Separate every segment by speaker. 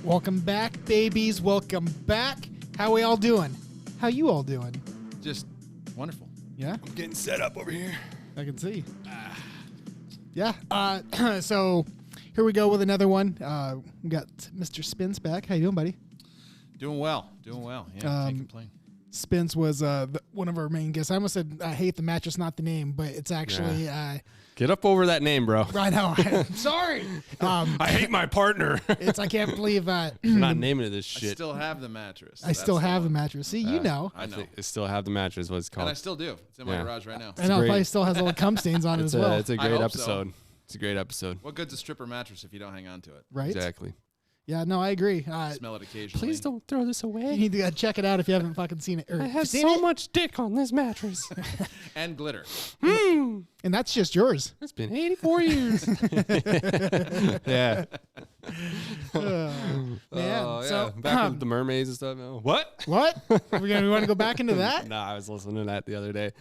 Speaker 1: Welcome back, babies. Welcome back. How we all doing? How you all doing?
Speaker 2: Just wonderful.
Speaker 1: Yeah?
Speaker 3: I'm getting set up over here.
Speaker 1: I can see. Yeah. So here we go with another one. We got Mr. Spence back. How you doing, buddy?
Speaker 2: Doing well. Yeah, can't complain.
Speaker 1: Spence was one of our main guests. I almost said I hate the mattress, not the name, but it's actually...
Speaker 3: Get up over that name, bro.
Speaker 1: I know. I'm sorry.
Speaker 3: I hate my partner.
Speaker 1: I can't believe...
Speaker 3: You're not naming it this shit.
Speaker 2: I still have the mattress.
Speaker 1: I still have the mattress. See, you know.
Speaker 2: I know.
Speaker 3: I still have the mattress, what it's called.
Speaker 2: And I still do. It's in my garage right now.
Speaker 1: I know. It probably still has all the cum stains on it as well.
Speaker 3: It's a great
Speaker 2: hope
Speaker 3: episode.
Speaker 2: so.
Speaker 3: It's a great episode.
Speaker 2: What good's a stripper mattress if you don't hang on to it?
Speaker 1: Right?
Speaker 3: Exactly.
Speaker 1: Yeah, no, I agree.
Speaker 2: Smell it occasionally.
Speaker 3: Please don't throw this
Speaker 1: You
Speaker 3: away.
Speaker 1: need to check it out if you haven't fucking seen it.
Speaker 3: I have so much dick on this mattress.
Speaker 2: And glitter.
Speaker 1: And that's just yours.
Speaker 3: It's been 84 years. Yeah.
Speaker 1: Man,
Speaker 3: Oh,
Speaker 1: so
Speaker 3: yeah. Back with the mermaids and stuff. Oh, what?
Speaker 1: what? We want to go back into that?
Speaker 3: No, I was listening to that the other day.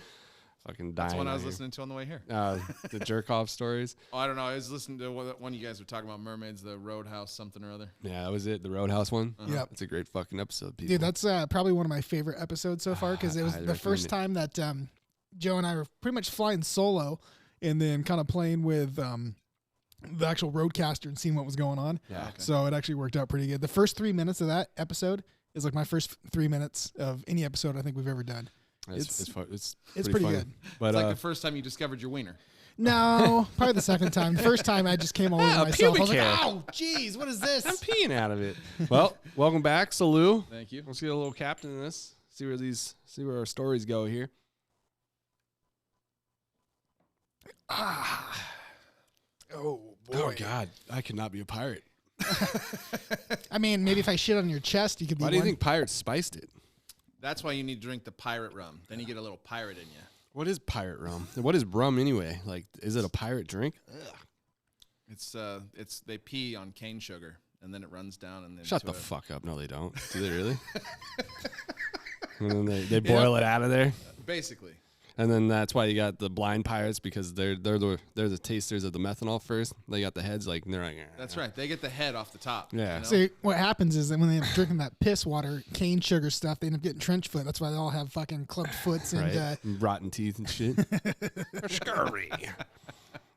Speaker 3: Fucking dying.
Speaker 2: That's one I was
Speaker 3: out here.
Speaker 2: listening to on the way here.
Speaker 3: The jerk off stories.
Speaker 2: Oh, I don't know. I was listening to one you guys were talking about mermaids, the Roadhouse something or other.
Speaker 3: Yeah, that was it. The Roadhouse one.
Speaker 1: Yep.
Speaker 3: It's a great fucking episode, people.
Speaker 1: Dude, that's probably one of my favorite episodes so far because it was
Speaker 3: I
Speaker 1: the first time that Joe and I were pretty much flying solo and then kind of playing with the actual roadcaster and seeing what was going on.
Speaker 3: Yeah.
Speaker 2: Okay.
Speaker 1: So it actually worked out pretty good. The first 3 minutes of that episode is like my first 3 minutes of any episode I think we've ever done.
Speaker 3: It's
Speaker 1: pretty
Speaker 3: funny.
Speaker 1: good.
Speaker 3: But
Speaker 2: It's like the first time you discovered your wiener.
Speaker 1: No, probably the second time. The first time I just came all over myself. I
Speaker 3: pubic
Speaker 1: was like,
Speaker 3: hair.
Speaker 1: "Oh, jeez, what is this?"
Speaker 3: I'm peeing out of it. Well, welcome back, Salou.
Speaker 2: Thank you.
Speaker 3: Let's get a little captain in this. See where our stories go here.
Speaker 1: Oh boy.
Speaker 3: Oh God, I could not be a pirate.
Speaker 1: I mean, maybe if I shit on your chest, you could be.
Speaker 3: Why do you
Speaker 1: one.
Speaker 3: think pirates spiced it?
Speaker 2: That's why you need to drink the pirate rum. Then you get a little pirate in you.
Speaker 3: What is pirate rum? What is rum anyway? Like, is it a pirate drink?
Speaker 2: It's they pee on cane sugar and then it runs down and then
Speaker 3: Shut the fuck up. No, they don't. Do they really? And then they boil it out of there.
Speaker 2: Basically.
Speaker 3: And then that's why you got the blind pirates because they're the tasters of the methanol first. They got the heads like and they're like.
Speaker 2: That's right. They get the head off the top.
Speaker 3: Yeah.
Speaker 2: You know?
Speaker 1: See, what happens is that when they end up drinking that piss water, cane sugar stuff, they end up getting trench foot. That's why they all have fucking clubbed foots and
Speaker 3: Right? And rotten teeth and shit. Scurry.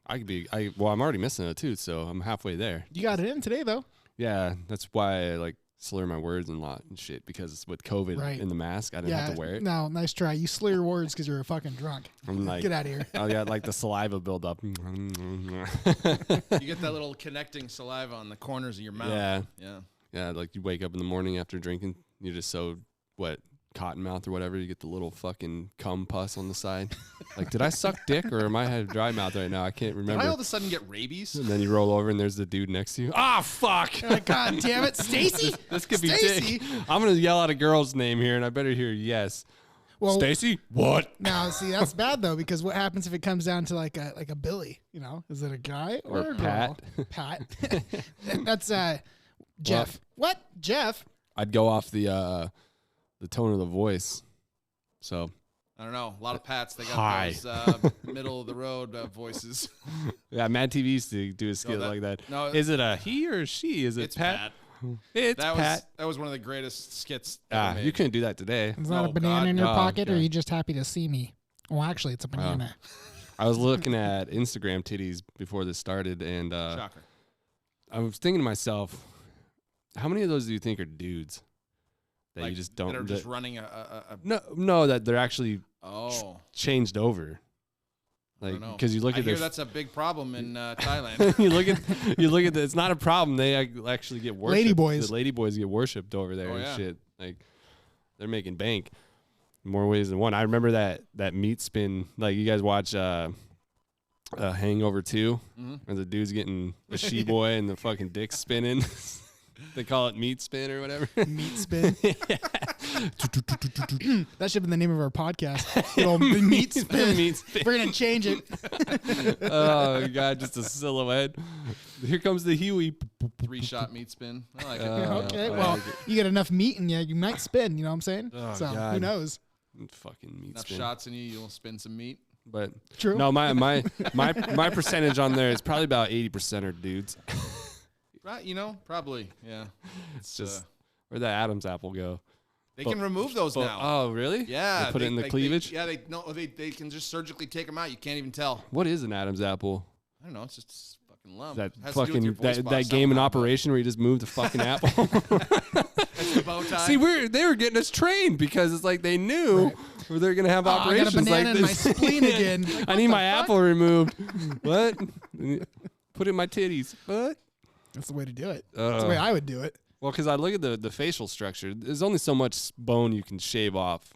Speaker 3: I'm already missing a tooth, so I'm halfway there.
Speaker 1: you got it in today though.
Speaker 3: Yeah, that's why I like slur my words and lot and shit because with COVID
Speaker 1: Right.
Speaker 3: in the mask, I didn't have to wear it.
Speaker 1: No, nice try. You slur your words because you're a fucking drunk.
Speaker 3: I'm like,
Speaker 1: Get out of here.
Speaker 3: I got like the saliva buildup.
Speaker 2: You get that little connecting saliva on the corners of your mouth.
Speaker 3: Yeah.
Speaker 2: Yeah.
Speaker 3: Yeah, like you wake up in the morning after drinking, you're just so cotton mouth or whatever. You get the little fucking cum pus on the side. Like, did I suck dick or am I have dry mouth right now? I can't
Speaker 2: Did
Speaker 3: remember.
Speaker 2: I all of a sudden get rabies?
Speaker 3: And then you roll over and there's the dude next to you. Ah, fuck.
Speaker 1: God damn it, Stacy!
Speaker 3: This could be
Speaker 1: Stacy!
Speaker 3: dick. I'm gonna yell out a girl's name here, and I better hear yes.
Speaker 1: Well,
Speaker 3: Stacy. What?
Speaker 1: now see that's bad though because what happens if it comes down to like a Billy? You know, is it a guy or a
Speaker 3: Pat?
Speaker 1: girl? Pat. That's Jeff. What? Jeff?
Speaker 3: I'd go off the tone of the voice. So
Speaker 2: I don't know. A lot of Pats. They got
Speaker 3: Hi.
Speaker 2: those middle of the road voices.
Speaker 3: yeah, Mad TV used to do a skit
Speaker 2: that-
Speaker 3: like that.
Speaker 2: no,
Speaker 3: Is it a he or she? Is it
Speaker 2: It's
Speaker 3: Pat?
Speaker 2: Pat.
Speaker 3: It's Pat.
Speaker 2: That was one of the greatest skits ever made.
Speaker 3: You couldn't do that today.
Speaker 1: Is that a
Speaker 2: Oh,
Speaker 1: banana
Speaker 2: God,
Speaker 1: in your
Speaker 3: no.
Speaker 1: pocket, or
Speaker 3: Yeah.
Speaker 1: are you just happy to see me? Well, actually, it's a banana.
Speaker 3: I was looking at Instagram titties before this started, and
Speaker 2: Shocker.
Speaker 3: I was thinking to myself, how many of those do you think are dudes that
Speaker 2: Like,
Speaker 3: you just don't?
Speaker 2: That are just running a
Speaker 3: No, that they're actually
Speaker 2: oh.
Speaker 3: changed over.
Speaker 2: I
Speaker 3: Like
Speaker 2: don't know.
Speaker 3: because you look
Speaker 2: I
Speaker 3: at
Speaker 2: hear
Speaker 3: their
Speaker 2: that's a big problem in Thailand.
Speaker 3: you look at it's not a problem. They actually get worshipped.
Speaker 1: Lady boys.
Speaker 3: The lady boys get worshipped over there
Speaker 2: Oh,
Speaker 3: and
Speaker 2: yeah.
Speaker 3: shit. Like they're making bank in more ways than one. I remember that meat spin. Like you guys watch Hangover 2, where the dude's getting a she boy and the fucking dick spinning. They call it meat spin or whatever.
Speaker 1: Meat spin. That should have been the name of our podcast. Little meat spin.
Speaker 3: Meat spin.
Speaker 1: We're gonna change it.
Speaker 3: Oh god, just a silhouette. Here comes the Huey.
Speaker 2: 3-shot meat spin. I like it.
Speaker 1: Okay,
Speaker 3: I
Speaker 1: well,
Speaker 3: like it.
Speaker 1: you get enough meat in you, you might spin. You know what I'm saying?
Speaker 3: Oh,
Speaker 1: so
Speaker 3: God.
Speaker 1: who knows?
Speaker 3: Fucking meat
Speaker 2: Enough
Speaker 3: spin.
Speaker 2: shots in you, you'll spin some meat.
Speaker 3: But
Speaker 1: True.
Speaker 3: no, my percentage on there is probably about 80% are dudes.
Speaker 2: Right, probably. Yeah.
Speaker 3: It's just where'd that Adam's apple go?
Speaker 2: They can remove those now.
Speaker 3: Oh, really?
Speaker 2: Yeah.
Speaker 3: They put it in the cleavage?
Speaker 2: They can just surgically take them out. You can't even tell.
Speaker 3: What is an Adam's apple?
Speaker 2: I don't know. It's just a fucking lump.
Speaker 3: That
Speaker 2: Has to do with your voice box
Speaker 3: that game in
Speaker 2: somehow,
Speaker 3: operation where you just moved the fucking apple.
Speaker 2: That's the bow tie.
Speaker 3: See, they were getting us trained because it's like they knew where they're gonna have operations
Speaker 1: I got a banana
Speaker 3: like
Speaker 1: in my
Speaker 3: this.
Speaker 1: spleen again. Like,
Speaker 3: I need my apple removed. What? Put it in my titties. What?
Speaker 1: That's the way to do it. That's the way I would do it.
Speaker 3: Well, because I look at the facial structure. There's only so much bone you can shave off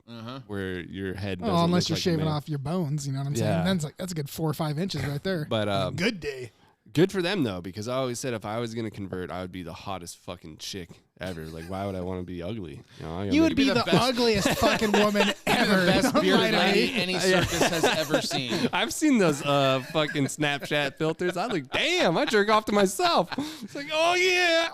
Speaker 3: where your head doesn't
Speaker 1: unless
Speaker 3: look
Speaker 1: you're
Speaker 3: like a
Speaker 1: shaving
Speaker 3: man.
Speaker 1: off your bones, you know what I'm saying? Then that's a good 4 or 5 inches right there.
Speaker 3: But
Speaker 1: On a good day.
Speaker 3: good for them though, because I always said if I was gonna convert, I would be the hottest fucking chick ever. Like, why would I want to be ugly?
Speaker 1: You would be the ugliest fucking woman ever.
Speaker 2: The best
Speaker 1: Don't
Speaker 2: bearded
Speaker 1: lie to
Speaker 2: lady
Speaker 1: me.
Speaker 2: any circus has ever seen.
Speaker 3: I've seen those fucking Snapchat filters. I like, damn, I jerk off to myself. It's like, oh yeah.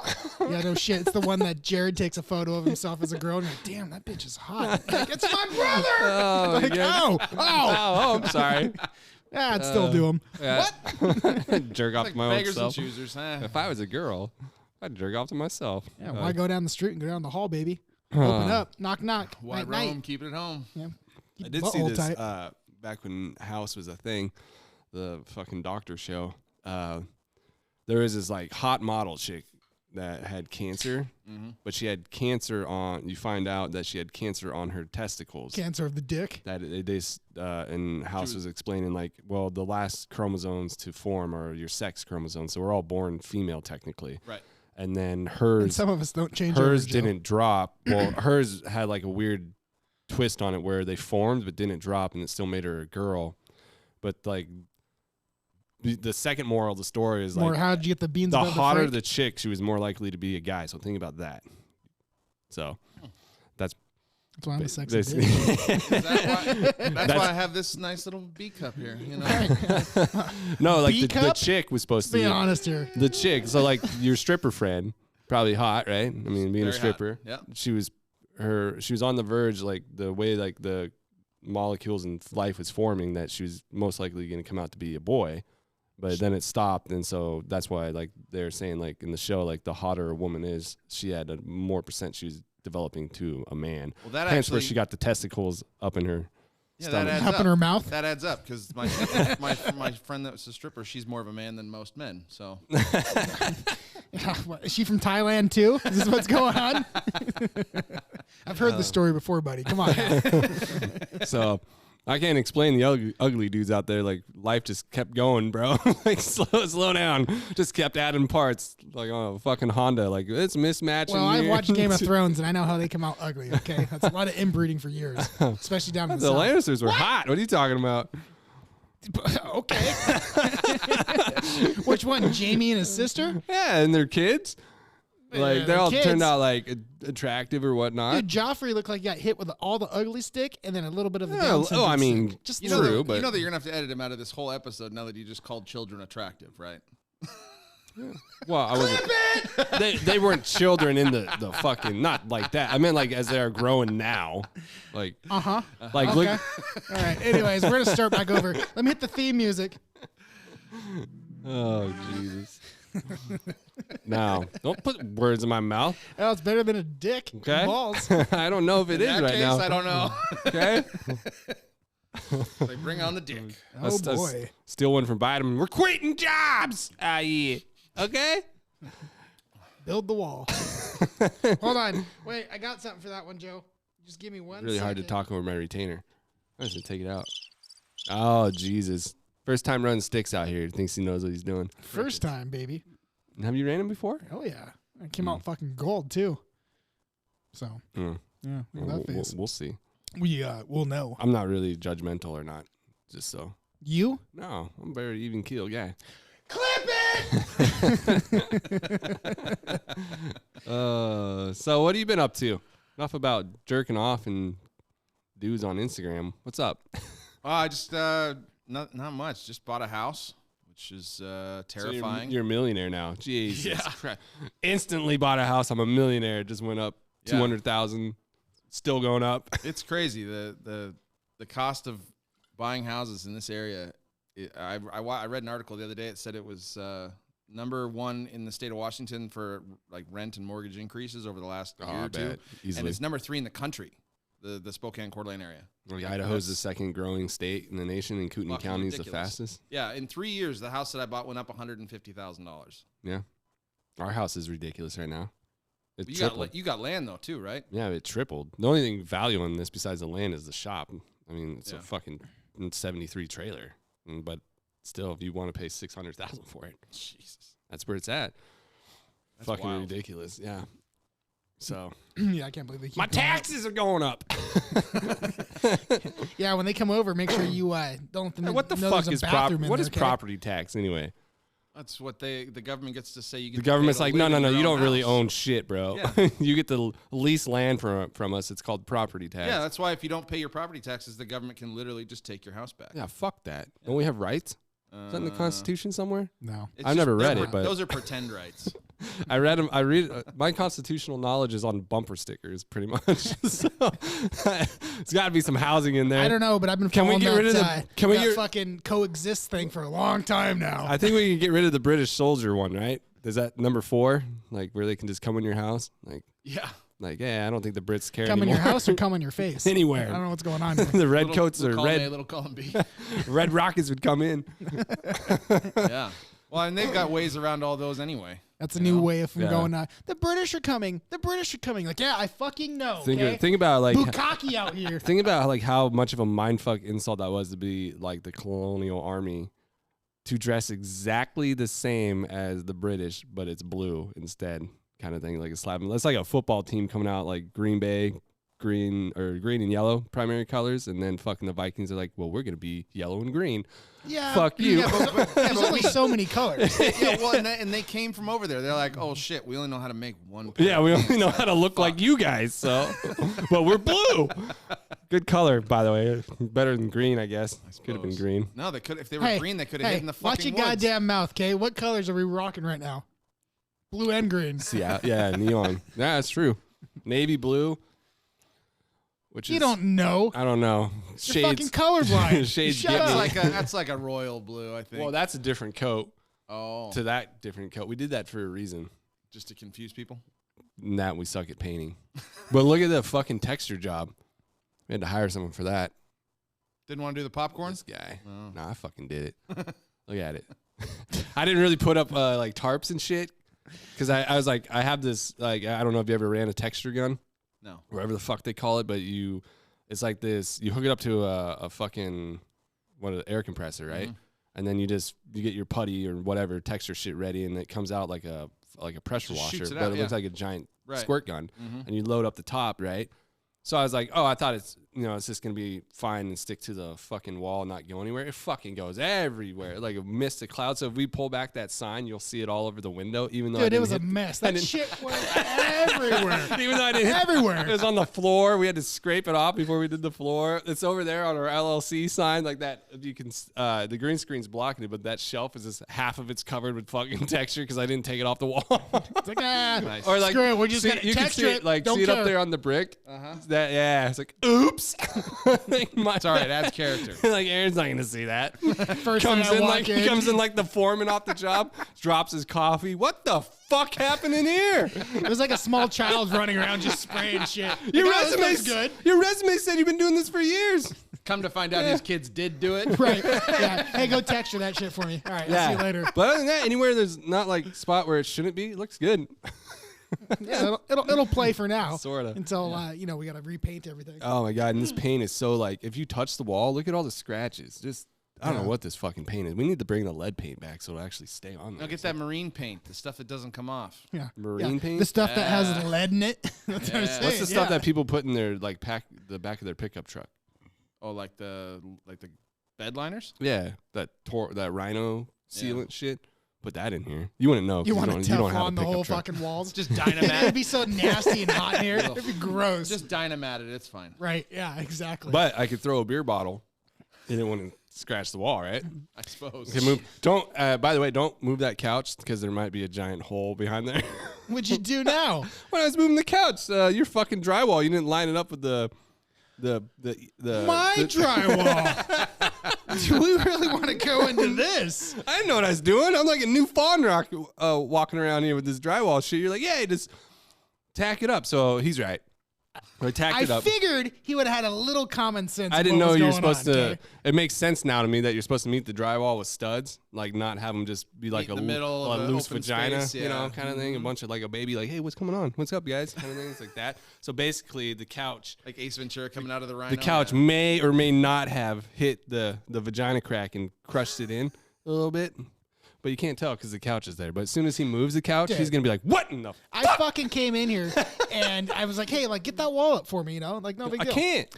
Speaker 1: Yeah, no shit. It's the one that Jared takes a photo of himself as a girl and you're like, damn, that bitch is hot. Like, it's my brother.
Speaker 3: Oh,
Speaker 1: Like,
Speaker 3: yeah.
Speaker 1: oh.
Speaker 3: I'm sorry.
Speaker 1: Yeah, I'd still do them.
Speaker 3: What? Jerk off
Speaker 2: Like
Speaker 3: to my own
Speaker 2: beggars and
Speaker 3: self.
Speaker 2: choosers.
Speaker 3: If I was a girl, I'd jerk off to myself.
Speaker 1: Yeah, why go down the street and go down the hall, baby? Open up, knock, knock.
Speaker 2: Why
Speaker 1: night,
Speaker 2: roam?
Speaker 1: night.
Speaker 2: Keep it at home.
Speaker 1: Yeah.
Speaker 3: I did see this back when House was a thing, the fucking doctor show. There was this like hot model chick that had cancer, but she had cancer on. You find out that she had cancer on her testicles.
Speaker 1: Cancer of the dick.
Speaker 3: That and House was explaining like, well, the last chromosomes to form are your sex chromosomes, so we're all born female technically.
Speaker 2: Right.
Speaker 3: And then
Speaker 1: And
Speaker 3: hers,
Speaker 1: some of us don't change
Speaker 3: hers
Speaker 1: over, Joe.
Speaker 3: didn't drop. Well, hers had like a weird twist on it where they formed but didn't drop, and it still made her a girl. But like the second moral of the story is
Speaker 1: More,
Speaker 3: like
Speaker 1: how'd you get the beans
Speaker 3: the
Speaker 1: above
Speaker 3: hotter
Speaker 1: the
Speaker 3: the chick, she was more likely to be a guy. So think about that. So that's
Speaker 1: That's why I'm a sexy
Speaker 3: this-
Speaker 1: bitch.
Speaker 2: That's why I have this nice little B cup here.
Speaker 3: no, like
Speaker 1: B
Speaker 3: the
Speaker 1: cup?
Speaker 3: chick was supposed to
Speaker 1: Be
Speaker 3: be
Speaker 1: honest here.
Speaker 3: the chick. So like your stripper friend, probably hot, right? I mean, being a
Speaker 2: Very hot.
Speaker 3: stripper,
Speaker 2: Yep.
Speaker 3: she was on the verge, like the way like the molecules in life was forming, that she was most likely going to come out to be a boy. But then it stopped, and so that's why, like they're saying, like in the show, like the hotter a woman is, she had a more percent she was developing to a man.
Speaker 2: Well, that
Speaker 3: Hence where
Speaker 2: actually,
Speaker 3: she got the testicles up in her stomach.
Speaker 2: that adds
Speaker 1: Up
Speaker 2: up.
Speaker 1: in her mouth.
Speaker 2: That adds up because my friend that was a stripper, she's more of a man than most men. So
Speaker 1: What, is she from Thailand too? Is this what's going on? I've heard the story before, buddy. Come on.
Speaker 3: So I can't explain the ugly dudes out there. Like life just kept going, bro. Like slow down. Just kept adding parts. Like on a fucking Honda. Like it's mismatching.
Speaker 1: Well, I've
Speaker 3: here.
Speaker 1: watched Game of Thrones and I know how they come out ugly. Okay, that's a lot of inbreeding for years, especially down in the
Speaker 3: The
Speaker 1: south.
Speaker 3: Lannisters were hot. What are you talking about?
Speaker 1: Okay. Which one? Jamie and his sister?
Speaker 3: Yeah, and their kids. Like they all
Speaker 1: kids.
Speaker 3: turned out like attractive or whatnot.
Speaker 1: Dude, Joffrey looked like he got hit with all the ugly stick and then a little bit of the
Speaker 3: Yeah,
Speaker 1: Down
Speaker 3: oh,
Speaker 1: syndrome
Speaker 3: I mean,
Speaker 1: stick. Just
Speaker 2: you
Speaker 3: True,
Speaker 2: know that,
Speaker 3: but-
Speaker 2: you know that you're gonna have to edit him out of this whole episode now that you just called children attractive, right?
Speaker 3: Well, I wasn't. They weren't children in the fucking, not like that. I meant like as they are growing now. Like like
Speaker 1: Okay.
Speaker 3: look.
Speaker 1: All right. Anyways, we're gonna start back over. Let me hit the theme music.
Speaker 3: Oh Jesus. Now, don't put words in my mouth.
Speaker 1: Oh, it's better than a dick. and
Speaker 3: Okay.
Speaker 1: Balls.
Speaker 3: I don't know if it
Speaker 2: In
Speaker 3: is
Speaker 2: that
Speaker 3: right
Speaker 2: case,
Speaker 3: now.
Speaker 2: I don't know.
Speaker 3: Okay.
Speaker 2: Like, bring on the dick.
Speaker 1: Oh
Speaker 3: Let's
Speaker 1: boy.
Speaker 3: steal one from Biden. We're quitting jobs. Yeah. Okay.
Speaker 1: Build the wall. Hold on. Wait, I got something for that one, Joe. Just give me one
Speaker 3: Really hard to
Speaker 1: second.
Speaker 3: talk over my retainer. I should take it out. Oh Jesus! First time running sticks out here. Thinks he knows what he's doing.
Speaker 1: First time, baby.
Speaker 3: Have you ran him before?
Speaker 1: Oh yeah. I came out fucking gold too. So
Speaker 3: Mm.
Speaker 1: yeah, look at that face.
Speaker 3: We'll see.
Speaker 1: We'll know.
Speaker 3: I'm not really judgmental or not. Just so.
Speaker 1: You?
Speaker 3: No, I'm a very even keel guy.
Speaker 1: Clip it.
Speaker 3: So what have you been up to? Enough about jerking off and dudes on Instagram. What's up?
Speaker 2: I just not much. Just bought a house, which is terrifying.
Speaker 3: So you're a millionaire now. Jesus
Speaker 2: Yeah.
Speaker 3: Christ. Instantly bought a house. I'm a millionaire. It just went up
Speaker 2: Yeah.
Speaker 3: 200,000. Still going up.
Speaker 2: It's crazy. The cost of buying houses in this area. I read an article the other day. It said it was number one in the state of Washington for like rent and mortgage increases over the last year or two.
Speaker 3: Easily.
Speaker 2: And it's number 3 in the country, the Spokane Coeur d'Alene area.
Speaker 3: Like Idaho's the second growing state in the nation, and Kootenai County is the fastest.
Speaker 2: Yeah, in 3 years, the house that I bought went up $150,000.
Speaker 3: Yeah. Our house is ridiculous right now. It
Speaker 2: You got land, though, too, right?
Speaker 3: Yeah, it tripled. The only thing value on this besides the land is the shop. I mean, it's a fucking 73 trailer. But still, if you want to pay $600,000 for it,
Speaker 2: Jesus,
Speaker 3: that's where it's at.
Speaker 2: That's
Speaker 3: fucking
Speaker 2: wild.
Speaker 3: ridiculous. Yeah. So
Speaker 1: Yeah, I can't believe they keep
Speaker 3: my
Speaker 1: going up.
Speaker 3: taxes are going up.
Speaker 1: Yeah, when they come over, make sure you don't.
Speaker 3: Hey, what the
Speaker 1: know
Speaker 3: fuck
Speaker 1: there's
Speaker 3: is
Speaker 1: a bathroom in
Speaker 3: what
Speaker 1: there,
Speaker 3: is
Speaker 1: okay?
Speaker 3: property tax anyway?
Speaker 2: That's what the government gets to say. You get
Speaker 3: The
Speaker 2: to pay
Speaker 3: government's
Speaker 2: to
Speaker 3: like,
Speaker 2: live
Speaker 3: no,
Speaker 2: in your
Speaker 3: you
Speaker 2: own
Speaker 3: don't really
Speaker 2: house.
Speaker 3: own shit, bro.
Speaker 2: Yeah.
Speaker 3: You get to lease land from us. It's called property tax.
Speaker 2: Yeah, that's why if you don't pay your property taxes, the government can literally just take your house back.
Speaker 3: Yeah, fuck that. Don't we have rights? Is that in the Constitution somewhere?
Speaker 1: No.
Speaker 2: It's
Speaker 3: I've
Speaker 2: just-
Speaker 3: never read
Speaker 2: they're
Speaker 3: it, but
Speaker 2: those are pretend rights.
Speaker 3: I read them. I read my constitutional knowledge is on bumper stickers, pretty much. So it's got to be some housing in there.
Speaker 1: I don't know, but I've been
Speaker 3: Can we
Speaker 1: following
Speaker 3: get rid of
Speaker 1: that,
Speaker 3: the- can we
Speaker 1: that
Speaker 3: get-
Speaker 1: fucking coexist thing for a long time now.
Speaker 3: I think we can get rid of the British soldier one, right? Is that number 4? Like where they can just come in your house?
Speaker 2: Yeah.
Speaker 3: Yeah, I don't think the Brits care
Speaker 1: Come in
Speaker 3: anymore.
Speaker 1: your house or come on your face?
Speaker 3: Anywhere.
Speaker 1: I don't know what's going on here.
Speaker 3: The red coats or
Speaker 2: Little column A,
Speaker 3: red
Speaker 2: little column B.
Speaker 3: red rockets would come in.
Speaker 2: Yeah. Well, and they've got ways around all those anyway.
Speaker 1: That's a new way of
Speaker 3: Yeah.
Speaker 1: going. The British are coming. The British are coming. Like, yeah, I fucking know. Okay?
Speaker 3: Think about like
Speaker 1: Bukkake out here.
Speaker 3: think about like how much of a mindfuck insult that was to be like the colonial army to dress exactly the same as the British, but it's blue instead, kind of thing. Like a slab. That's like a football team coming out like Green Bay, green and yellow primary colors, and then fucking the Vikings are like, well, we're gonna be yellow and green.
Speaker 1: Yeah.
Speaker 3: Fuck you.
Speaker 2: Yeah,
Speaker 1: There's only so many colors.
Speaker 2: Yeah, well, and they came from over there. They're like, oh shit, we only know how to make one. pair
Speaker 3: Yeah,
Speaker 2: of
Speaker 3: we
Speaker 2: pants.
Speaker 3: only know how to look like you guys, so but we're blue. Good color, by the way. Better than green, I guess. Could have been
Speaker 2: suppose.
Speaker 3: green.
Speaker 2: No, they could. If they were
Speaker 1: Hey,
Speaker 2: green, they could have
Speaker 1: hey,
Speaker 2: hidden the
Speaker 1: watch
Speaker 2: fucking
Speaker 1: your
Speaker 2: woods.
Speaker 1: goddamn mouth, okay? What colors are we rocking right now? Blue and green.
Speaker 3: Yeah, neon. Yeah, that's true. Navy blue. Which
Speaker 1: You
Speaker 3: is,
Speaker 1: don't know.
Speaker 3: I don't know.
Speaker 1: You're fucking colorblind.
Speaker 3: Shades
Speaker 1: Shut
Speaker 3: get
Speaker 1: up.
Speaker 3: me.
Speaker 2: That's like a royal blue, I think.
Speaker 3: Well, that's a different coat
Speaker 2: oh,
Speaker 3: to that different coat. We did that for a reason.
Speaker 2: just to confuse people.
Speaker 3: And that we suck at painting. But look at the fucking texture job. We had to hire someone for that.
Speaker 2: Didn't want to do the popcorn.
Speaker 3: This guy.
Speaker 2: Oh.
Speaker 3: Nah, I fucking did it. Look at it. I didn't really put up like tarps and shit because I was like, I have this, like, I don't know if you ever ran a texture gun.
Speaker 2: No.
Speaker 3: Whatever the fuck they call it, but it's like this. You hook it up to a fucking an air compressor, right?
Speaker 2: Mhm.
Speaker 3: And then you get your putty or whatever texture shit ready, and it comes out like a pressure
Speaker 2: Just
Speaker 3: washer,
Speaker 2: shoots it
Speaker 3: but
Speaker 2: out,
Speaker 3: it looks
Speaker 2: yeah.
Speaker 3: like a giant
Speaker 2: Right.
Speaker 3: squirt gun.
Speaker 2: Mhm.
Speaker 3: And you load up the top, right? So I was like, oh, I thought it's just gonna be fine and stick to the fucking wall and not go anywhere. It fucking goes everywhere, like a mist of cloud. So if we pull back that sign, you'll see it all over the window. Even though
Speaker 1: Dude, it was a mess. That
Speaker 3: didn't-
Speaker 1: shit went everywhere.
Speaker 3: even though I didn't
Speaker 1: Everywhere.
Speaker 3: It was on the floor. We had to scrape it off before we did the floor. It's over there on our LLC sign, like that. You can the green screen's blocking it, but that shelf is just half of it's covered with fucking texture because I didn't take it off the wall.
Speaker 1: It's like,
Speaker 2: Nice.
Speaker 3: Or like
Speaker 1: screw it, we're just
Speaker 3: see,
Speaker 1: gonna
Speaker 3: you can
Speaker 1: texture
Speaker 3: see
Speaker 1: it.
Speaker 3: like
Speaker 1: Don't
Speaker 3: see it up
Speaker 1: care.
Speaker 3: there on the brick.
Speaker 2: Uh-huh.
Speaker 3: It's like oops.
Speaker 2: It's all right. It adds character.
Speaker 3: Like Aaron's not gonna see that.
Speaker 1: First
Speaker 3: comes
Speaker 1: thing I
Speaker 3: in
Speaker 1: walk
Speaker 3: like he comes in like the foreman off the job, drops his coffee. What the fuck happened in here?
Speaker 1: It was like a small child running around just spraying shit.
Speaker 3: Your
Speaker 1: Like, oh, this
Speaker 3: resume
Speaker 1: looks good.
Speaker 3: Your resume said you've been doing this for years.
Speaker 2: Come to find out, these kids did do it.
Speaker 1: Right. Yeah. Hey, go texture that shit for me. All right. I'll see you later.
Speaker 3: But other than that, anywhere there's not like spot where it shouldn't be, it looks good.
Speaker 1: Yeah, it'll play for now.
Speaker 3: Sorta.
Speaker 1: Until we gotta repaint everything.
Speaker 3: Oh my god! And this paint is so like, if you touch the wall, look at all the scratches. Just I don't know what this fucking paint is. We need to bring the lead paint back so it'll actually stay on there.
Speaker 2: Now get that marine paint, the stuff that doesn't come off.
Speaker 1: Yeah.
Speaker 3: Marine paint?
Speaker 1: The stuff that has
Speaker 2: Yeah.
Speaker 1: lead in it. That's what I'm
Speaker 2: Yeah.
Speaker 1: saying.
Speaker 3: What's the stuff
Speaker 1: yeah.
Speaker 3: that people put in their like the back of their pickup truck?
Speaker 2: Oh, like the bed liners?
Speaker 3: Yeah, that rhino sealant shit. Put that in here. You wouldn't know. 'cause
Speaker 1: You want to
Speaker 3: you don't have a
Speaker 1: Teflon the
Speaker 3: pickup
Speaker 1: whole
Speaker 3: truck.
Speaker 1: fucking walls?
Speaker 2: Just
Speaker 1: It'd
Speaker 2: dynamite.
Speaker 1: be so nasty and hot in here. It'd be gross.
Speaker 2: Just dynamite it. It's fine.
Speaker 1: Right. Yeah, exactly.
Speaker 3: But I could throw a beer bottle, and it wouldn't scratch the wall, right?
Speaker 2: I suppose.
Speaker 3: Okay, move. Don't. By the way, don't move that couch because there might be a giant hole behind there.
Speaker 1: What'd you do now?
Speaker 3: When I was moving the couch, your fucking drywall, you didn't line it up with the
Speaker 1: My drywall. Do we really want to go into this?
Speaker 3: I didn't know what I was doing. I'm like a new fawn rock walking around here with this drywall shit. You're like, yeah, just tack it up. So he's right. I tacked it up.
Speaker 1: I figured he would have had a little common sense.
Speaker 3: I didn't know you were supposed to.
Speaker 1: Okay?
Speaker 3: It makes sense now to me that you're supposed to meet the drywall with studs, like not have them just be like
Speaker 2: Meet in the middle of
Speaker 3: a
Speaker 2: an
Speaker 3: loose
Speaker 2: open
Speaker 3: vagina,
Speaker 2: space,
Speaker 3: you know,
Speaker 2: yeah.
Speaker 3: kind of thing. A bunch of like a baby, like, hey, what's going on? What's up, guys? Kind of things like that. So basically, the couch,
Speaker 2: Like Ace Ventura coming out of the rhino.
Speaker 3: the couch may or may not have hit the vagina crack and crushed it in a little bit. But you can't tell because the couch is there. But as soon as he moves the couch,
Speaker 1: Dude.
Speaker 3: he's gonna be like, "What in the?
Speaker 1: I fucking came in here and I was like, hey, like get that wall up for me, you know, like no big
Speaker 3: I
Speaker 1: deal.
Speaker 3: can't."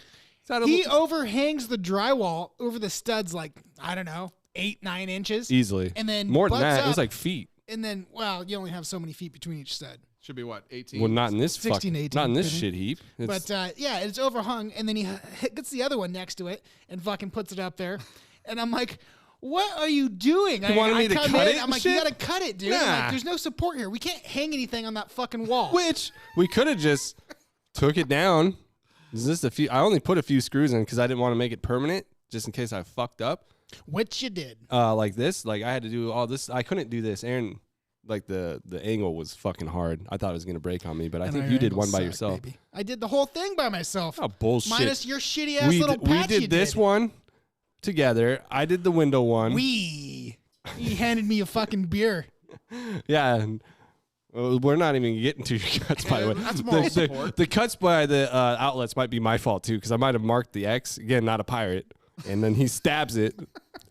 Speaker 3: It's not a
Speaker 1: He overhangs the drywall over the studs like I don't know 8-9 inches
Speaker 3: easily,
Speaker 1: and then
Speaker 3: more than
Speaker 1: butts
Speaker 3: that. It was
Speaker 1: up.
Speaker 3: like feet.
Speaker 1: And then well you only have so many feet between each stud.
Speaker 2: Should be what, 18?
Speaker 3: Well, not in this
Speaker 1: 16, 18,
Speaker 3: not in this
Speaker 1: 15.
Speaker 3: shit heap. It's,
Speaker 1: But yeah, it's overhung, and then he gets the other one next to it and fucking puts it up there, and I'm like, "What are you doing?"
Speaker 3: You wanted me to
Speaker 1: come
Speaker 3: cut
Speaker 1: in,
Speaker 3: it
Speaker 1: I'm
Speaker 3: and
Speaker 1: like,
Speaker 3: shit?
Speaker 1: "You gotta cut it, dude." I'm
Speaker 3: Nah.
Speaker 1: like, there's no support here. We can't hang anything on that fucking wall.
Speaker 3: which we could have just took it down. Is this a few? I only put a few screws in because I didn't want to make it permanent, just in case I fucked up.
Speaker 1: Which you did.
Speaker 3: Like this, like I had to do all this. I couldn't do this, Aaron. Like the angle was fucking hard. I thought it was gonna break on me, but I
Speaker 1: And
Speaker 3: think
Speaker 1: our
Speaker 3: you did
Speaker 1: angles
Speaker 3: one by
Speaker 1: suck,
Speaker 3: yourself.
Speaker 1: baby. I did the whole thing by myself.
Speaker 3: Oh bullshit!
Speaker 1: Minus your shitty ass little
Speaker 3: we
Speaker 1: patch you
Speaker 3: did this one together. I did the window one.
Speaker 1: He handed me a fucking beer.
Speaker 3: Yeah. And, we're not even getting to your cuts, by the way.
Speaker 2: That's moral support.
Speaker 3: The cuts by the outlets might be my fault, too, because I might have marked the X. Again, not a pirate. And then he stabs it, and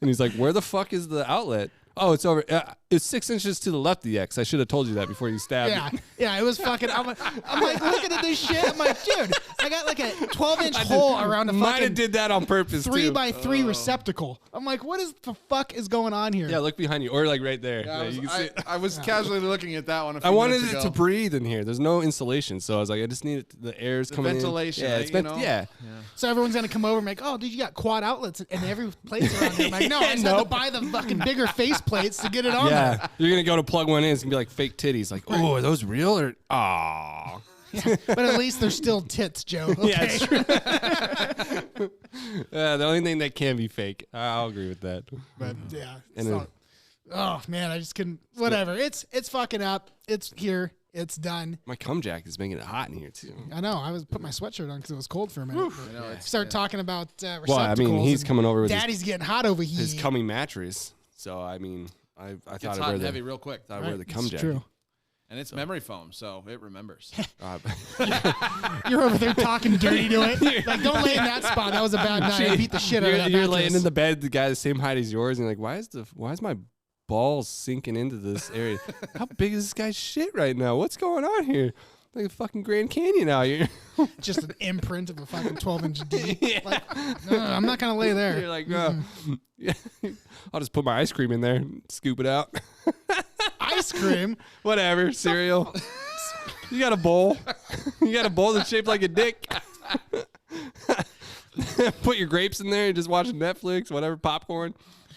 Speaker 3: he's like, where the fuck is the outlet? Oh, it's over. It's 6 inches to the left of the X. I should have told you that before you stabbed
Speaker 1: Yeah,
Speaker 3: it.
Speaker 1: yeah, it was fucking. I'm like looking at this shit. I'm like, dude, I got like a 12-inch hole around a
Speaker 3: Might
Speaker 1: fucking
Speaker 3: have did that on purpose,
Speaker 1: 3x3 receptacle. I'm like, what is the fuck is going on here?
Speaker 3: Yeah, look behind you, or like right there.
Speaker 2: Yeah,
Speaker 3: Yeah, you can see it.
Speaker 2: I was casually looking at that one.
Speaker 3: I wanted it to breathe in here. There's no insulation, so I was like, I just need it, the air's coming
Speaker 2: ventilation,
Speaker 3: in. Yeah, it's
Speaker 2: you know?
Speaker 3: yeah.
Speaker 1: So everyone's gonna come over and be like, oh, dude, you got quad outlets in every place around here. I'm like, no, I just had to buy the fucking bigger face plates to get it on there.
Speaker 3: Yeah, you're gonna go to plug one in. It's gonna be like fake titties. Like, oh, are those real or? Aw.
Speaker 1: But at least they're still tits, Joe. Okay?
Speaker 3: Yeah, it's true. The only thing that can be fake. I'll agree with that.
Speaker 1: But yeah, it's
Speaker 3: And
Speaker 1: not, oh man, I just couldn't. Whatever. It's fucking up. It's here. It's done.
Speaker 3: My cum jack is making it hot in here too.
Speaker 1: I know. I was put my sweatshirt on because it was cold for a minute. Start talking about receptacles.
Speaker 3: Well, I mean, he's
Speaker 1: and
Speaker 3: coming over with
Speaker 1: Daddy's getting hot over here.
Speaker 3: his cummy mattress. So I mean, I
Speaker 2: It's
Speaker 3: thought
Speaker 2: hot
Speaker 3: I
Speaker 2: and
Speaker 3: wear
Speaker 2: heavy
Speaker 3: the
Speaker 2: real quick.
Speaker 3: thought I wear the cum
Speaker 1: It's
Speaker 3: jack.
Speaker 1: true.
Speaker 2: And it's memory foam, so it remembers.
Speaker 1: You're over there talking dirty to it. Like, don't lay in that spot. That was a bad night. I beat the shit out of that
Speaker 3: You're
Speaker 1: mattress.
Speaker 3: laying in the bed, the guy the same height as yours, and you're like, why is my balls sinking into this area? How big is this guy's shit right now? What's going on here? Like a fucking Grand Canyon out here.
Speaker 1: Just an imprint of a fucking 12-inch D.
Speaker 3: Yeah.
Speaker 1: Like, no, I'm not gonna lay there.
Speaker 3: You're like, yeah. I'll just put my ice cream in there, and scoop it out.
Speaker 1: Ice cream.
Speaker 3: Whatever, cereal. You got a bowl. You got a bowl that's shaped like a dick. Put your grapes in there and just watch Netflix, whatever, popcorn.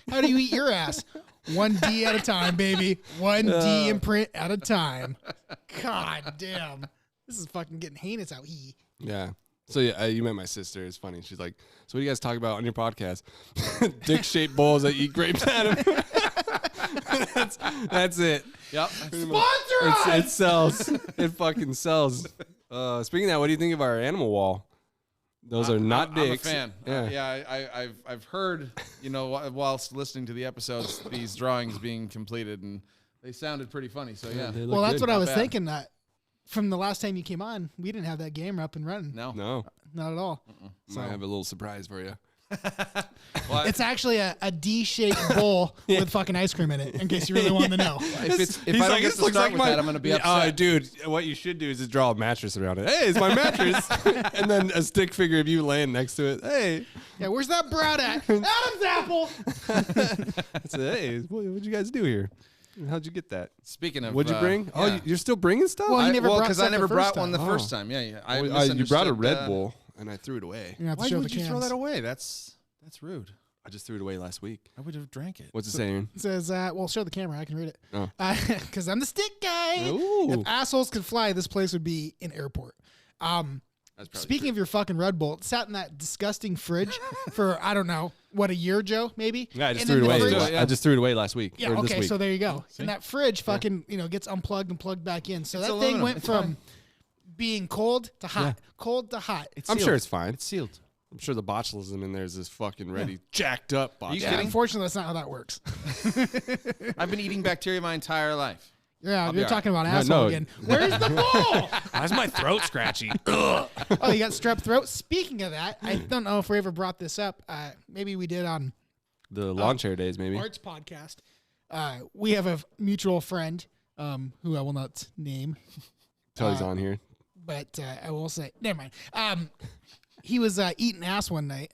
Speaker 1: How do you eat your ass? 1D at a time, baby. 1D imprint at a time. God damn. This is fucking getting heinous out here.
Speaker 3: Yeah. So yeah, you met my sister. It's funny. She's like, so what do you guys talk about on your podcast? Dick-shaped bowls that eat grapes out of them. that's it.
Speaker 2: Yep.
Speaker 3: It sells. It fucking sells. Speaking of that, what do you think of our animal wall? Those are not dicks.
Speaker 2: I'm a fan.
Speaker 3: Yeah.
Speaker 2: I've heard, whilst listening to the episodes, these drawings being completed, and they sounded pretty funny. So yeah.
Speaker 3: They look
Speaker 1: Well, that's
Speaker 3: good.
Speaker 1: what I
Speaker 2: Not
Speaker 1: was
Speaker 2: bad.
Speaker 1: thinking. That from the last time you came on, we didn't have that game up and running.
Speaker 2: No.
Speaker 1: Not at all.
Speaker 3: So I have a little surprise for you.
Speaker 2: Well,
Speaker 1: It's actually a D-shaped bowl with fucking ice cream in it, in case you really wanted to know.
Speaker 2: if
Speaker 3: He's
Speaker 2: I don't
Speaker 3: like,
Speaker 2: get
Speaker 3: "This
Speaker 2: to
Speaker 3: looks
Speaker 2: start
Speaker 3: like
Speaker 2: with that, I'm going to be upset.
Speaker 3: Dude, what you should do is just draw a mattress around it. Hey, it's my mattress. And then a stick figure of you laying next to it. Hey.
Speaker 1: Yeah, where's that brat at? Adam's apple.
Speaker 3: I said, hey, what'd you guys do here? How'd you get that?
Speaker 2: Speaking of,
Speaker 3: What'd you bring? Oh,
Speaker 2: yeah.
Speaker 3: you're still bringing stuff?
Speaker 1: Well, you never brought
Speaker 2: because I
Speaker 1: stuff
Speaker 2: never
Speaker 1: the first
Speaker 2: brought one the
Speaker 1: time.
Speaker 2: first time. Yeah. I
Speaker 3: you brought a
Speaker 2: misunderstood,
Speaker 3: Red Bull, and I threw it away.
Speaker 1: You're gonna have to
Speaker 2: Why
Speaker 1: show
Speaker 2: would
Speaker 1: the
Speaker 2: you throw
Speaker 1: cans.
Speaker 2: that away? That's rude.
Speaker 3: I just threw it away last week.
Speaker 2: I would have drank it.
Speaker 3: What's it saying?
Speaker 1: It says, well, show the camera. I can read it.
Speaker 3: Oh.
Speaker 1: Because I'm the stick guy.
Speaker 3: Ooh.
Speaker 1: If assholes could fly, this place would be an airport.
Speaker 3: That's probably
Speaker 1: Speaking
Speaker 3: true.
Speaker 1: of your fucking Red Bull, it sat in that disgusting fridge for, I don't know, what, a year, Joe, maybe?
Speaker 3: Yeah, I just
Speaker 1: And
Speaker 3: threw it
Speaker 1: then the
Speaker 3: away.
Speaker 1: fridge-
Speaker 3: I just threw it away last week.
Speaker 1: Yeah,
Speaker 3: or this
Speaker 1: okay,
Speaker 3: week.
Speaker 1: so there you go. And that fridge fucking, gets unplugged and plugged back in. So that thing went from being cold to hot, cold to hot.
Speaker 3: I'm sure it's fine.
Speaker 2: It's sealed.
Speaker 3: I'm sure the botulism in there is just fucking ready, jacked up.
Speaker 2: Are you
Speaker 3: botulism.
Speaker 2: kidding?
Speaker 1: Unfortunately, that's not how that works.
Speaker 2: I've been eating bacteria my entire life.
Speaker 1: Yeah,
Speaker 2: be
Speaker 1: you're
Speaker 2: all
Speaker 1: talking about asshole
Speaker 3: no.
Speaker 1: again. Where's the bowl?
Speaker 3: Why's my throat scratchy?
Speaker 1: Oh, you got strep throat? Speaking of that, I don't know if we ever brought this up. Maybe we did on
Speaker 3: The lawn chair days, maybe.
Speaker 1: Art's podcast. We have a mutual friend who I will not name,
Speaker 3: Till he's on here.
Speaker 1: but I will say, never mind. He was eating ass one night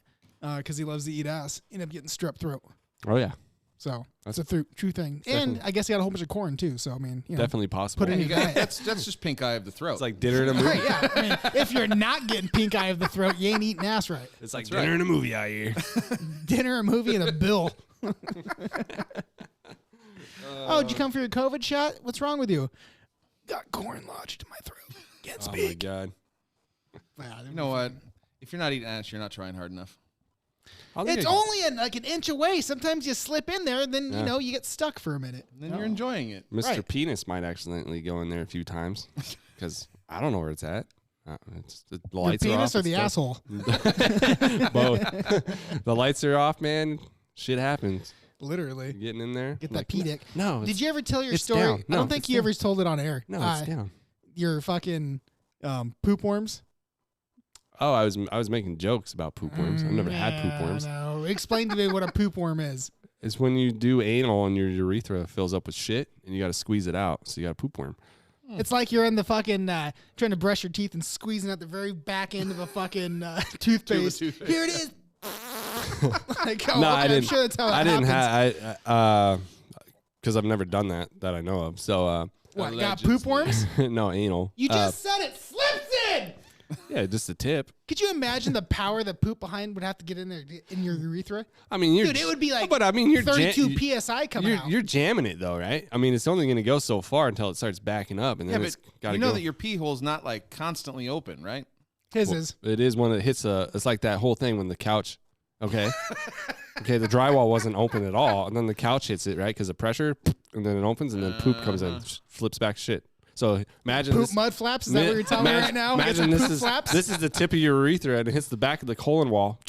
Speaker 1: because he loves to eat ass. Ended up getting strep throat.
Speaker 3: Oh yeah,
Speaker 1: So that's a true thing. And I guess he got a whole bunch of corn too. So I mean,
Speaker 3: definitely possible.
Speaker 1: put it in
Speaker 2: You
Speaker 1: your
Speaker 2: got,
Speaker 1: diet.
Speaker 2: that's just pink eye of the throat.
Speaker 3: It's like dinner in a movie.
Speaker 1: Right, yeah. I mean, if you're not getting pink eye of the throat, you ain't eating ass right.
Speaker 3: It's like
Speaker 2: That's
Speaker 3: dinner
Speaker 2: right.
Speaker 3: in a movie out here.
Speaker 1: Dinner, a movie, and a bill. Oh, did you come for your COVID shot? What's wrong with you? Got corn lodged in my throat. Can't
Speaker 3: Oh my
Speaker 1: speak.
Speaker 3: god.
Speaker 2: You know what? If you're not eating ass, you're not trying hard enough.
Speaker 1: It's only like an inch away. Sometimes you slip in there, and then
Speaker 3: Yeah.
Speaker 1: you get stuck for a minute.
Speaker 2: And then you're enjoying it.
Speaker 3: Mr.
Speaker 1: Right.
Speaker 3: Penis might accidentally go in there a few times because I don't know where it's at. It's the
Speaker 1: The
Speaker 3: lights are
Speaker 1: penis
Speaker 3: off.
Speaker 1: or the
Speaker 3: and
Speaker 1: asshole?
Speaker 3: stuff. Both. The lights are off, man. Shit happens.
Speaker 1: Literally.
Speaker 3: You're getting in there.
Speaker 1: Get
Speaker 3: I'm
Speaker 1: that
Speaker 3: like,
Speaker 1: P dick.
Speaker 3: No.
Speaker 1: Did you ever tell your
Speaker 3: it's
Speaker 1: story?
Speaker 3: down.
Speaker 1: I
Speaker 3: No,
Speaker 1: don't think
Speaker 3: it's
Speaker 1: you
Speaker 3: down.
Speaker 1: ever told it on air.
Speaker 3: No, it's down.
Speaker 1: Your fucking poop worms.
Speaker 3: Oh, I was making jokes about poop worms. I've never had poop worms.
Speaker 1: No. Explain to me what a poop worm is.
Speaker 3: It's when you do anal and your urethra fills up with shit and you got to squeeze it out. So you got a poop worm.
Speaker 1: It's like you're in the fucking trying to brush your teeth and squeezing at the very back end of a fucking toothpaste.
Speaker 2: toothpaste.
Speaker 1: Here it is. Like, oh,
Speaker 3: No,
Speaker 1: okay,
Speaker 3: I didn't.
Speaker 1: I'm sure that's how it
Speaker 3: I didn't
Speaker 1: happens.
Speaker 3: have. Because I've never done that I know of. So
Speaker 1: What, got poop worms?
Speaker 3: no anal.
Speaker 1: You just said it slips in.
Speaker 3: Yeah, just a tip.
Speaker 1: Could you imagine the power that poop behind would have to get in there in your urethra?
Speaker 3: I mean,
Speaker 1: Dude, it would be like
Speaker 3: but I mean, you're
Speaker 1: 32 psi coming out.
Speaker 3: You're jamming it though, right? I mean, it's only going to go so far until it starts backing up, and
Speaker 2: Yeah,
Speaker 3: then it's
Speaker 2: but
Speaker 3: got to
Speaker 2: you
Speaker 3: go.
Speaker 2: know that your pee hole's not like constantly open, right?
Speaker 1: His is.
Speaker 3: It is one that hits a. It's like that whole thing when the couch. Okay. Okay, the drywall wasn't open at all, and then the couch hits it, right? Because of pressure, and then it opens, and then poop comes in, flips back shit. So imagine
Speaker 1: Poop
Speaker 3: this.
Speaker 1: mud flaps? Is that what you're telling me right now?
Speaker 3: Imagine
Speaker 1: Get
Speaker 3: this
Speaker 1: some poop
Speaker 3: is
Speaker 1: flaps?
Speaker 3: this is the tip of your urethra, and it hits the back of the colon wall.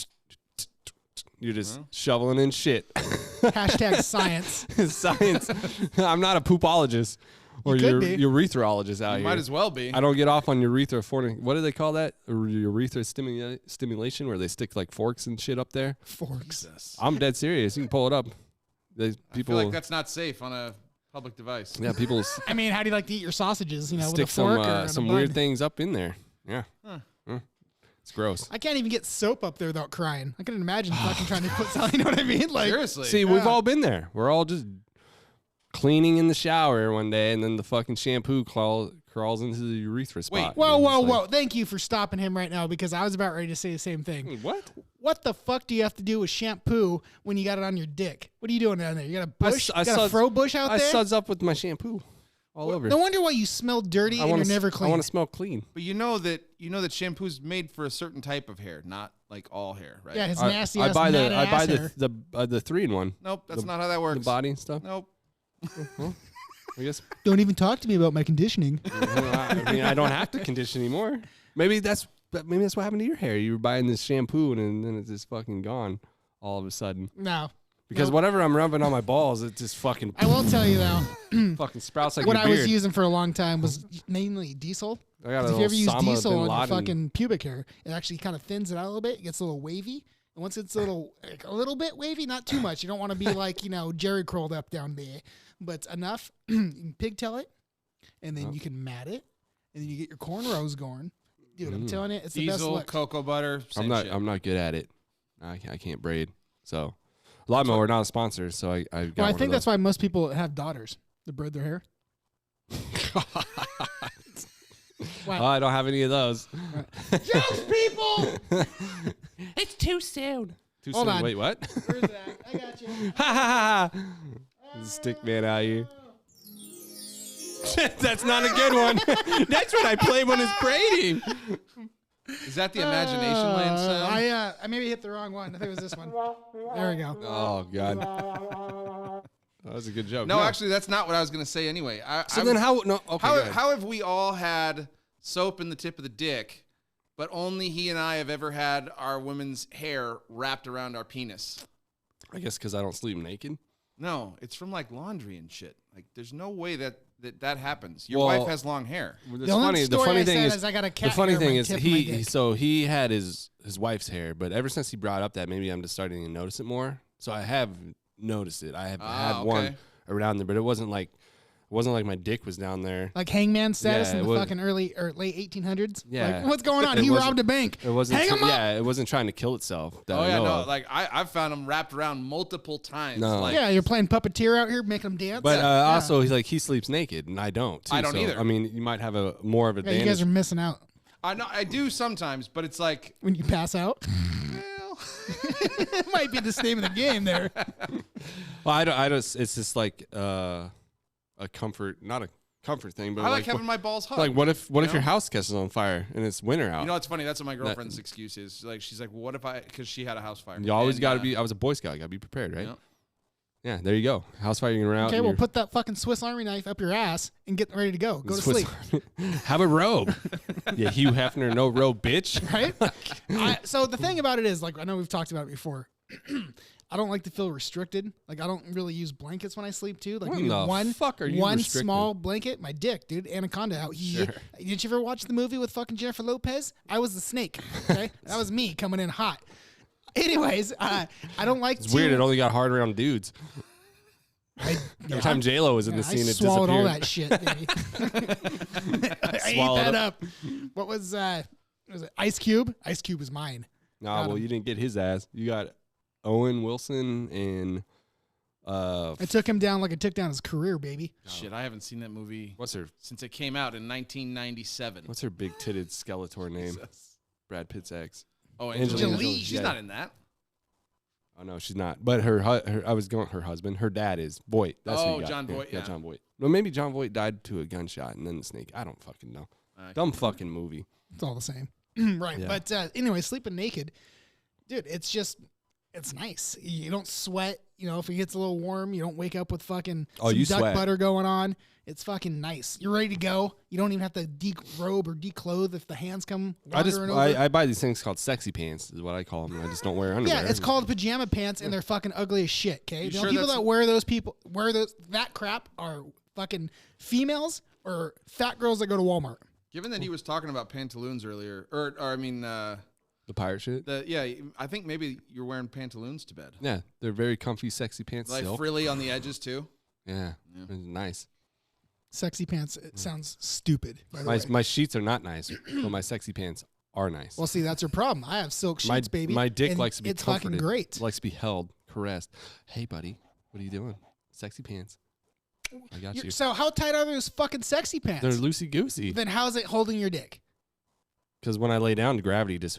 Speaker 3: You're just shoveling in shit.
Speaker 1: Hashtag science.
Speaker 3: Science. I'm not a poopologist or
Speaker 1: You could be.
Speaker 3: urethraologist out
Speaker 2: You
Speaker 3: here.
Speaker 2: might as well be.
Speaker 3: I don't get off on urethra what do they call that? Urethra stimulation, where they stick like forks and shit up there.
Speaker 1: Forks.
Speaker 3: I'm dead serious. You can pull it up.
Speaker 2: I
Speaker 3: People,
Speaker 2: feel like that's not safe on a public device.
Speaker 3: yeah, people
Speaker 1: I mean, how do you like to eat your sausages? With
Speaker 3: stick
Speaker 1: a fork or in
Speaker 3: some
Speaker 1: a
Speaker 3: weird
Speaker 1: bun?
Speaker 3: things up in there. Yeah, it's gross.
Speaker 1: I can't even get soap up there without crying. I couldn't imagine fucking trying to put something. You know what I mean? Like,
Speaker 2: Seriously.
Speaker 3: See, we've all been there. We're all just cleaning in the shower one day, and then the fucking shampoo crawls into the urethra spot.
Speaker 1: whoa,
Speaker 3: And
Speaker 1: whoa,
Speaker 3: it's like,
Speaker 1: whoa! Thank you for stopping him right now because I was about ready to say the same thing.
Speaker 3: What?
Speaker 1: What the fuck do you have to do with shampoo when you got it on your dick? What are you doing down there? You got a bush?
Speaker 3: I
Speaker 1: you got a
Speaker 3: suds-
Speaker 1: fro bush out
Speaker 3: I
Speaker 1: there?
Speaker 3: suds up with my shampoo all over.
Speaker 1: No wonder why you smell dirty and you're never
Speaker 3: I
Speaker 1: clean.
Speaker 3: want to smell clean.
Speaker 2: But you know that shampoo's made for a certain type of hair, not like all hair, right?
Speaker 1: Yeah, his
Speaker 3: I-
Speaker 1: nasty
Speaker 3: I
Speaker 1: ass
Speaker 3: buy
Speaker 1: matted
Speaker 3: I buy
Speaker 1: ass hair.
Speaker 3: the 3-in-1.
Speaker 2: Nope, that's
Speaker 3: The-
Speaker 2: not how that works.
Speaker 3: The body and stuff.
Speaker 2: Nope.
Speaker 3: I guess.
Speaker 1: Don't even talk to me about my conditioning.
Speaker 3: I mean, I don't have to condition anymore. Maybe that's what happened to your hair. You were buying this shampoo and then it's just fucking gone all of a sudden.
Speaker 1: No.
Speaker 3: Because
Speaker 1: Nope.
Speaker 3: whatever I'm rubbing on my balls, it just fucking
Speaker 1: I will tell you though,
Speaker 3: fucking sprouts like
Speaker 1: what
Speaker 3: your
Speaker 1: I was
Speaker 3: beard.
Speaker 1: using for a long time was mainly diesel.
Speaker 3: I got a
Speaker 1: If you ever use
Speaker 3: little Osama
Speaker 1: diesel
Speaker 3: bin
Speaker 1: on your
Speaker 3: Laden.
Speaker 1: fucking pubic hair, it actually kind of thins it out a little bit. It gets a little wavy. And once it's a little bit wavy, not too much. You don't want to be like, Jerry curled up down there. But enough, you can pigtail it, and then you can mat it, and then you get your cornrows going. Dude, I'm telling you, it's the best
Speaker 2: Diesel,
Speaker 1: look.
Speaker 2: cocoa butter. Same shit.
Speaker 3: I'm not good at it. I can't braid. So Lawnmower, not a sponsor, so I got
Speaker 1: Well, I
Speaker 3: one
Speaker 1: think
Speaker 3: of
Speaker 1: that's
Speaker 3: those.
Speaker 1: why most people have daughters that braid their hair. Wow.
Speaker 3: Oh, I don't have any of those.
Speaker 1: Jokes, people!
Speaker 3: It's too soon. Too
Speaker 1: Hold
Speaker 3: soon.
Speaker 1: on.
Speaker 3: Wait, what?
Speaker 1: Where's that? I got you.
Speaker 3: Ha ha ha! Stick man out here. That's not a good one. That's what I play when it's braiding.
Speaker 2: Is that the Imagination Land sound?
Speaker 1: I maybe hit the wrong one. I think it was this one. There we go.
Speaker 3: Oh God. That was a good joke.
Speaker 2: No, actually, that's not what I was going to say anyway.
Speaker 3: Then how? No. Okay.
Speaker 2: How have we all had soap in the tip of the dick, but only he and I have ever had our women's hair wrapped around our penis?
Speaker 3: I guess because I don't sleep naked.
Speaker 2: No, it's from like laundry and shit. Like, there's no way that happens. Your wife has long hair.
Speaker 3: The funny thing is,
Speaker 1: I got a cat
Speaker 3: the funny
Speaker 1: hair
Speaker 3: thing
Speaker 1: my
Speaker 3: is
Speaker 1: tip of my dick.
Speaker 3: he had his wife's hair, but ever since he brought up that, maybe I'm just starting to notice it more. So I have noticed it. I have had one around there, but it wasn't like my dick was down there.
Speaker 1: Like hangman status in the fucking early or late 1800s. Yeah, like, what's going on? He robbed a bank.
Speaker 3: It wasn't.
Speaker 1: Hang him up.
Speaker 3: Yeah, it wasn't trying to kill itself.
Speaker 2: Like I've found them wrapped around multiple times.
Speaker 3: No.
Speaker 2: Like,
Speaker 1: yeah, you're playing puppeteer out here, making them dance.
Speaker 3: But also, he sleeps naked, and I don't. Too,
Speaker 2: I don't either.
Speaker 3: I mean, you might have more of a.
Speaker 1: You guys are missing out.
Speaker 2: I do sometimes, but it's like
Speaker 1: when you pass out.
Speaker 2: Well,
Speaker 1: it might be the name of the game there.
Speaker 3: Well, I don't. It's just like a comfort, not a comfort thing, but
Speaker 2: I like having my balls hugged.
Speaker 3: Like, what if your house catches on fire and it's winter out?
Speaker 2: You know, it's funny. That's what my girlfriend's excuse is. Like, she's like, well, what if because she had a house fire.
Speaker 3: You always got to be. I was a Boy Scout. You got to be prepared, right?
Speaker 2: Yep.
Speaker 3: Yeah, there you go. House fire, you're out.
Speaker 1: Okay, well, put that fucking Swiss Army knife up your ass and get ready to go. Go to sleep.
Speaker 3: Have a robe. Yeah, Hugh Hefner, no robe, bitch.
Speaker 1: Right? So the thing about it is, like, I know we've talked about it before. I don't like to feel restricted. Like, I don't really use blankets when I sleep, too. Like, maybe one small blanket. My dick, dude. Anaconda out here. Sure. Did you ever watch the movie with fucking Jennifer Lopez? I was the snake, okay? That was me coming in hot. Anyways, I don't like
Speaker 3: It's weird. It only got hard around dudes. Every time J-Lo was in the scene, it
Speaker 1: swallowed
Speaker 3: disappeared.
Speaker 1: all that shit, baby. I ate that up. What was it? Ice Cube? Ice Cube was mine.
Speaker 3: Nah, well, you didn't get his ass. You got Owen Wilson and
Speaker 1: I took him down like I took down his career, baby.
Speaker 2: Shit, I haven't seen that movie.
Speaker 3: What's her
Speaker 2: since it came out in 1997.
Speaker 3: What's her big-titted Skeletor name?
Speaker 2: Jesus.
Speaker 3: Brad Pitt's ex.
Speaker 2: Oh, Angelina Jolie. She's not in that.
Speaker 3: Oh no, she's not. But her husband, her dad is Voight. That's who you got.
Speaker 2: John Voight. Yeah,
Speaker 3: John Voight. Well, maybe John Voight died to a gunshot and then the snake. I don't fucking know. Dumb fucking movie.
Speaker 1: It's all the same, right? Yeah. But anyway, sleeping naked, dude. It's nice. You don't sweat. You know, if it gets a little warm, you don't wake up with fucking duck
Speaker 3: sweat.
Speaker 1: butter going on. It's fucking nice. You're ready to go. You don't even have to derobe or declothe if the hands come wandering over.
Speaker 3: I buy these things called sexy pants is what I call them. I just don't wear underwear.
Speaker 1: Yeah, it's called pajama pants and they're fucking ugly as shit, okay? The people that wear that crap are fucking females or fat girls that go to Walmart.
Speaker 2: Given that he was talking about pantaloons earlier, or I mean
Speaker 3: the pirate shit?
Speaker 2: I think maybe you're wearing pantaloons to bed.
Speaker 3: Yeah, they're very comfy, sexy pants.
Speaker 2: Like frilly on the edges too.
Speaker 3: Yeah. Nice.
Speaker 1: Sexy pants, it sounds stupid.
Speaker 3: My sheets are not nice, but my sexy pants are nice.
Speaker 1: Well, see, that's your problem. I have silk sheets, baby.
Speaker 3: My dick likes to be comforted.
Speaker 1: It's fucking great.
Speaker 3: It likes to be held, caressed. Hey, buddy, what are you doing? Sexy pants. I got you.
Speaker 1: So how tight are those fucking sexy pants?
Speaker 3: They're loosey-goosey.
Speaker 1: Then how's it holding your dick?
Speaker 3: Because when I lay down, gravity just...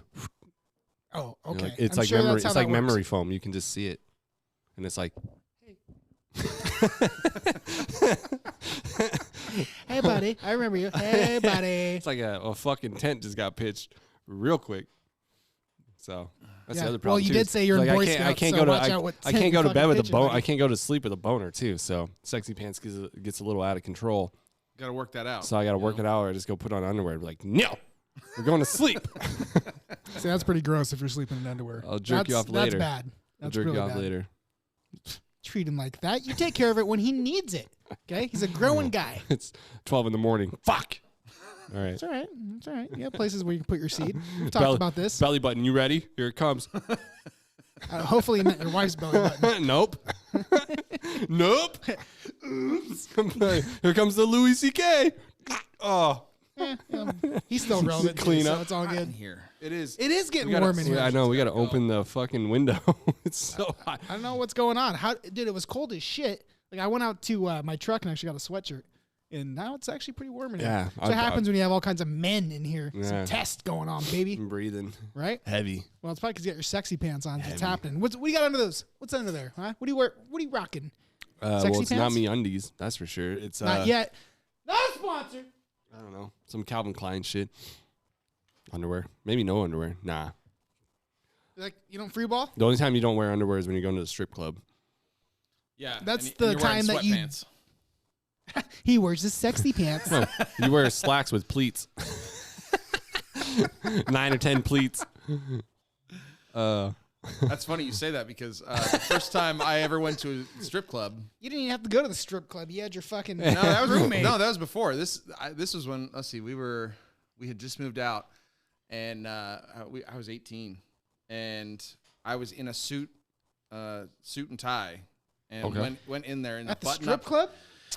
Speaker 1: Oh, okay.
Speaker 3: It's like memory. It's like memory foam. You can just see it, and it's like...
Speaker 1: Hey, buddy. I remember you. Hey, buddy.
Speaker 3: It's like a fucking tent just got pitched real quick. So that's the other problem.
Speaker 1: Well, you did say you're in Boy Scouts,
Speaker 3: I can't go to bed with a bone. I can't go to sleep with a boner too. So sexy pants gets a little out of control.
Speaker 2: Got to work that out.
Speaker 3: So I got to work it out, or I just go put on underwear. Be like, no, we're going to sleep.
Speaker 1: See, that's pretty gross if you're sleeping in underwear.
Speaker 3: I'll jerk you off later.
Speaker 1: That's bad.
Speaker 3: I'll jerk you off later.
Speaker 1: Treat him like that. You take care of it when he needs it. Okay? He's a growing guy.
Speaker 3: It's 12 in the morning. Fuck. All right.
Speaker 1: It's all right. It's all right. You have places where you can put your seed. We've talked about this.
Speaker 3: Belly button, you ready? Here it comes.
Speaker 1: Hopefully you meant your wife's belly button.
Speaker 3: Nope. Nope. Oops. Here comes the Louis C.K. Oh.
Speaker 1: He's still relevant.
Speaker 3: Clean up.
Speaker 1: So it's all good.
Speaker 2: Here. It is.
Speaker 1: It is getting warm in here.
Speaker 3: I know. We got to open the fucking window. It's so hot.
Speaker 1: I don't know what's going on. Dude, it was cold as shit. Like, I went out to my truck and actually got a sweatshirt. And now it's actually pretty warm in here.
Speaker 3: Yeah.
Speaker 1: So it happens when you have all kinds of men in here. Yeah. Some test going on, baby.
Speaker 3: I'm breathing.
Speaker 1: Right?
Speaker 3: Heavy.
Speaker 1: Well, it's probably because you got your sexy pants on. It's happening. What do you got under those? What's under there? Huh? What do you wear? What are you rocking?
Speaker 3: Well, it's not me undies. That's for sure. It's
Speaker 1: not yet. Not a sponsor.
Speaker 3: I don't know. Some Calvin Klein shit. Underwear? Maybe no underwear. Nah.
Speaker 1: Like, you don't free ball?
Speaker 3: The only time you don't wear underwear is when you're going to the strip club.
Speaker 2: Yeah,
Speaker 1: That's
Speaker 2: and
Speaker 1: the
Speaker 2: you're wearing
Speaker 1: time that you-
Speaker 2: sweatpants.
Speaker 1: He wears his sexy pants.
Speaker 3: No, you wear slacks with pleats. 9 or 10 pleats.
Speaker 2: That's funny you say that because the first time I ever went to a strip club.
Speaker 1: You didn't even have to go to the strip club. You had your fucking
Speaker 2: No, that was
Speaker 1: roommate.
Speaker 2: no, that was before. This was when we had just moved out, and I was 18, and I was in a suit and tie, and went in there and
Speaker 1: At the
Speaker 2: button
Speaker 1: strip
Speaker 2: up.
Speaker 1: club?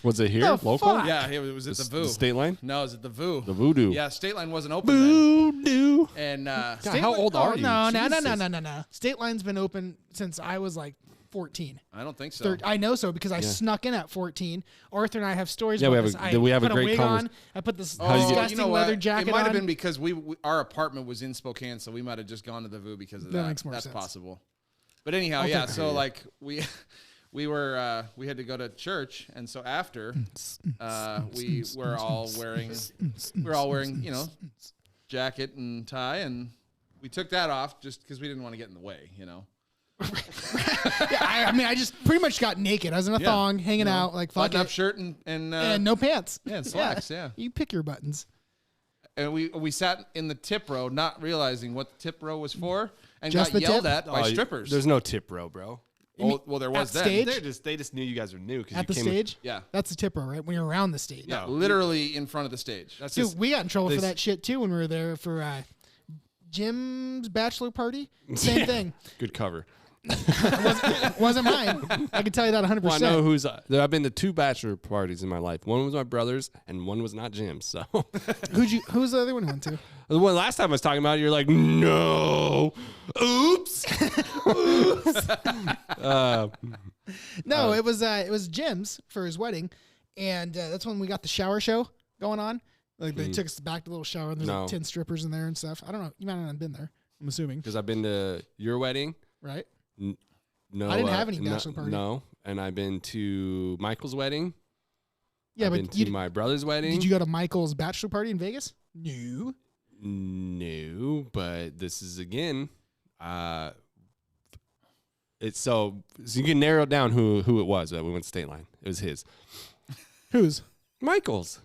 Speaker 3: Was it here?
Speaker 1: The
Speaker 3: Local?
Speaker 1: fuck?
Speaker 2: Yeah, it was at the VU.
Speaker 3: The state line?
Speaker 2: No, it was at the VU.
Speaker 3: The voodoo.
Speaker 2: Yeah, state line wasn't open then.
Speaker 3: Voodoo.
Speaker 2: And
Speaker 3: God,
Speaker 1: State
Speaker 3: how
Speaker 1: Line-
Speaker 3: old are you?
Speaker 1: No.
Speaker 3: Jesus.
Speaker 1: State Line's been open since I was like 14.
Speaker 2: I don't think so.
Speaker 1: I know so because I snuck in at 14. Arthur and I have stories
Speaker 3: Yeah,
Speaker 1: about
Speaker 3: we
Speaker 1: this.
Speaker 3: have we have
Speaker 1: put
Speaker 3: a great
Speaker 1: wig
Speaker 3: convers-
Speaker 1: on. I put this
Speaker 3: How you get-
Speaker 1: disgusting leather jacket
Speaker 2: It might have
Speaker 1: on.
Speaker 2: been because our apartment was in Spokane, so we might have just gone to the VU because of that.
Speaker 1: That makes more
Speaker 2: That's
Speaker 1: sense.
Speaker 2: possible. But anyhow,
Speaker 1: I'll
Speaker 2: yeah.
Speaker 1: take
Speaker 2: So like we had to go to church, and so after we were all wearing jacket and tie, and we took that off just because we didn't want to get in the way,
Speaker 1: Yeah, I just pretty much got naked. I was in a thong, hanging out, like fuck
Speaker 2: button up
Speaker 1: it.
Speaker 2: shirt and
Speaker 1: And no pants.
Speaker 2: and slacks, yeah.
Speaker 1: You pick your buttons.
Speaker 2: And we sat in the tip row, not realizing what the tip row was for, and
Speaker 1: Just
Speaker 2: got
Speaker 1: the
Speaker 2: yelled
Speaker 1: tip?
Speaker 2: at by strippers.
Speaker 3: There's no tip row, bro.
Speaker 2: Well, there was
Speaker 1: at
Speaker 2: then.
Speaker 1: stage?
Speaker 3: They just knew you guys were new because
Speaker 1: At the stage?
Speaker 2: Yeah.
Speaker 1: That's the tip row, right? When you're around the stage.
Speaker 2: Yeah, literally in front of the stage.
Speaker 3: That's
Speaker 1: Dude,
Speaker 3: just
Speaker 1: we got in trouble for
Speaker 3: they-
Speaker 1: that shit too when we were there for Jim's bachelor party. Same thing.
Speaker 3: good cover.
Speaker 1: Wasn't mine. I can tell you that 100%.
Speaker 3: Well, I know who's. I've been to 2 bachelor parties in my life. One was my brother's, and one was not Jim's. So,
Speaker 1: Who's the other one you went to?
Speaker 3: the one last time I was talking about, you're like, no, oops.
Speaker 1: No, it was Jim's for his wedding, and that's when we got the shower show going on. Like they took us back to the little shower, and there's
Speaker 3: No.
Speaker 1: like 10 strippers in there and stuff. I don't know. You might not have been there. I'm assuming,
Speaker 3: Because I've been to your wedding.
Speaker 1: right?
Speaker 3: No,
Speaker 1: I didn't have any bachelor party.
Speaker 3: No, and I've been to Michael's wedding.
Speaker 1: Yeah,
Speaker 3: I've
Speaker 1: but
Speaker 3: been to my brother's wedding.
Speaker 1: did you go to Michael's bachelor party in Vegas? No.
Speaker 3: No, but this is again. It's so you can narrow down who it was that we went to state line. It was his.
Speaker 1: Whose?
Speaker 3: Michael's.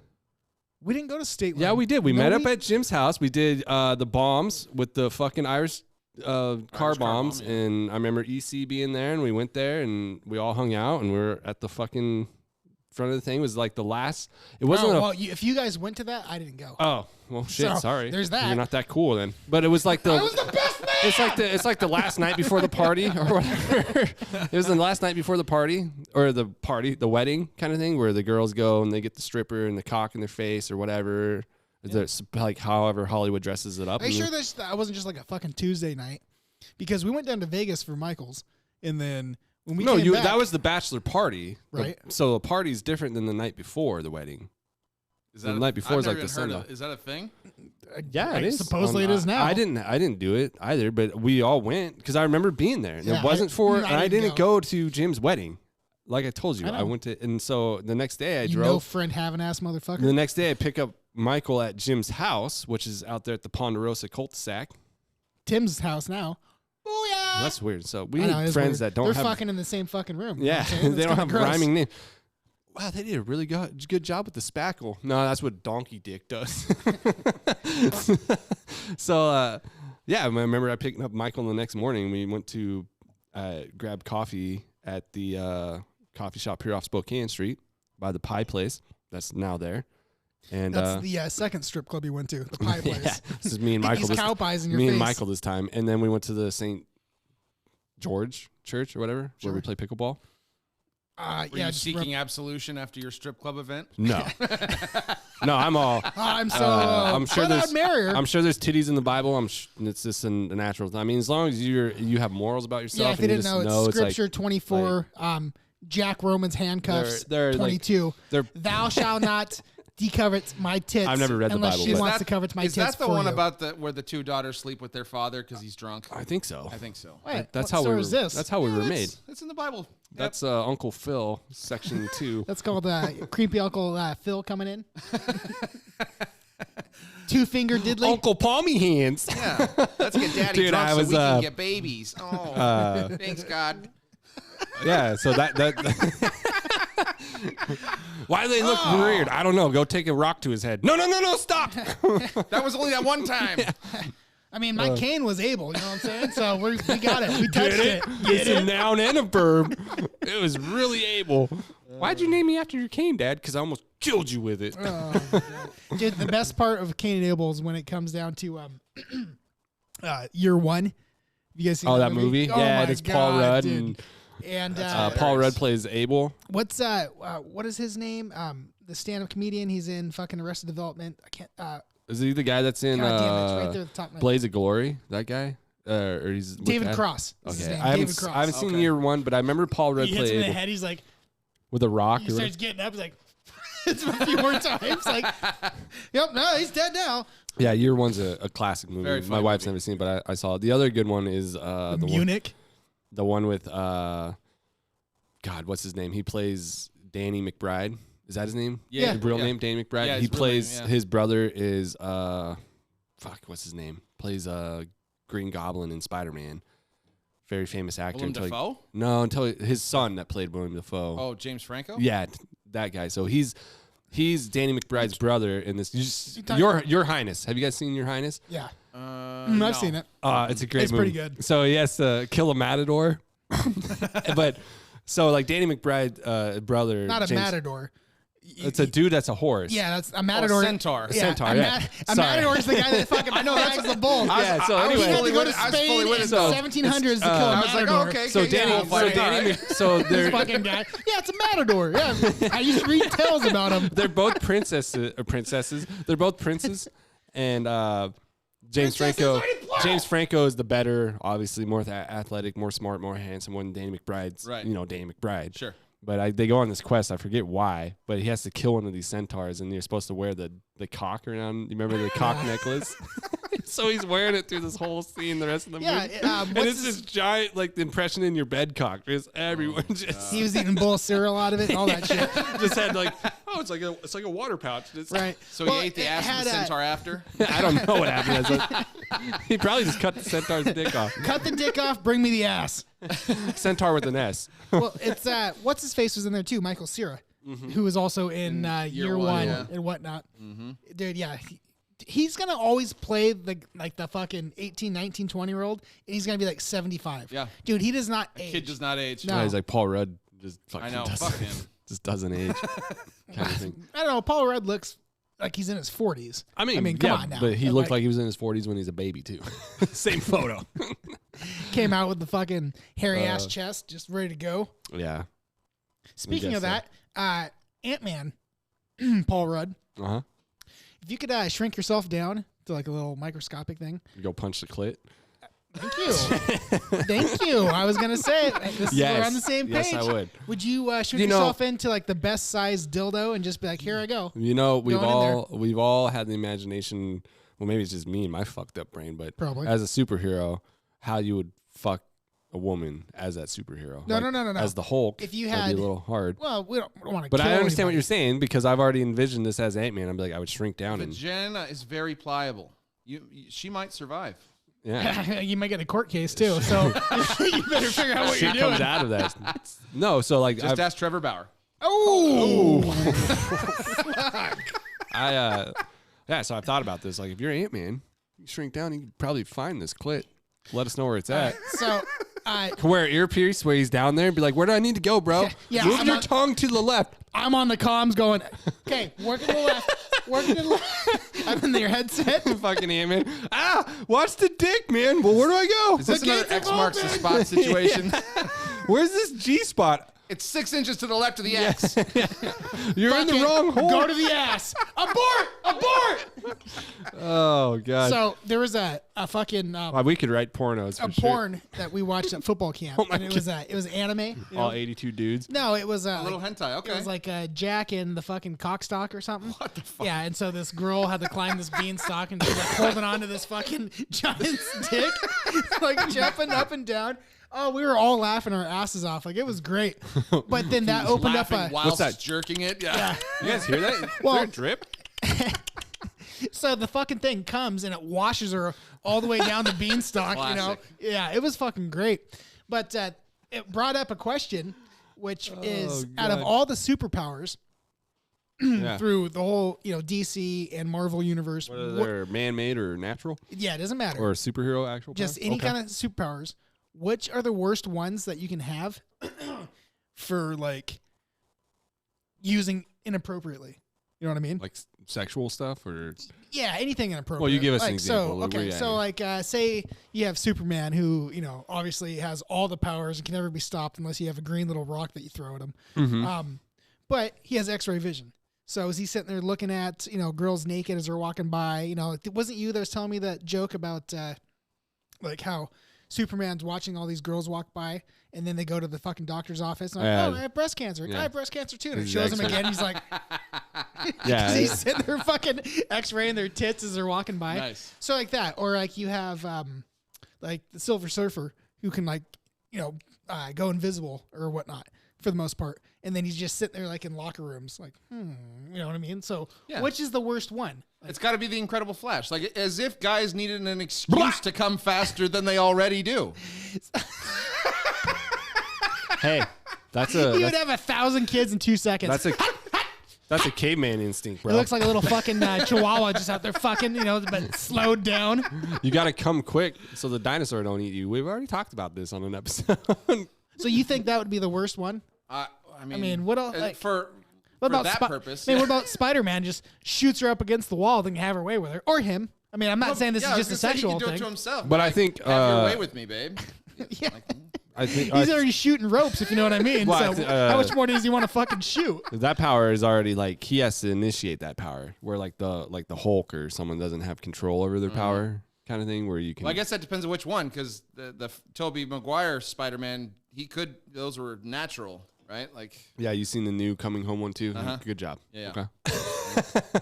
Speaker 1: We didn't go to state.
Speaker 3: Yeah,
Speaker 1: Line.
Speaker 3: we did. We
Speaker 1: No,
Speaker 3: met up at Jim's house. We did the bombs with the fucking Irish car bombs,
Speaker 2: bomb, yeah.
Speaker 3: and I remember EC being there, and we went there, and we all hung out, and we were at the fucking front of the thing. It was like the last. It wasn't.
Speaker 1: Oh, well, if you guys went to that, I didn't go.
Speaker 3: Oh well, shit.
Speaker 1: So,
Speaker 3: sorry.
Speaker 1: there's that.
Speaker 3: You're not that cool then. But it was like the.
Speaker 1: I was the best man.
Speaker 3: It's like the last night before the party or whatever. It was the last night before the party or the wedding kind of thing where the girls go and they get the stripper and the cock in their face or whatever. Like however Hollywood dresses it up.
Speaker 1: Are you
Speaker 3: And
Speaker 1: sure that wasn't just like a fucking Tuesday night? Because we went down to Vegas for Michael's, and then when we came back,
Speaker 3: that was the bachelor party,
Speaker 1: Right.
Speaker 3: So the party's different than the night before the wedding.
Speaker 2: Is
Speaker 3: The night before is like the Sunday.
Speaker 2: Is that a thing?
Speaker 3: Yeah, it is.
Speaker 1: Supposedly it is now.
Speaker 3: I didn't do it either, but we all went because I remember being there. And
Speaker 1: Yeah,
Speaker 3: it wasn't
Speaker 1: I
Speaker 3: I
Speaker 1: didn't
Speaker 3: didn't go to Jim's wedding. Like I told you,
Speaker 1: I know.
Speaker 3: I went to, and so the next day I
Speaker 1: You
Speaker 3: drove.
Speaker 1: know, friend having ass motherfucker.
Speaker 3: The next day I pick up Michael at Jim's house, which is out there at the Ponderosa cul-de-sac.
Speaker 1: Tim's house now. Oh yeah.
Speaker 3: That's weird. So we
Speaker 1: I know,
Speaker 3: need
Speaker 1: it's
Speaker 3: friends
Speaker 1: weird.
Speaker 3: that don't
Speaker 1: They're
Speaker 3: have.
Speaker 1: fucking in the same fucking room. You know
Speaker 3: Yeah,
Speaker 1: what I'm saying?
Speaker 3: they
Speaker 1: That's
Speaker 3: don't have
Speaker 1: kinda gross.
Speaker 3: rhyming name. Wow, they did a really good job with the spackle. No, that's what Donkey Dick does. So, yeah, I remember I picked up Michael the next morning. We went to grab coffee at the coffee shop here off Spokane Street by the pie place that's now there. And
Speaker 1: That's the second strip club you went to, the pie place.
Speaker 3: yeah, this is me and Michael.
Speaker 1: These cow pies in your
Speaker 3: me
Speaker 1: face.
Speaker 3: and Michael this time, and then we went to the St. George Church or whatever, where we
Speaker 1: Sure.
Speaker 3: play pickleball.
Speaker 2: Were
Speaker 1: Yeah,
Speaker 2: you
Speaker 1: just
Speaker 2: seeking absolution after your strip club event?
Speaker 3: No, no, I'm all.
Speaker 1: I'm so.
Speaker 3: I'm sure
Speaker 1: but
Speaker 3: there's.
Speaker 1: I'd marry her.
Speaker 3: I'm sure there's titties in the Bible. It's just a natural. I mean, as long as you have morals about yourself.
Speaker 1: Yeah, if you
Speaker 3: and
Speaker 1: didn't
Speaker 3: just
Speaker 1: know, it's
Speaker 3: like-
Speaker 1: Scripture 24. Jack Roman's handcuffs.
Speaker 3: They're like-
Speaker 1: 22.
Speaker 3: they're-
Speaker 1: Thou shalt not decovet my tits.
Speaker 3: I've never read the
Speaker 1: unless
Speaker 3: Bible,
Speaker 1: she
Speaker 3: but-
Speaker 1: wants to covet my
Speaker 2: Is
Speaker 1: tits
Speaker 2: that the
Speaker 1: for
Speaker 2: one
Speaker 1: you.
Speaker 2: about where the 2 daughters sleep with their father because he's drunk?
Speaker 3: I think so.
Speaker 2: I think so.
Speaker 1: Wait,
Speaker 3: That's
Speaker 1: what
Speaker 3: how we
Speaker 1: story
Speaker 3: were.
Speaker 1: is this?
Speaker 3: That's how we were made.
Speaker 2: It's in the Bible.
Speaker 3: That's Uncle Phil, section 2.
Speaker 1: That's called creepy Uncle Phil coming in. 2-finger diddly.
Speaker 3: Uncle Palmy hands.
Speaker 2: Yeah, let's get daddy
Speaker 3: Dude,
Speaker 2: drunk
Speaker 3: I was,
Speaker 2: so we can get babies. Oh, thanks God.
Speaker 3: Yeah, so that why do they look weird? I don't know. Go take a rock to his head. No, stop.
Speaker 2: That was only that one time.
Speaker 1: I mean, Mike Caine was able, you know what I'm saying? So we got it. We touched it.
Speaker 3: It's a noun and a verb. It was really able. Why'd you name me after your cane, Dad? Because I almost killed you with it.
Speaker 1: Oh, dude, the best part of Cain and Abel is when it comes down to Year One. Have you guys seen
Speaker 3: that movie?
Speaker 1: Oh
Speaker 3: Yeah,
Speaker 1: my
Speaker 3: it's Paul
Speaker 1: God,
Speaker 3: Rudd
Speaker 1: dude.
Speaker 3: and
Speaker 1: And
Speaker 3: Paul Rudd plays Abel.
Speaker 1: what's what is his name? The stand-up comedian. He's in fucking Arrested Development. I can't.
Speaker 3: Is he the guy that's in
Speaker 1: God damn it, it's right there at the top of my
Speaker 3: Blaze of Glory? That guy? Or he's with
Speaker 1: David
Speaker 3: that?
Speaker 1: Cross. Is his
Speaker 3: Okay,
Speaker 1: name,
Speaker 3: I
Speaker 1: David Cross.
Speaker 3: haven't seen
Speaker 2: Okay.
Speaker 3: Year One, but I remember Paul Rudd
Speaker 1: He hits
Speaker 3: play
Speaker 1: him in the
Speaker 3: Abel
Speaker 1: head. He's like,
Speaker 3: with a rock.
Speaker 1: he
Speaker 3: or
Speaker 1: starts getting up. He's like, it's a few more times. Like, yep, no, he's dead now.
Speaker 3: Yeah, Year One's a classic movie.
Speaker 2: Very
Speaker 3: My
Speaker 2: funny
Speaker 3: wife's
Speaker 2: movie.
Speaker 3: never seen it, but I saw it. The other good one is
Speaker 1: Munich.
Speaker 3: the one with God, what's his name? He plays Danny McBride. Is that his name?
Speaker 1: Yeah.
Speaker 3: His real
Speaker 2: Yeah.
Speaker 3: name, Danny McBride.
Speaker 2: Yeah,
Speaker 3: He
Speaker 2: his real
Speaker 3: plays
Speaker 2: name, yeah.
Speaker 3: his brother is what's his name? Plays Green Goblin in Spider-Man. Very famous actor.
Speaker 2: Willem
Speaker 3: until he-
Speaker 2: Dafoe?
Speaker 3: until his son that played William Dafoe.
Speaker 2: Oh, James Franco?
Speaker 3: Yeah, that guy. So he's Danny McBride's brother in this.
Speaker 1: talking-
Speaker 3: Your Highness. Have you guys seen Your Highness?
Speaker 1: Yeah,
Speaker 2: No.
Speaker 1: I've seen it.
Speaker 3: It's a great
Speaker 1: It's
Speaker 3: movie.
Speaker 1: pretty good.
Speaker 3: So he has to kill a matador. But so like Danny McBride brother.
Speaker 1: Not a
Speaker 3: James-
Speaker 1: matador.
Speaker 3: It's a dude that's a horse.
Speaker 1: Yeah, that's a matador.
Speaker 2: centaur.
Speaker 1: Yeah,
Speaker 3: Centaur,
Speaker 1: a,
Speaker 3: yeah.
Speaker 1: a
Speaker 3: Sorry.
Speaker 1: matador is the guy that fucking flags the bull.
Speaker 3: Yeah, so
Speaker 2: I was
Speaker 1: He
Speaker 3: anyway.
Speaker 1: had to go to
Speaker 2: I was fully
Speaker 1: Spain in
Speaker 2: with
Speaker 1: the
Speaker 2: it, though.
Speaker 1: 1700s to kill a
Speaker 2: I was like,
Speaker 1: matador.
Speaker 2: okay.
Speaker 3: So Danny,
Speaker 2: yeah,
Speaker 3: so
Speaker 2: fighting,
Speaker 3: Danny,
Speaker 2: all right.
Speaker 3: so
Speaker 1: This
Speaker 3: they're
Speaker 1: fucking guy. Yeah, it's a matador. Yeah, I used to read tales about him.
Speaker 3: they're both princesses. They're both princes, and James Franco. James Franco is the better, obviously more athletic, more smart, more handsome one. Danny McBride's,
Speaker 2: Right.
Speaker 3: Danny McBride.
Speaker 2: Sure.
Speaker 3: But they go on this quest. I forget why, but he has to kill one of these centaurs, and you're supposed to wear the cock around. You remember the cock necklace? So he's wearing it through this whole scene, the rest of the movie. And
Speaker 1: what's
Speaker 3: it's this giant, like, the impression in your bed cock. Just everyone
Speaker 1: he was eating bowl of cereal out of it and all that shit.
Speaker 3: just had like, it's like a water pouch. It's,
Speaker 1: Right.
Speaker 2: So
Speaker 1: Well,
Speaker 2: he ate the
Speaker 1: it
Speaker 2: ass of
Speaker 1: had
Speaker 2: the
Speaker 1: a-
Speaker 2: centaur after?
Speaker 3: I don't know what happened. He probably just cut the centaur's dick off.
Speaker 1: Cut the dick off, bring me the ass.
Speaker 3: Centaur with an S.
Speaker 1: Well, it's what's his face was in there too, Michael Cera, who was also in Year One
Speaker 2: yeah.
Speaker 1: and whatnot. Dude, yeah. He's gonna always play the fucking 18, 19, 20-year-old, and he's gonna be like 75.
Speaker 2: Yeah.
Speaker 1: Dude, he does not age.
Speaker 2: Kid does not age.
Speaker 1: No.
Speaker 3: Yeah, he's like Paul Rudd. Just fucking
Speaker 2: I know.
Speaker 3: doesn't,
Speaker 2: Fuck him.
Speaker 3: just doesn't age. Kind of thing.
Speaker 1: I don't know. Paul Rudd looks like he's in his 40s.
Speaker 3: I mean,
Speaker 1: come
Speaker 3: yeah,
Speaker 1: on now.
Speaker 3: but he looked like he was in his 40s when he's a baby too. Same photo.
Speaker 1: Came out with the fucking hairy ass chest, just ready to go.
Speaker 3: Yeah.
Speaker 1: Speaking
Speaker 3: guess
Speaker 1: of that, Ant-Man, Paul Rudd.
Speaker 3: Uh huh.
Speaker 1: If you could shrink yourself down to like a little microscopic thing.
Speaker 3: Go punch the clit.
Speaker 1: Thank you. Thank you. I was gonna say this
Speaker 3: Yes.
Speaker 1: we're on the same page.
Speaker 3: Yes, I would.
Speaker 1: Would you shrink
Speaker 3: You know-
Speaker 1: yourself into like the best size dildo and just be like, here I go?
Speaker 3: We've
Speaker 1: Going in
Speaker 3: we've all had the imagination. Well, maybe it's just me and my fucked up brain, but
Speaker 1: Probably.
Speaker 3: as a superhero, how you would fuck a woman as that superhero.
Speaker 1: No, no.
Speaker 3: As the Hulk,
Speaker 1: If you
Speaker 3: that'd
Speaker 1: had-
Speaker 3: be a little hard.
Speaker 1: Well, we don't want to.
Speaker 3: But I understand what
Speaker 1: anybody.
Speaker 3: you're saying because I've already envisioned this as Ant-Man. I'm like, I would shrink down
Speaker 2: But
Speaker 3: and
Speaker 2: Jen is very pliable. She might survive.
Speaker 3: yeah.
Speaker 1: You might get a court case too, so you better figure out what you're
Speaker 3: Shit
Speaker 1: doing.
Speaker 3: comes out of that. No, so like
Speaker 2: Just ask Trevor Bauer.
Speaker 1: Oh,
Speaker 3: so I've thought about this. Like, if you're Ant-Man, you shrink down, you can probably find this clit. Let us know where it's at.
Speaker 1: so
Speaker 3: Can wear an earpiece where he's down there and be like, where do I need to go, bro?
Speaker 1: Yeah,
Speaker 3: Move
Speaker 1: I'm
Speaker 3: your
Speaker 1: on-
Speaker 3: tongue to the left.
Speaker 1: I'm on the comms going, okay, working to the left, working to the left. I'm in their headset.
Speaker 3: Fucking Ant-Man. Watch the dick, man. Well, where do I go?
Speaker 2: Is this
Speaker 1: The
Speaker 2: another
Speaker 1: gates have
Speaker 2: X marks the
Speaker 1: opened.
Speaker 2: spot situation?
Speaker 3: Where's this G-spot?
Speaker 2: It's 6 inches to the left of the X.
Speaker 3: You're in the
Speaker 1: Fucking
Speaker 3: wrong hole.
Speaker 1: Go to the ass. Abort! Abort!
Speaker 3: Oh, God.
Speaker 1: So there was a fucking
Speaker 3: We could write pornos for
Speaker 1: a
Speaker 3: sure.
Speaker 1: porn that we watched at football camp,
Speaker 3: Oh my
Speaker 1: and it was anime. You know?
Speaker 3: All 82 dudes.
Speaker 1: No, it was
Speaker 2: A little hentai. Okay.
Speaker 1: It was like Jack in the fucking cockstock or something. What the fuck? Yeah, and so this girl had to climb this beanstalk and she's like holding onto this fucking giant's dick, like jumping up and down. Oh, we were all laughing our asses off. Like, it was great. But then that opened up
Speaker 2: Laughing
Speaker 1: a...
Speaker 2: whilst
Speaker 3: What's that?
Speaker 2: jerking it.
Speaker 1: Yeah.
Speaker 3: You guys hear that? Is
Speaker 1: Well-
Speaker 3: there a drip?
Speaker 1: So the fucking thing comes and it washes her all the way down the beanstalk. You know,
Speaker 2: Classic.
Speaker 1: yeah, it was fucking great. But it brought up a question, which is out of
Speaker 3: God.
Speaker 1: all the superpowers
Speaker 3: Yeah.
Speaker 1: through the whole DC and Marvel universe,
Speaker 3: Whether they're man-made or natural
Speaker 1: yeah, it doesn't matter.
Speaker 3: or superhero actual.
Speaker 1: Just
Speaker 3: power?
Speaker 1: any
Speaker 3: Okay.
Speaker 1: kind of superpowers. Which are the worst ones that you can have for like using inappropriately? You know what I mean?
Speaker 3: like sexual stuff or
Speaker 1: Yeah, anything inappropriate.
Speaker 3: Well, you give us an
Speaker 1: like,
Speaker 3: example.
Speaker 1: So, okay,
Speaker 3: Yeah,
Speaker 1: so
Speaker 3: yeah.
Speaker 1: like, say you have Superman, who obviously has all the powers and can never be stopped unless you have a green little rock that you throw at him.
Speaker 3: Mm-hmm.
Speaker 1: But he has X-ray vision. So is he sitting there looking at girls naked as they're walking by? It wasn't you that was telling me that joke about like how Superman's watching all these girls walk by, and then they go to the fucking doctor's office. And
Speaker 3: Yeah.
Speaker 1: I have breast cancer.
Speaker 3: Yeah.
Speaker 1: I have breast cancer too. And it
Speaker 3: His
Speaker 1: shows him
Speaker 3: X-ray.
Speaker 1: again. He's like,
Speaker 3: Yeah,
Speaker 1: he's sitting there fucking X-raying their tits as they're walking by.
Speaker 2: Nice.
Speaker 1: So like that, or like you have like the Silver Surfer who can like go invisible or whatnot for the most part, and then he's just sitting there like in locker rooms, like you know what I mean? So
Speaker 2: Yeah.
Speaker 1: which is the worst one?
Speaker 2: It's got to be the Incredible Flash. Like, as if guys needed an excuse to come faster than they already do.
Speaker 3: Hey, that's
Speaker 1: He would
Speaker 3: a
Speaker 1: have 1,000 kids in 2 seconds.
Speaker 3: that's a caveman instinct,
Speaker 1: It
Speaker 3: bro.
Speaker 1: looks like a little fucking chihuahua just out there fucking, but slowed down.
Speaker 3: You got to come quick so the dinosaur don't eat you. We've already talked about this on an episode.
Speaker 1: So you think that would be the worst one?
Speaker 2: I
Speaker 1: mean, what else? Like,
Speaker 2: for
Speaker 1: What about
Speaker 2: that purpose?
Speaker 1: I mean, what about Spider-Man just shoots her up against the wall, then have her way with her, or him? I mean, I'm not saying this
Speaker 2: Yeah,
Speaker 1: is
Speaker 2: I
Speaker 1: just a
Speaker 2: was gonna say
Speaker 1: sexual
Speaker 2: he can do it
Speaker 1: thing.
Speaker 2: to himself.
Speaker 3: But I
Speaker 2: like,
Speaker 3: think,
Speaker 2: have your way with me, babe.
Speaker 1: Yeah.
Speaker 3: I think
Speaker 1: He's already shooting ropes, if you know what I mean.
Speaker 3: Well,
Speaker 1: So how much more does he want to fucking shoot?
Speaker 3: that power is already like he has to initiate that power. Where like the Hulk or someone doesn't have control over their power, kind of thing. Where you can.
Speaker 2: Well, I guess that depends on which one, because the Tobey Maguire Spider-Man, those were natural, right? Like,
Speaker 3: Yeah, you seen the new Coming Home one too.
Speaker 2: Uh-huh.
Speaker 3: Good job.
Speaker 2: Yeah.
Speaker 3: Okay.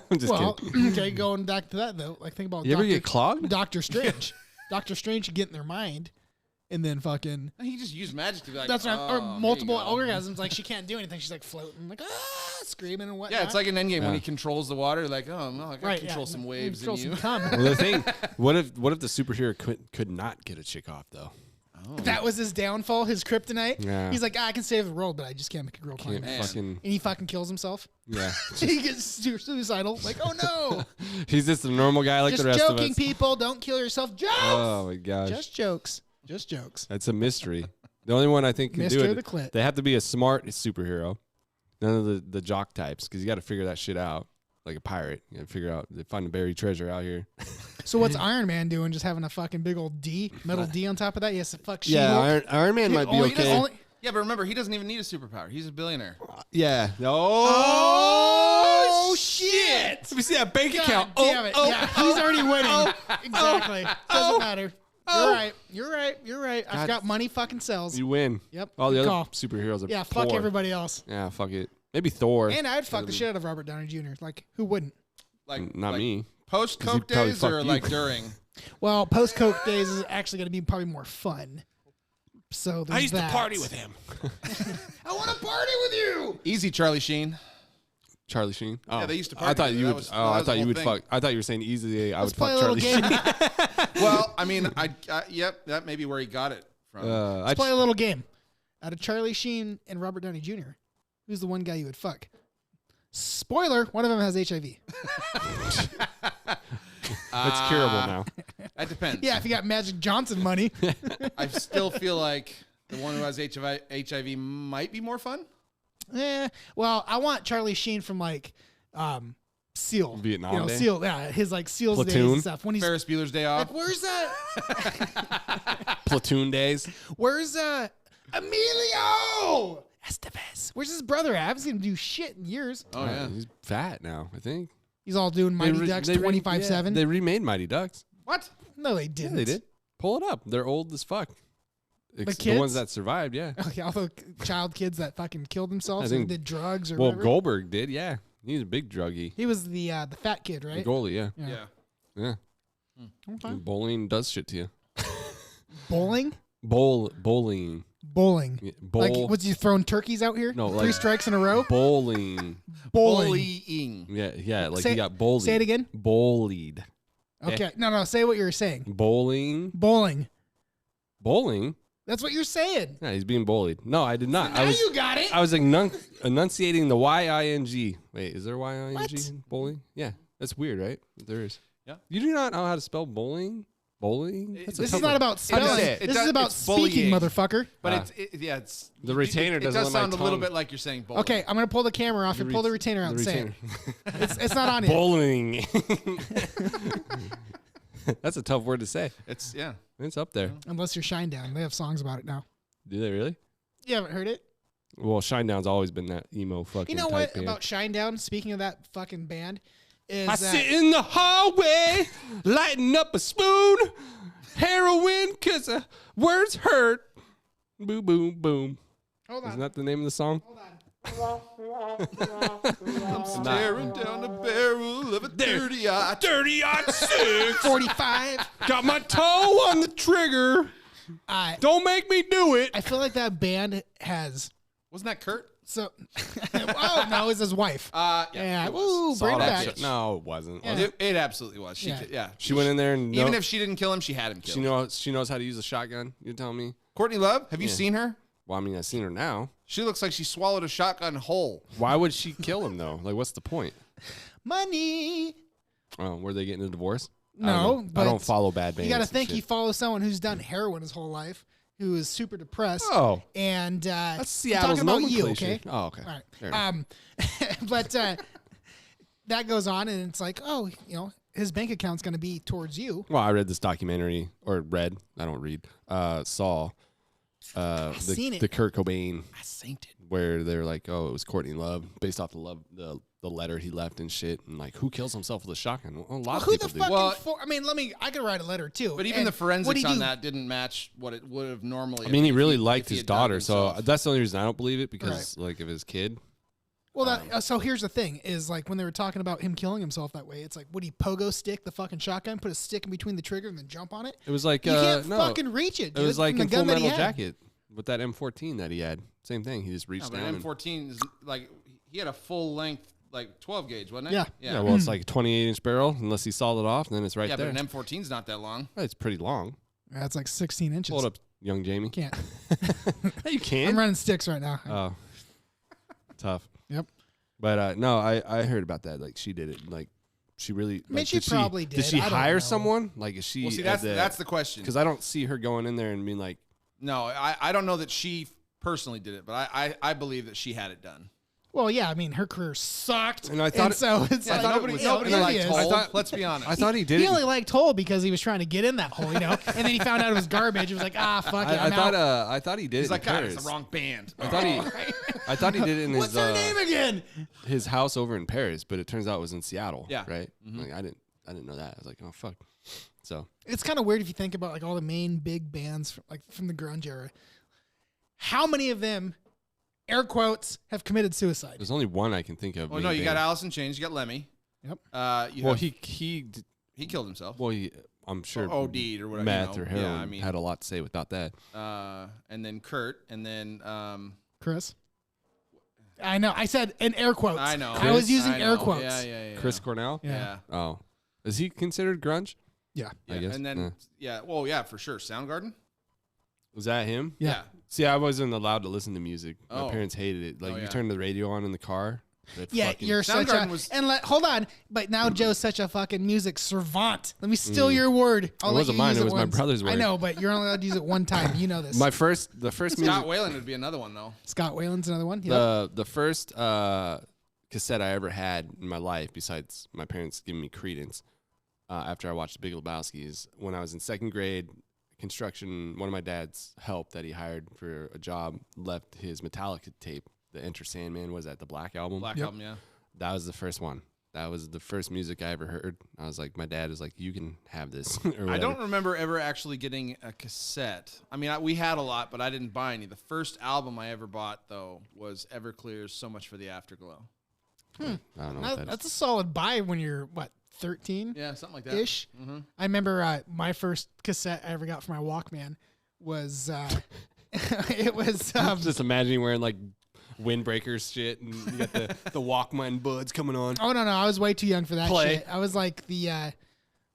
Speaker 3: I'm just
Speaker 1: Well,
Speaker 3: kidding.
Speaker 1: okay, going back to that though, like think about
Speaker 3: You ever get clogged?
Speaker 1: Doctor Strange. Doctor Strange should get in their mind, and then fucking.
Speaker 2: he just used magic to be like,
Speaker 1: That's right. Or
Speaker 2: "Oh, here you
Speaker 1: multiple
Speaker 2: go."
Speaker 1: orgasms. Like she can't do anything. She's like floating, like screaming and whatnot.
Speaker 2: Yeah, it's like an Endgame when
Speaker 3: Yeah.
Speaker 2: he controls the water. Like, oh no, I can
Speaker 1: right,
Speaker 2: control some waves
Speaker 1: Control
Speaker 2: in
Speaker 1: some
Speaker 2: you.
Speaker 1: cum.
Speaker 3: Well, the thing, what if the superhero could not get a chick off though?
Speaker 1: That was his downfall, his kryptonite.
Speaker 3: Yeah.
Speaker 1: He's like, I can save the world, but I just can't make a girl climb.
Speaker 3: Can't
Speaker 1: And
Speaker 3: fucking
Speaker 1: he fucking kills himself.
Speaker 3: yeah.
Speaker 1: He gets suicidal. Like, oh no.
Speaker 3: He's just a normal guy like
Speaker 1: Just
Speaker 3: the rest
Speaker 1: joking,
Speaker 3: of us.
Speaker 1: people. Don't kill yourself. Jokes.
Speaker 3: Oh my gosh,
Speaker 1: Just jokes. Just jokes.
Speaker 3: that's a mystery. The only one I think can do
Speaker 1: Mystery
Speaker 3: it.
Speaker 1: of the clit.
Speaker 3: They have to be a smart superhero. None of the jock types, because you got to figure that shit out. Like a pirate, you got to figure out they find a buried treasure out here.
Speaker 1: So what's Iron Man doing? Just having a fucking big old metal D on top of that? He has to fuck
Speaker 3: Yeah,
Speaker 1: She-Hulk?
Speaker 3: Iron Man might be
Speaker 1: Only-
Speaker 3: okay.
Speaker 1: only-
Speaker 2: Yeah, but remember, he doesn't even need a superpower. He's a billionaire.
Speaker 3: Yeah.
Speaker 1: Oh, shit!
Speaker 3: Let me see that bank
Speaker 1: God
Speaker 3: account.
Speaker 1: damn it. Yeah, he's already winning. Exactly. Doesn't matter. You're right. I've got money fucking sells.
Speaker 3: You win.
Speaker 1: Yep.
Speaker 3: All the
Speaker 1: Good
Speaker 3: other
Speaker 1: call.
Speaker 3: superheroes are
Speaker 1: Yeah, fuck
Speaker 3: poor.
Speaker 1: everybody else.
Speaker 3: Yeah, fuck it. Maybe Thor.
Speaker 1: And I'd fuck the shit out of Robert Downey Jr. Like, who wouldn't?
Speaker 2: Like,
Speaker 3: Not me.
Speaker 2: Post
Speaker 3: 'Cause he'd
Speaker 2: Coke
Speaker 3: probably
Speaker 2: days
Speaker 3: fuck
Speaker 2: or
Speaker 3: you.
Speaker 2: like during?
Speaker 1: Well, post Coke days is actually going to be probably more fun. So there's that.
Speaker 3: him.
Speaker 1: I want to party with you.
Speaker 2: Easy, Charlie Sheen.
Speaker 3: Charlie Sheen. Oh,
Speaker 2: Yeah, they used to
Speaker 3: I
Speaker 2: party
Speaker 3: thought
Speaker 2: together.
Speaker 3: you
Speaker 2: That
Speaker 3: would.
Speaker 2: was-
Speaker 3: Oh,
Speaker 2: that
Speaker 3: I
Speaker 2: was the
Speaker 3: thought you
Speaker 2: whole
Speaker 3: would
Speaker 2: thing.
Speaker 3: fuck. I thought you were saying easily. I
Speaker 1: Let's
Speaker 3: would
Speaker 1: play a
Speaker 3: fuck
Speaker 1: little
Speaker 3: Charlie
Speaker 1: game.
Speaker 3: Sheen.
Speaker 2: Well, I mean, yep, that may be where he got it from.
Speaker 1: Let's play a little game. Out of Charlie Sheen and Robert Downey Jr., who's the one guy you would fuck? Spoiler, one of them has HIV.
Speaker 3: It's curable now.
Speaker 2: That depends.
Speaker 1: Yeah, if you got Magic Johnson money.
Speaker 2: I still feel like the one who has HIV might be more fun.
Speaker 1: Well, I want Charlie Sheen from like SEAL.
Speaker 3: Vietnam Day?
Speaker 1: SEAL, yeah, his like SEALs days
Speaker 3: Platoon?
Speaker 1: and stuff. When he's
Speaker 2: Ferris Bueller's Day Off.
Speaker 1: like, where's
Speaker 3: Platoon days.
Speaker 1: where's Emilio Estevez? Where's his brother at? I haven't seen him do shit in years.
Speaker 2: Oh yeah.
Speaker 3: He's fat now. I think.
Speaker 1: He's all doing Mighty Ducks 25/7.
Speaker 3: They remade Mighty Ducks.
Speaker 2: What?
Speaker 1: No, they
Speaker 3: Yeah,
Speaker 1: didn't.
Speaker 3: they did. Pull it up. They're old as fuck. The
Speaker 1: kids?
Speaker 3: ones that survived, yeah.
Speaker 1: Okay, all the child kids that fucking killed themselves
Speaker 3: I
Speaker 1: and
Speaker 3: think-
Speaker 1: did drugs or
Speaker 3: Well,
Speaker 1: whatever.
Speaker 3: Goldberg did, yeah. He's a big druggie.
Speaker 1: He was the fat kid,
Speaker 3: The
Speaker 1: right?
Speaker 3: goalie, yeah.
Speaker 2: Yeah.
Speaker 3: Yeah.
Speaker 1: Okay.
Speaker 3: Bowling does shit to you.
Speaker 1: Bowling?
Speaker 3: Bullying.
Speaker 1: Bowling.
Speaker 3: Yeah,
Speaker 1: Like, was you throwing turkeys out here?
Speaker 3: No,
Speaker 1: 3
Speaker 3: like-
Speaker 1: strikes in a row?
Speaker 3: Bowling.
Speaker 2: Bullying.
Speaker 3: Yeah, like
Speaker 1: Say-
Speaker 3: you got bullied.
Speaker 1: Say it again.
Speaker 3: Bullied.
Speaker 1: Okay. No, say what you were saying.
Speaker 3: Bowling.
Speaker 1: Bowling.
Speaker 3: Bowling?
Speaker 1: That's what you're saying.
Speaker 3: Yeah, he's being bullied. No, I did not.
Speaker 1: Now you got it.
Speaker 3: I was enunciating the Y-I-N-G. Wait, is there Y-I-N-G
Speaker 1: What?
Speaker 3: in bowling? Yeah, that's weird, right? There is.
Speaker 2: Yeah.
Speaker 3: You do not know how to spell bowling? Bowling? That's a
Speaker 1: This
Speaker 3: tough
Speaker 1: is not
Speaker 3: one.
Speaker 1: about
Speaker 3: How do
Speaker 1: spelling.
Speaker 3: you say it?
Speaker 1: This is about
Speaker 2: it's
Speaker 1: speaking,
Speaker 2: bullying.
Speaker 1: motherfucker.
Speaker 2: But it's
Speaker 3: The retainer
Speaker 2: it
Speaker 3: doesn't
Speaker 2: does
Speaker 3: let my
Speaker 2: sound a little
Speaker 3: tongue-
Speaker 2: bit like you're saying bowling.
Speaker 1: Okay, I'm gonna pull the camera off and pull the retainer out and say it. It's not on yet.
Speaker 3: Bowling. That's a tough word to say.
Speaker 2: It's
Speaker 3: It's up there.
Speaker 1: Unless you're Shinedown. They have songs about it now.
Speaker 3: Do they really?
Speaker 1: You haven't heard it?
Speaker 3: Well, Shinedown's always been that emo fucking
Speaker 1: You know
Speaker 3: type
Speaker 1: what
Speaker 3: band.
Speaker 1: about Shinedown? Speaking of that fucking band, is
Speaker 3: I
Speaker 1: that
Speaker 3: sit in the hallway, lighting up a spoon, heroin, cause words hurt. Boom, boom, boom.
Speaker 1: hold
Speaker 3: Isn't
Speaker 1: on.
Speaker 3: that the name of the song?
Speaker 1: Hold on.
Speaker 2: I'm staring down the barrel of a dirty eye.
Speaker 3: Dirty Odd 6.
Speaker 1: 45.
Speaker 3: Got my toe on the trigger. Don't make me do it.
Speaker 1: I feel like that band has
Speaker 2: Wasn't that Kurt?
Speaker 1: so. Oh no, it's his wife. Yeah.
Speaker 2: it was.
Speaker 1: Woo, bring it
Speaker 3: Saw
Speaker 1: back.
Speaker 3: that shit. No, it wasn't.
Speaker 1: Yeah.
Speaker 2: It absolutely was.
Speaker 1: Yeah.
Speaker 3: She went in there and
Speaker 2: Even if she didn't kill him, she had him killed.
Speaker 3: she knows how to use a shotgun. You're telling me?
Speaker 2: Courtney Love, have you
Speaker 3: Yeah.
Speaker 2: seen her?
Speaker 3: Well, I mean, I've seen her now.
Speaker 2: She looks like she swallowed a shotgun whole.
Speaker 3: Why would she kill him though? Like, what's the point?
Speaker 1: Money.
Speaker 3: Oh, were they getting a divorce?
Speaker 1: No,
Speaker 3: I don't
Speaker 1: but
Speaker 3: follow bad bands.
Speaker 1: You got to
Speaker 3: and
Speaker 1: think
Speaker 3: shit.
Speaker 1: he follows someone who's done heroin his whole life, who is super depressed.
Speaker 3: Oh.
Speaker 1: And
Speaker 3: That's
Speaker 1: I'm
Speaker 3: Seattle's
Speaker 1: talking about you,
Speaker 3: nomenclature.
Speaker 1: okay?
Speaker 3: Oh, okay.
Speaker 1: All right.
Speaker 3: Fair enough.
Speaker 1: But that goes on, and it's like, oh, his bank account's going to be towards you.
Speaker 3: Well, I read this documentary, or read. I don't read. Saw.
Speaker 1: seen it.
Speaker 3: The Kurt Cobain,
Speaker 2: I sainted.
Speaker 3: where they're like, oh, it was Courtney Love, based off the letter he left and shit, and like, who kills himself with a shotgun? Well, a lot
Speaker 1: Who
Speaker 3: of
Speaker 1: the
Speaker 3: people do.
Speaker 1: fucking I mean, I could write a letter too.
Speaker 2: But even
Speaker 1: And
Speaker 2: the
Speaker 1: what
Speaker 2: forensics
Speaker 1: do you
Speaker 2: on
Speaker 1: do?
Speaker 2: that didn't match what it would have normally.
Speaker 3: I mean, he
Speaker 2: if
Speaker 3: really
Speaker 2: if
Speaker 3: liked
Speaker 2: he
Speaker 3: his
Speaker 2: had done
Speaker 3: daughter, so
Speaker 2: himself.
Speaker 3: that's the only reason I don't believe it, because like of his kid.
Speaker 1: Well, so here's the thing: is like when they were talking about him killing himself that way, it's like, would he pogo stick the fucking shotgun, put a stick in between the trigger, and then jump on it?
Speaker 3: It was like
Speaker 1: You can't
Speaker 3: no,
Speaker 1: fucking reach it.
Speaker 3: it
Speaker 1: Dude,
Speaker 3: was like
Speaker 1: from the
Speaker 3: in Full
Speaker 1: gun that he
Speaker 3: Metal
Speaker 1: had.
Speaker 3: Jacket with that M14 that he had. Same thing. He just
Speaker 2: No,
Speaker 3: reached
Speaker 2: but
Speaker 3: down.
Speaker 2: an
Speaker 3: and-
Speaker 2: M14 is like he had a full length like 12 gauge, wasn't it?
Speaker 1: Yeah.
Speaker 3: yeah, well, it's like a 28-inch barrel. Unless he sawed it off, and then it's right
Speaker 2: yeah,
Speaker 3: there.
Speaker 2: but an M14's not that long.
Speaker 3: It's pretty long.
Speaker 1: That's like 16 inches.
Speaker 3: Hold up, young Jamie.
Speaker 1: Can't.
Speaker 3: Hey, you can.
Speaker 1: I'm running sticks right now.
Speaker 3: Oh, tough.
Speaker 1: Yep.
Speaker 3: But no, I heard about that. Like she did it. Like she really.
Speaker 1: I mean,
Speaker 3: like,
Speaker 1: she probably
Speaker 3: Did
Speaker 1: did.
Speaker 3: she
Speaker 1: I don't
Speaker 3: hire
Speaker 1: know.
Speaker 3: someone? Like is she?
Speaker 2: Well, see, that's the question.
Speaker 3: Because I don't see her going in there and being like,
Speaker 2: No, I don't know that she personally did it, but I believe that she had it done.
Speaker 1: Well, yeah, I mean, her career sucked.
Speaker 3: And I thought
Speaker 1: so it's
Speaker 2: Yeah,
Speaker 1: like,
Speaker 2: nobody
Speaker 1: it
Speaker 2: liked
Speaker 1: is.
Speaker 2: Hole.
Speaker 3: I thought-
Speaker 2: Let's be honest.
Speaker 3: I thought he did
Speaker 1: He
Speaker 3: it.
Speaker 1: only liked Hole because he was trying to get in that hole, and then he found out it was garbage. He was like, fuck it,
Speaker 3: I
Speaker 1: I'm
Speaker 3: thought
Speaker 1: out.
Speaker 3: I thought he did
Speaker 2: He's
Speaker 3: it
Speaker 2: like,
Speaker 3: in
Speaker 2: God,
Speaker 3: Paris.
Speaker 2: it's the wrong band.
Speaker 3: I thought he did it in
Speaker 1: What's
Speaker 3: his
Speaker 1: her name again?
Speaker 3: his house over in Paris, but it turns out it was in Seattle.
Speaker 2: Yeah.
Speaker 3: Right.
Speaker 2: Mhm.
Speaker 3: Like I didn't know that. I was like, oh fuck. So
Speaker 1: It's kind of weird if you think about like all the main big bands from the grunge era. How many of them, air quotes, have committed suicide?
Speaker 3: there's only one I can think of.
Speaker 2: Well,
Speaker 3: main
Speaker 2: no, you got
Speaker 3: band.
Speaker 2: Alice in Chains, you got Lemmy.
Speaker 1: Yep.
Speaker 3: Well, he
Speaker 2: he killed himself.
Speaker 3: well he, I'm sure
Speaker 2: Or OD'd or whatever.
Speaker 3: meth
Speaker 2: you
Speaker 3: or
Speaker 2: know.
Speaker 3: heroin
Speaker 2: Yeah, I mean,
Speaker 3: had a lot to say about that.
Speaker 2: and then Kurt, and then
Speaker 1: Chris? I know. I said in air quotes.
Speaker 2: I know.
Speaker 1: I was using
Speaker 2: I
Speaker 1: air
Speaker 2: know.
Speaker 1: quotes.
Speaker 2: Yeah.
Speaker 3: Chris Cornell.
Speaker 2: Yeah.
Speaker 3: Oh, is he considered grunge?
Speaker 1: Yeah.
Speaker 3: I guess.
Speaker 2: And then well, yeah, for sure. Soundgarden.
Speaker 3: Was that him?
Speaker 1: Yeah.
Speaker 3: See, I wasn't allowed to listen to music. My
Speaker 2: Oh.
Speaker 3: parents hated it. Like
Speaker 2: Oh,
Speaker 3: you
Speaker 2: yeah.
Speaker 3: turn the radio on in the car. that
Speaker 1: Yeah,
Speaker 3: fucking-
Speaker 1: you're such a
Speaker 2: Soundgarden was-
Speaker 1: hold on, but now Joe's such a fucking music savant. Let me steal your word. I'll
Speaker 3: It
Speaker 1: let
Speaker 3: wasn't
Speaker 1: you
Speaker 3: mine,
Speaker 1: use
Speaker 3: it was my
Speaker 1: once.
Speaker 3: brother's
Speaker 1: I
Speaker 3: word.
Speaker 1: know, but you're only allowed to use it one time. You know this.
Speaker 3: the first music.
Speaker 2: Scott Whalen would be another one though.
Speaker 1: Scott Whalen's another one. Yep.
Speaker 3: The first cassette I ever had in my life, besides my parents giving me Credence, after I watched The Big Lebowski, is when I was in second grade. Construction. One of my dad's help that he hired for a job left his Metallica tape. The Enter Sandman was that the Black album.
Speaker 2: Black album, yeah.
Speaker 3: That was the first one. That was the first music I ever heard. I was like, my dad was like, you can have this. or
Speaker 2: I
Speaker 3: whatever.
Speaker 2: don't remember ever actually getting a cassette. I mean, we had a lot, but I didn't buy any. The first album I ever bought, though, was Everclear's "So Much for the Afterglow."
Speaker 3: I don't know what that is.
Speaker 1: That's a solid buy when you're 13
Speaker 2: Yeah, something like that.
Speaker 1: ish.
Speaker 2: Mm-hmm.
Speaker 1: I remember my first cassette I ever got for my Walkman was It was
Speaker 3: Just imagining wearing like windbreakers shit, and you got the Walkman buds coming on.
Speaker 1: Oh no, I was way too young for that
Speaker 3: Play.
Speaker 1: shit. I was like the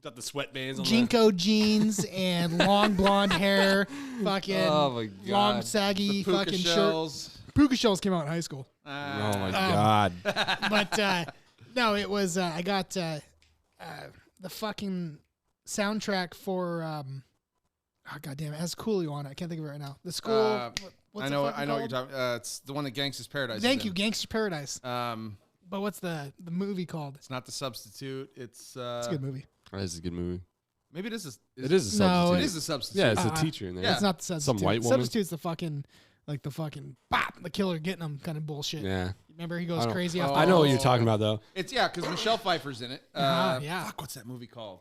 Speaker 3: Got the sweatbands on.
Speaker 1: Jinko jeans and long blonde hair, fucking
Speaker 3: Oh my God.
Speaker 1: long saggy fucking shirt. Puka shells came out in high school.
Speaker 3: Oh my God.
Speaker 1: But no, it was I got the fucking soundtrack for oh god damn it, it has Coolio on it. I can't think of it right now. The school what's
Speaker 2: I know
Speaker 1: it
Speaker 2: what you're
Speaker 1: called?
Speaker 2: talking. It's the one that Gangsta's Paradise.
Speaker 1: Thank
Speaker 2: is
Speaker 1: you,
Speaker 2: in.
Speaker 1: Gangster's Paradise.
Speaker 2: It's
Speaker 1: But what's the movie called?
Speaker 2: not The Substitute. It's
Speaker 1: It's a good movie.
Speaker 3: That is a good movie.
Speaker 2: maybe it is.
Speaker 3: It is a
Speaker 1: No,
Speaker 3: substitute.
Speaker 2: It is The Substitute.
Speaker 3: Yeah, it's a teacher in there.
Speaker 2: Yeah.
Speaker 1: It's not the substitute.
Speaker 3: Some white woman.
Speaker 1: Substitute's the fucking bop, the killer getting him kind of bullshit.
Speaker 3: Yeah.
Speaker 1: Remember he goes
Speaker 3: I don't-
Speaker 1: crazy.
Speaker 2: Oh.
Speaker 1: After
Speaker 3: I know what you're talking about though.
Speaker 2: It's because Michelle Pfeiffer's in it.
Speaker 1: Yeah.
Speaker 2: Fuck, what's that movie called?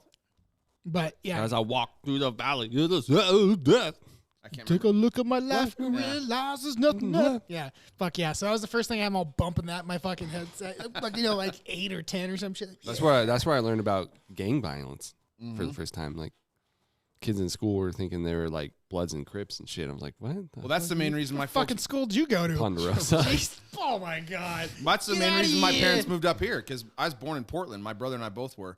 Speaker 1: But yeah,
Speaker 3: As I walk through the valley of the shadow of death.
Speaker 2: I can't
Speaker 1: take
Speaker 2: remember.
Speaker 1: a look at my life and
Speaker 2: Yeah.
Speaker 1: realize there's nothing left. Yeah, fuck yeah. So that was the first thing I'm all bumping that in my fucking headset, like like 8 or 10 or some shit.
Speaker 3: That's where I learned about gang violence for the first time. Like kids in school were thinking they were like Bloods and Crips and shit. I was like, what?
Speaker 2: Well, that's the main reason my
Speaker 1: fucking school did you go to?
Speaker 3: Ponderosa.
Speaker 1: Jeez. Oh my god.
Speaker 2: That's the
Speaker 1: Get
Speaker 2: main
Speaker 1: outta
Speaker 2: reason my
Speaker 1: here.
Speaker 2: parents moved up here because I was born in Portland. My brother and I both were.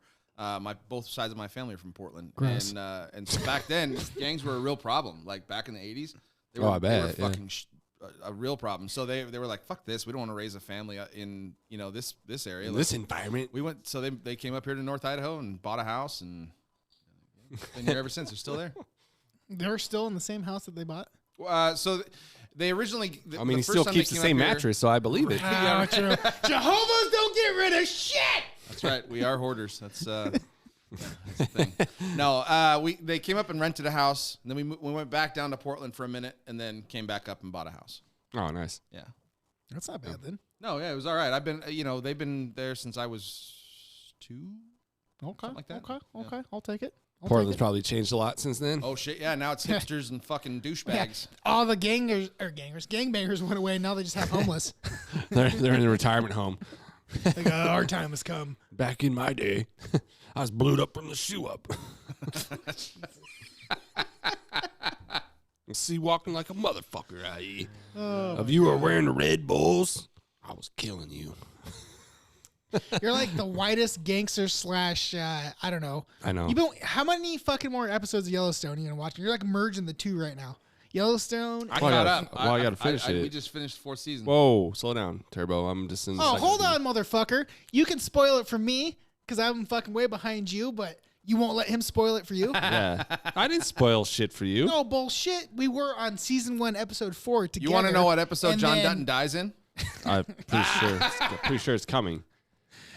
Speaker 2: Both sides of my family are from Portland.
Speaker 1: Gross.
Speaker 2: And so back then, gangs were a real problem. Like back in the 80s, they
Speaker 3: Oh,
Speaker 2: were,
Speaker 3: I
Speaker 2: they were
Speaker 3: bet, yeah.
Speaker 2: fucking a real problem. So they were like, fuck this. We don't want to raise a family in this area.
Speaker 3: In this environment.
Speaker 2: We went. So they came up here to North Idaho and bought a house and been here ever since. They're still there.
Speaker 1: They're still in the same house that they bought.
Speaker 2: So they originally.
Speaker 3: I mean, he still keeps the same mattress, so I believe it.
Speaker 1: Ah, true. Jehovah's don't get rid of shit.
Speaker 2: That's right. We are hoarders. That's the thing. No, they came up and rented a house. And then we went back down to Portland for a minute, and then came back up and bought a house.
Speaker 3: Oh, nice.
Speaker 2: Yeah.
Speaker 1: That's not bad then.
Speaker 2: No, yeah, it was all right. I've been, they've been there since I was 2.
Speaker 1: Okay.
Speaker 2: Something like that.
Speaker 1: Okay. I'll take it.
Speaker 3: Portland's probably changed a lot since then.
Speaker 2: Oh shit, yeah. Now it's hipsters and fucking douchebags.
Speaker 1: All the gangbangers went away. Now they just have homeless.
Speaker 3: they're in a retirement home.
Speaker 1: Like, our time has come.
Speaker 3: Back in my day, I was blued up from the shoe up. See, walking like a motherfucker out here. If you were wearing the Red Bulls, I was killing you.
Speaker 1: You're like the whitest gangster / I don't know.
Speaker 3: I know.
Speaker 1: How many fucking more episodes of Yellowstone are you gonna watch? You're like merging the two right now. Yellowstone.
Speaker 2: I
Speaker 3: Well, I
Speaker 2: caught
Speaker 3: gotta-
Speaker 2: up.
Speaker 3: well, I gotta finish it.
Speaker 2: We just finished 4th season.
Speaker 3: Whoa, slow down, Turbo. I'm just in the
Speaker 1: Oh,
Speaker 3: second
Speaker 1: hold
Speaker 3: season.
Speaker 1: on, motherfucker. You can spoil it for me because I'm fucking way behind you, but you won't let him spoil it for you.
Speaker 3: Yeah. I didn't spoil shit for you.
Speaker 1: No bullshit. We were on season 1, episode 4 together.
Speaker 2: You want to know what episode
Speaker 1: and
Speaker 2: John
Speaker 1: then-
Speaker 2: Dutton dies in?
Speaker 3: I'm pretty sure it's coming.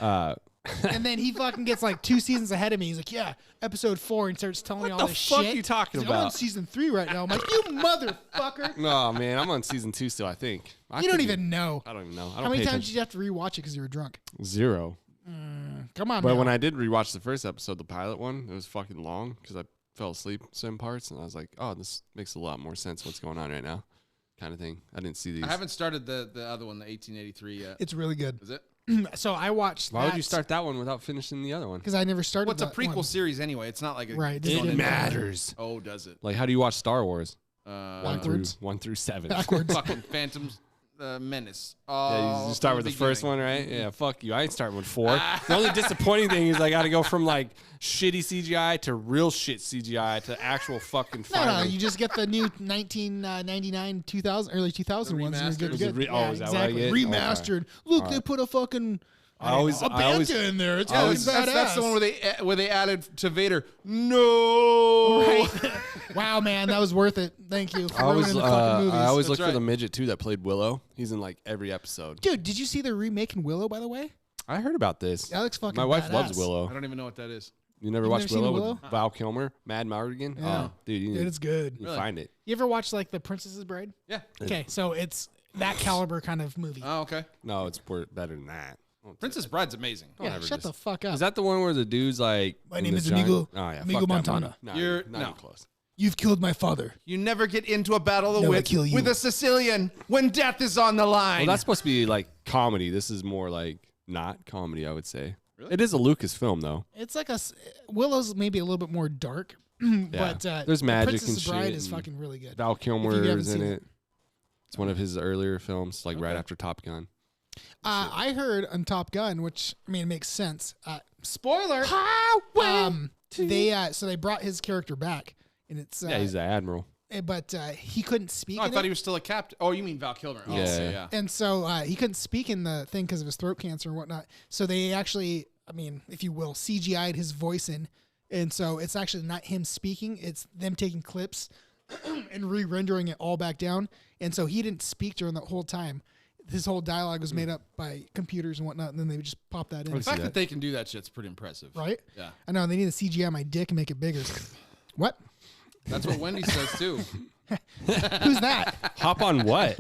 Speaker 1: And then he fucking gets like 2 seasons ahead of me. He's like, yeah, episode 4, and starts telling me all
Speaker 3: the
Speaker 1: this
Speaker 3: fuck
Speaker 1: shit.
Speaker 3: you talking
Speaker 1: He's like, I'm on
Speaker 3: about?
Speaker 1: season 3 right now. I'm like, you motherfucker.
Speaker 3: No, man, I'm on season 2 still, I think.
Speaker 1: You don't even know.
Speaker 3: I don't even know.
Speaker 1: How many times did you have to rewatch it because you were drunk?
Speaker 3: 0.
Speaker 1: Come on,
Speaker 3: But
Speaker 1: now.
Speaker 3: when I did rewatch the first episode, the pilot one, it was fucking long because I fell asleep some parts, and I was like, oh, this makes a lot more sense what's going on right now, kind of thing. I didn't see these.
Speaker 2: I haven't started the other one, the 1883 yet.
Speaker 1: It's really good.
Speaker 2: Is it?
Speaker 1: So I watched
Speaker 3: Why would you start that one without finishing the other one?
Speaker 1: Because I never started
Speaker 2: Well, it's a
Speaker 1: that
Speaker 2: prequel
Speaker 1: one.
Speaker 2: series anyway. It's not like a
Speaker 1: Right,
Speaker 2: it's
Speaker 1: it
Speaker 2: going in-
Speaker 3: matters.
Speaker 2: Oh, does it?
Speaker 3: Like, how do you watch Star Wars?
Speaker 1: Backwards.
Speaker 3: 1 through 7.
Speaker 1: Backwards.
Speaker 2: Fucking Phantom's Menace.
Speaker 3: Yeah,
Speaker 2: Oh,
Speaker 3: you start with the first one, right? Yeah, fuck you. I ain't starting with 4. The only disappointing thing is I got to go from like shitty CGI to real shit CGI to actual fucking
Speaker 1: No,
Speaker 3: fire.
Speaker 1: you just get the new 1999, 2000, early 2000 ones. And you're good to
Speaker 2: remastered.
Speaker 1: go.
Speaker 3: Oh, is that what I get?
Speaker 1: Remastered. Look, they put a fucking
Speaker 3: I always-
Speaker 1: banter in there. It's
Speaker 3: I always-
Speaker 1: fucking badass.
Speaker 2: That's the one where they added to Vader. No.
Speaker 1: Right. Wow, man, that was worth it. Thank you for
Speaker 3: I always,
Speaker 1: ruining the fucking movies.
Speaker 3: I always
Speaker 2: That's
Speaker 3: look for the
Speaker 2: right.
Speaker 3: midget too that played Willow. He's in like every episode.
Speaker 1: Dude, did you see the remaking Willow, by the way?
Speaker 3: I heard about this.
Speaker 1: That looks fucking
Speaker 3: My wife
Speaker 1: badass.
Speaker 3: loves Willow.
Speaker 2: I don't even know what that is.
Speaker 3: You never
Speaker 1: You've
Speaker 3: watched
Speaker 1: never seen
Speaker 3: Willow
Speaker 1: Willow?
Speaker 3: with Val Kilmer, Mad Mardigan?
Speaker 1: Yeah.
Speaker 3: Oh, dude, you
Speaker 1: Dude, it's good.
Speaker 3: you
Speaker 2: Really?
Speaker 3: find it.
Speaker 1: You ever watch like The Princess's Bride?
Speaker 2: Yeah.
Speaker 1: Okay, so it's that caliber kind of movie.
Speaker 2: Oh, okay.
Speaker 3: No, it's better than that.
Speaker 2: Princess Bride's amazing.
Speaker 1: yeah,
Speaker 3: ever
Speaker 1: shut
Speaker 3: just-
Speaker 1: the fuck up.
Speaker 3: Is that the one where the dude's like?
Speaker 1: My
Speaker 3: in
Speaker 1: name
Speaker 3: this
Speaker 1: is
Speaker 3: giant-
Speaker 1: Amigo-
Speaker 3: Oh yeah,
Speaker 1: Amigo
Speaker 3: fuck that
Speaker 1: Montana.
Speaker 3: movie. No,
Speaker 2: You're-
Speaker 3: not
Speaker 2: no.
Speaker 3: even close.
Speaker 1: You've killed my father.
Speaker 2: You never get into a battle
Speaker 1: Never kill you.
Speaker 2: with a Sicilian when death is on the line.
Speaker 3: Well, that's supposed to be like comedy. This is more like not comedy, I would say.
Speaker 2: Really?
Speaker 3: It is a Lucas film though.
Speaker 1: It's like Willow's maybe a little bit more dark, but
Speaker 3: There's magic
Speaker 1: Princess
Speaker 3: and
Speaker 1: Bride
Speaker 3: shit
Speaker 1: is
Speaker 3: and
Speaker 1: fucking really good.
Speaker 3: Val
Speaker 1: you
Speaker 3: Kilmer
Speaker 1: haven't
Speaker 3: is in
Speaker 1: seen
Speaker 3: it. It's one of his earlier films, like right after Top Gun.
Speaker 1: I heard on Top Gun, which I mean it makes sense. Spoiler. They brought his character back, and it's
Speaker 3: He's the admiral.
Speaker 1: but he couldn't speak.
Speaker 2: Oh, I
Speaker 1: in
Speaker 2: thought
Speaker 1: it.
Speaker 2: he was still a captain. Oh, you mean Val Kilmer? Oh,
Speaker 3: Yeah.
Speaker 2: okay, yeah.
Speaker 1: And so he couldn't speak in the thing because of his throat cancer and whatnot. So they actually, I mean, if you will, CGI'd his voice in. And so it's actually not him speaking. It's them taking clips and re-rendering it all back down. And so he didn't speak during the whole time. His whole dialogue was made up by computers and whatnot. And then they would just pop that in.
Speaker 2: The fact that they can do that shit's pretty impressive.
Speaker 1: Right?
Speaker 2: Yeah.
Speaker 1: I know. They need to CGI my dick and make it bigger. What?
Speaker 2: That's what Wendy says too.
Speaker 1: Who's that?
Speaker 3: Hop on what?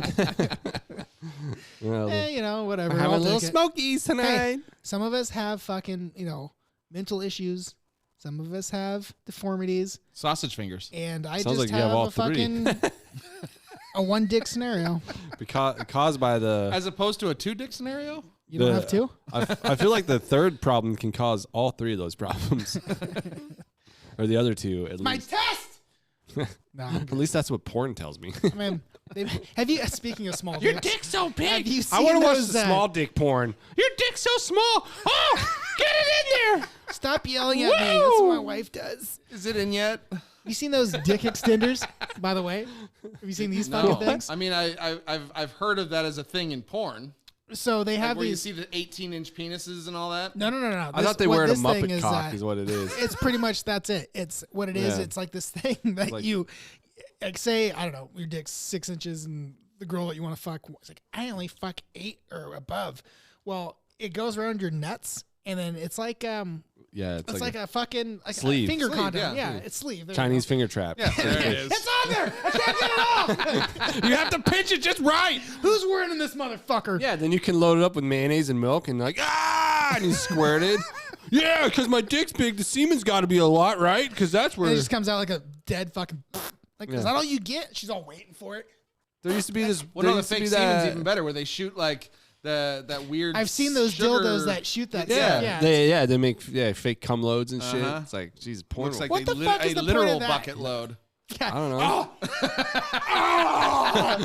Speaker 3: Well,
Speaker 1: You know, whatever.
Speaker 3: having
Speaker 1: I'll
Speaker 3: a little
Speaker 1: take it.
Speaker 3: smokies tonight.
Speaker 1: Hey, some of us have fucking, mental issues. Some of us have deformities.
Speaker 2: Sausage fingers.
Speaker 1: And I
Speaker 3: Sounds
Speaker 1: just
Speaker 3: like you have all
Speaker 1: a
Speaker 3: three.
Speaker 1: fucking a one dick scenario.
Speaker 3: Because caused by the
Speaker 2: As opposed to a 2-dick scenario?
Speaker 1: You don't have to?
Speaker 3: I feel like the third problem can cause all three of those problems. Or the other two, at
Speaker 1: My
Speaker 3: least.
Speaker 1: test. No, I'm
Speaker 3: At
Speaker 1: good.
Speaker 3: least that's what porn tells me.
Speaker 1: I mean, have you? Speaking of small dicks,
Speaker 3: so
Speaker 1: have you seen
Speaker 3: I want to watch
Speaker 1: those,
Speaker 3: the small dick porn. Your dick's so small. Oh, get it in there.
Speaker 1: Stop yelling at me. That's what my wife does.
Speaker 2: Is it in yet?
Speaker 1: You seen those dick extenders? By the way, have you seen these
Speaker 2: No.
Speaker 1: fucking things?
Speaker 2: I mean, I've heard of that as a thing in porn.
Speaker 1: So they
Speaker 2: Like
Speaker 1: have
Speaker 2: where you
Speaker 1: these.
Speaker 2: see the 18-inch penises and all that.
Speaker 1: No.
Speaker 3: I thought they
Speaker 1: what
Speaker 3: wear it a
Speaker 1: this thing
Speaker 3: Muppet cock is what it is.
Speaker 1: It's pretty much that's it. It's what it is.
Speaker 3: Yeah.
Speaker 1: It's like this thing that
Speaker 3: Like-
Speaker 1: you, like, say, I don't know, your dick's 6 inches and the girl that you want to fuck is like, I only fuck 8 or above. Well, it goes around your nuts, and then it's like
Speaker 3: Yeah,
Speaker 1: it's like a fucking like
Speaker 3: sleeve.
Speaker 1: a finger
Speaker 2: Sleeve,
Speaker 1: condom.
Speaker 2: yeah.
Speaker 1: Yeah, it's sleeve. There you
Speaker 3: Chinese
Speaker 1: go.
Speaker 3: finger trap.
Speaker 2: Yeah, there it is.
Speaker 1: It's on there. I can't get it off.
Speaker 3: You have to pinch it just right.
Speaker 1: Who's wearing this motherfucker?
Speaker 3: Yeah, then you can load it up with mayonnaise and milk and and you squirt it. Yeah, because my dick's big. The semen's got to be a lot, right? Because that's
Speaker 1: And
Speaker 3: where
Speaker 1: it just comes out like a dead fucking. Like, is
Speaker 3: Yeah.
Speaker 1: that all you get? She's all waiting for it.
Speaker 3: there used to be this.
Speaker 2: Well,
Speaker 3: there
Speaker 2: no, the
Speaker 3: used to
Speaker 2: fake
Speaker 3: be
Speaker 2: semen's
Speaker 3: that-
Speaker 2: even better, where they shoot like that weird.
Speaker 1: I've seen those
Speaker 2: sugar-
Speaker 1: dildos that shoot that.
Speaker 2: Yeah.
Speaker 1: yeah.
Speaker 3: They make fake cum loads and shit.
Speaker 2: Uh-huh.
Speaker 3: It's like, Jesus, porn.
Speaker 2: Looks like
Speaker 1: What
Speaker 2: they
Speaker 1: the fuck is
Speaker 2: a
Speaker 1: the point
Speaker 2: literal
Speaker 1: of that?
Speaker 2: bucket load.
Speaker 3: I don't know.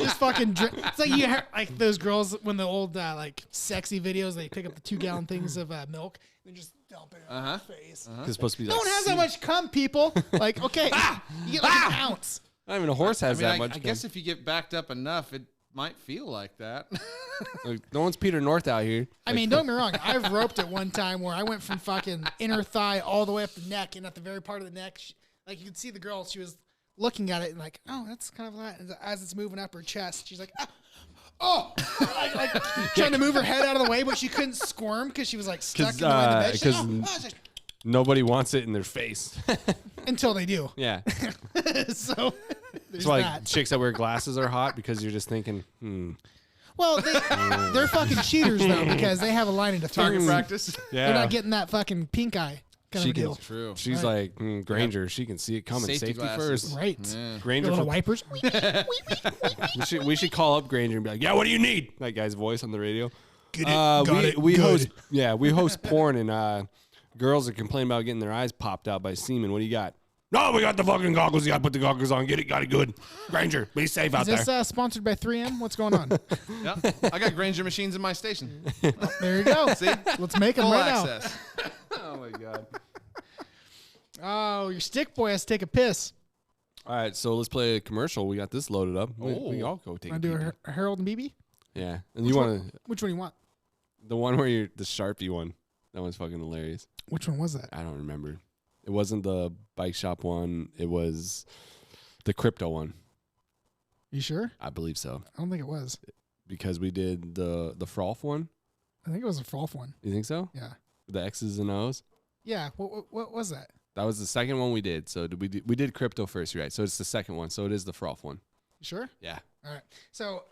Speaker 1: Just fucking. It's like you hear, like those girls when the old like sexy videos they pick up the 2-gallon things of milk and just dump it in their face.
Speaker 3: It's supposed to be
Speaker 1: No
Speaker 3: like
Speaker 1: one has that much cum, people. Like, okay, you get like an ounce.
Speaker 3: Not even a horse has that much.
Speaker 2: I guess if you get backed up enough, it might feel like that.
Speaker 3: Like, no one's Peter North out here.
Speaker 1: I mean, don't get me wrong. I've roped it one time where I went from fucking inner thigh all the way up the neck, and at the very part of the neck, like you could see the girl. She was looking at it and like, oh, that's kind of a lot. And as it's moving up her chest, she's like, oh, like trying to move her head out of the way, but she couldn't squirm because she was like stuck in the way of the bed. She's like,
Speaker 3: because
Speaker 1: She's like,
Speaker 3: nobody wants it in their face.
Speaker 1: until they do.
Speaker 3: Yeah.
Speaker 1: So there's
Speaker 3: It's like
Speaker 1: that.
Speaker 3: chicks that wear glasses are hot because you're just thinking,
Speaker 1: Well, they're fucking cheaters though because they have a line of
Speaker 2: Target
Speaker 1: defense.
Speaker 2: practice.
Speaker 3: yeah.
Speaker 1: They're not getting that fucking pink eye kind
Speaker 3: She
Speaker 1: of a deal.
Speaker 2: True.
Speaker 3: She's
Speaker 1: Right.
Speaker 3: like, Granger, she can see it coming.
Speaker 2: Safety
Speaker 3: Safety
Speaker 2: glasses.
Speaker 3: first.
Speaker 1: Right.
Speaker 2: Yeah.
Speaker 1: The
Speaker 3: Granger,
Speaker 1: little
Speaker 3: for,
Speaker 1: wipers.
Speaker 3: we should call up Granger and be like, yeah, what do you need? That guy's voice on the radio.
Speaker 1: Get it. Got it.
Speaker 3: We
Speaker 1: Good.
Speaker 3: host porn and girls are complaining about getting their eyes popped out by semen. What do you got? No, we got the fucking goggles. You got to put the goggles on. Get it. Got it good. Granger, be safe out
Speaker 1: Is
Speaker 3: there.
Speaker 1: this sponsored by 3M? What's going on?
Speaker 2: Yeah. I got Granger machines in my station.
Speaker 1: There you go.
Speaker 2: See?
Speaker 1: Let's make them
Speaker 2: Full
Speaker 1: right
Speaker 2: access.
Speaker 3: Oh, my God.
Speaker 1: now. Oh, your stick boy has to take a piss.
Speaker 3: All right, so let's play a commercial. We got this loaded up. We
Speaker 2: Oh.
Speaker 3: all go take
Speaker 1: Want
Speaker 3: a
Speaker 1: to do
Speaker 3: peek.
Speaker 1: a Harold and BB?
Speaker 3: Yeah. And you want to,
Speaker 1: Which one do you want?
Speaker 3: the one where you're the Sharpie one. That one's fucking hilarious.
Speaker 1: Which one was that?
Speaker 3: I don't remember. It wasn't the bike shop one. It was the crypto one.
Speaker 1: You sure?
Speaker 3: I believe so.
Speaker 1: I don't think it was.
Speaker 3: Because we did the Frolf one.
Speaker 1: I think it was a Frolf one.
Speaker 3: You think so?
Speaker 1: Yeah.
Speaker 3: The X's and O's?
Speaker 1: Yeah. What was that?
Speaker 3: That was the second one we did. So we did crypto first, you're right? So it's the second one. So it is the Frolf one.
Speaker 1: You sure?
Speaker 3: Yeah.
Speaker 1: All right. So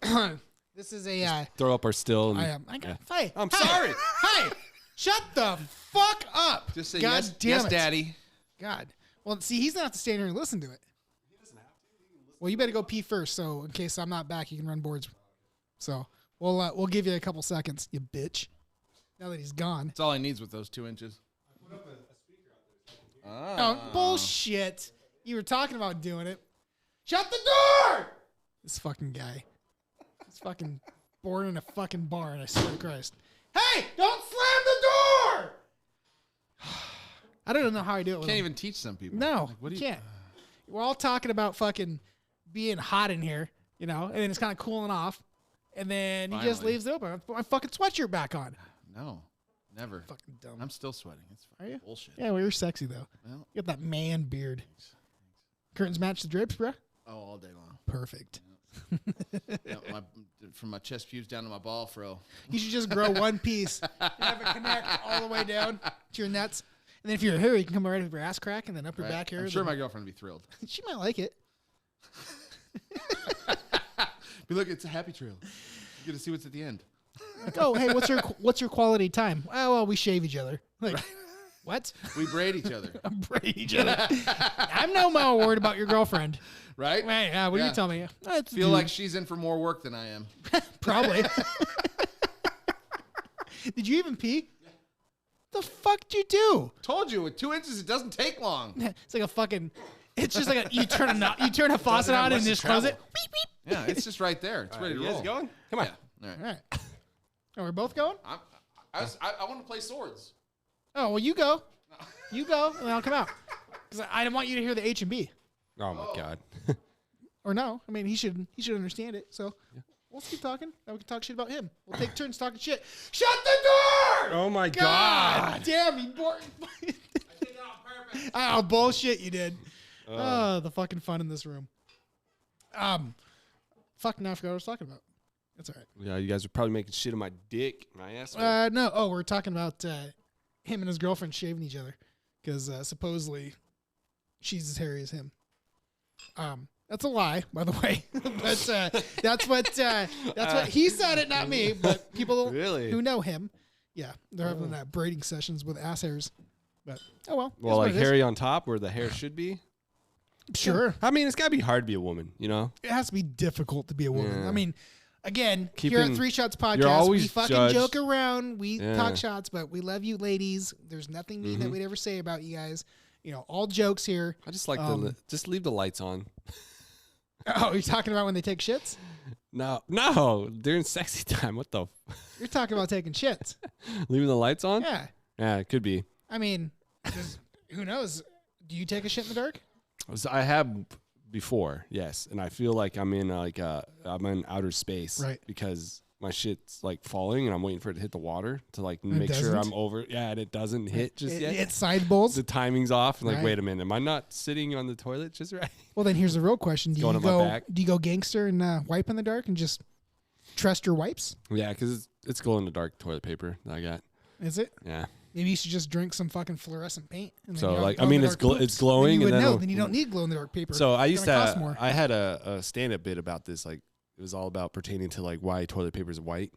Speaker 1: this is a.
Speaker 3: Throw up our still. And,
Speaker 1: I am. I got.
Speaker 3: yeah.
Speaker 1: Hey,
Speaker 3: I'm
Speaker 1: hey,
Speaker 3: sorry.
Speaker 1: Hey, shut the fuck up.
Speaker 2: Just say
Speaker 1: God
Speaker 2: yes,
Speaker 1: damn
Speaker 2: yes,
Speaker 1: it.
Speaker 2: daddy.
Speaker 1: God. Well, see, he's gonna have to stand here and listen to it. He doesn't have to. Well, you better go pee first, so in case I'm not back, you can run boards. So we'll give you a couple seconds, you bitch. Now that he's gone.
Speaker 2: That's all he needs with those 2 inches.
Speaker 1: Oh, bullshit. You were talking about doing it. Shut the door! This fucking guy. He's fucking born in a fucking barn, I swear to Christ. Hey, don't slam the door! I don't even know how I do it with
Speaker 2: Can't
Speaker 1: him.
Speaker 2: even teach some people.
Speaker 1: No,
Speaker 2: Like, what do
Speaker 1: you can't. We're all talking about fucking being hot in here, you know, and then it's kind of cooling off. And then he just
Speaker 2: Finally.
Speaker 1: leaves it open. I put my fucking sweatshirt back on.
Speaker 2: No, never.
Speaker 1: Fucking dumb.
Speaker 2: I'm still sweating. It's
Speaker 1: Are you?
Speaker 2: bullshit.
Speaker 1: Yeah, well, you're sexy, though.
Speaker 2: Well,
Speaker 1: You got that man beard. Curtains match the drapes, bro?
Speaker 2: oh, all day long.
Speaker 1: Perfect.
Speaker 2: Yeah, from my chest fuse down to my ball fro.
Speaker 1: You should just grow one piece and have it connect all the way down to your nuts. And then if you're a hair, you can come right up your ass crack and then up your back hair.
Speaker 2: I'm sure
Speaker 1: then-
Speaker 2: my girlfriend would be thrilled.
Speaker 1: She might like it.
Speaker 2: But look, it's a happy trail. You get to see what's at the end.
Speaker 1: Like, oh, hey, what's your quality time? Oh, well, we shave each other. Like, what?
Speaker 2: We braid each other,
Speaker 1: Braid each other. I'm no more worried about your girlfriend.
Speaker 2: right?
Speaker 1: Hey, what do
Speaker 2: Yeah.
Speaker 1: you tell me? It's a
Speaker 2: Feel
Speaker 1: dude.
Speaker 2: like she's in for more work than I am.
Speaker 1: Probably. Did you even pee? The fuck did you do?
Speaker 2: Told you, with 2 inches, it doesn't take long.
Speaker 1: It's like a fucking. It's just like you turn a faucet on and just close it. Beep, beep.
Speaker 2: Yeah, it's just right there. It's ready to
Speaker 3: You
Speaker 2: roll.
Speaker 3: guys going? Come on.
Speaker 2: Yeah. All right.
Speaker 1: All right. Are we both going?
Speaker 2: I want to play swords.
Speaker 1: Oh well, you go. You go, and I'll come out. Because I didn't want you to hear the H and B.
Speaker 3: Oh my god.
Speaker 1: Or no, I mean he should understand it. So let's keep talking. Now we can talk shit about him. We'll take turns talking shit. Shut the door!
Speaker 3: Oh my
Speaker 1: God damn, you bored.
Speaker 2: I did it on purpose.
Speaker 1: Oh bullshit, you did. Oh, the fucking fun in this room. Fuck, now I forgot what I was talking about. That's all right.
Speaker 3: Yeah, you guys are probably making shit of my dick, my ass.
Speaker 1: No. Oh, we're talking about him and his girlfriend shaving each other because supposedly she's as hairy as him. That's a lie, by the way. But that's what he said it, not me. But people
Speaker 3: Really?
Speaker 1: who know him, yeah, they're having braiding sessions with ass hairs. But oh well.
Speaker 3: Well, like hairy on top where the hair should be.
Speaker 1: Sure.
Speaker 3: I mean, it's got to be hard to be a woman, you know?
Speaker 1: It has to be difficult to be a woman.
Speaker 3: Yeah.
Speaker 1: I mean, again, here
Speaker 3: Keeping-
Speaker 1: at 3 Shots
Speaker 3: you're
Speaker 1: Podcast, we
Speaker 3: always
Speaker 1: fucking
Speaker 3: judged.
Speaker 1: joke around. We
Speaker 3: Yeah.
Speaker 1: talk shots, but we love you ladies. There's nothing mean that we'd ever say about you guys. You know, all jokes here.
Speaker 3: I just like just leave the lights on.
Speaker 1: Oh, you're talking about when they take shits?
Speaker 3: No, during sexy time. What the?
Speaker 1: You're talking about taking shits.
Speaker 3: Leaving the lights on?
Speaker 1: Yeah.
Speaker 3: Yeah, it could be.
Speaker 1: I mean, who knows? Do you take a shit in the dark?
Speaker 3: I have before, yes, and I feel like I'm in I'm in outer space,
Speaker 1: Right.
Speaker 3: Because my shit's like falling, and I'm waiting for it to hit the water to like make sure
Speaker 1: doesn't?
Speaker 3: I'm over. Yeah, and it doesn't hit just yet.
Speaker 1: It's side bowls.
Speaker 3: The timing's off, and like,
Speaker 1: Right.
Speaker 3: wait a minute, am I not sitting on the toilet just right?
Speaker 1: Well, then here's the real question:
Speaker 3: going on my back.
Speaker 1: Do you go gangster and wipe in the dark and just trust your wipes?
Speaker 3: Yeah, because it's glow in the dark toilet paper that I got.
Speaker 1: Is it?
Speaker 3: Yeah.
Speaker 1: Maybe you should just drink some fucking fluorescent paint. And then
Speaker 3: So,
Speaker 1: you don't
Speaker 3: like,
Speaker 1: have
Speaker 3: I mean,
Speaker 1: glow-in-the-dark
Speaker 3: it's
Speaker 1: poops.
Speaker 3: glowing,
Speaker 1: Then you would
Speaker 3: and then
Speaker 1: know.
Speaker 3: it'll-
Speaker 1: Then you don't need glow in the dark paper.
Speaker 3: So I
Speaker 1: It's
Speaker 3: used
Speaker 1: gonna cost
Speaker 3: to,
Speaker 1: more.
Speaker 3: I had a stand-up bit about this. Like, it was all about pertaining to like why toilet paper is white,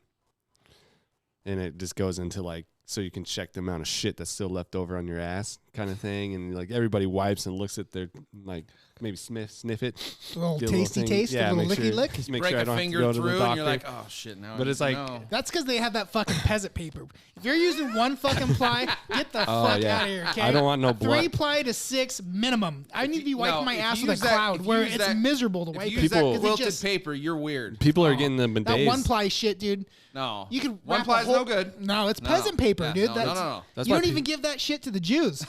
Speaker 3: and it just goes into like so you can check the amount of shit that's still left over on your ass, kind of thing. And like everybody wipes and looks at their like maybe sniff it,
Speaker 1: A little
Speaker 3: get
Speaker 1: tasty
Speaker 3: thing.
Speaker 1: taste,
Speaker 3: yeah,
Speaker 1: a little
Speaker 3: make
Speaker 1: licky
Speaker 3: sure,
Speaker 1: lick.
Speaker 3: just make
Speaker 2: Break
Speaker 3: sure I
Speaker 2: a
Speaker 3: don't have to
Speaker 2: finger
Speaker 3: go to
Speaker 2: through,
Speaker 3: the
Speaker 2: and you're like,
Speaker 3: doctor.
Speaker 2: oh shit! Now,
Speaker 3: But
Speaker 2: I
Speaker 3: it's
Speaker 2: need to
Speaker 3: like-
Speaker 2: know.
Speaker 1: That's because they have that fucking peasant paper. If you're using one fucking ply, get the fuck
Speaker 3: yeah.
Speaker 1: out of here, okay?
Speaker 3: I don't want no blood.
Speaker 1: 3 ply to 6 minimum. I need to be wiping my
Speaker 2: if
Speaker 1: ass
Speaker 2: you
Speaker 1: with a
Speaker 2: use that-
Speaker 1: cloud
Speaker 2: if you
Speaker 1: where
Speaker 2: use
Speaker 1: it's
Speaker 2: that-
Speaker 1: miserable to
Speaker 2: If
Speaker 1: wipe
Speaker 2: you
Speaker 1: it.
Speaker 2: use that
Speaker 3: People-
Speaker 1: 'Cause it
Speaker 2: quilted
Speaker 1: just-
Speaker 2: paper, you're weird.
Speaker 3: People are getting the
Speaker 1: That
Speaker 3: bidets.
Speaker 1: 1 ply shit, dude.
Speaker 2: No,
Speaker 1: You could
Speaker 2: one
Speaker 1: wrap
Speaker 2: ply
Speaker 1: a
Speaker 2: is
Speaker 1: whole,
Speaker 2: no good.
Speaker 1: No, it's
Speaker 2: No.
Speaker 1: peasant paper,
Speaker 2: Yeah,
Speaker 1: dude.
Speaker 2: no,
Speaker 1: That's,
Speaker 2: no.
Speaker 3: That's
Speaker 1: you
Speaker 3: why
Speaker 1: don't
Speaker 3: pe-
Speaker 1: even give that shit to the Jews.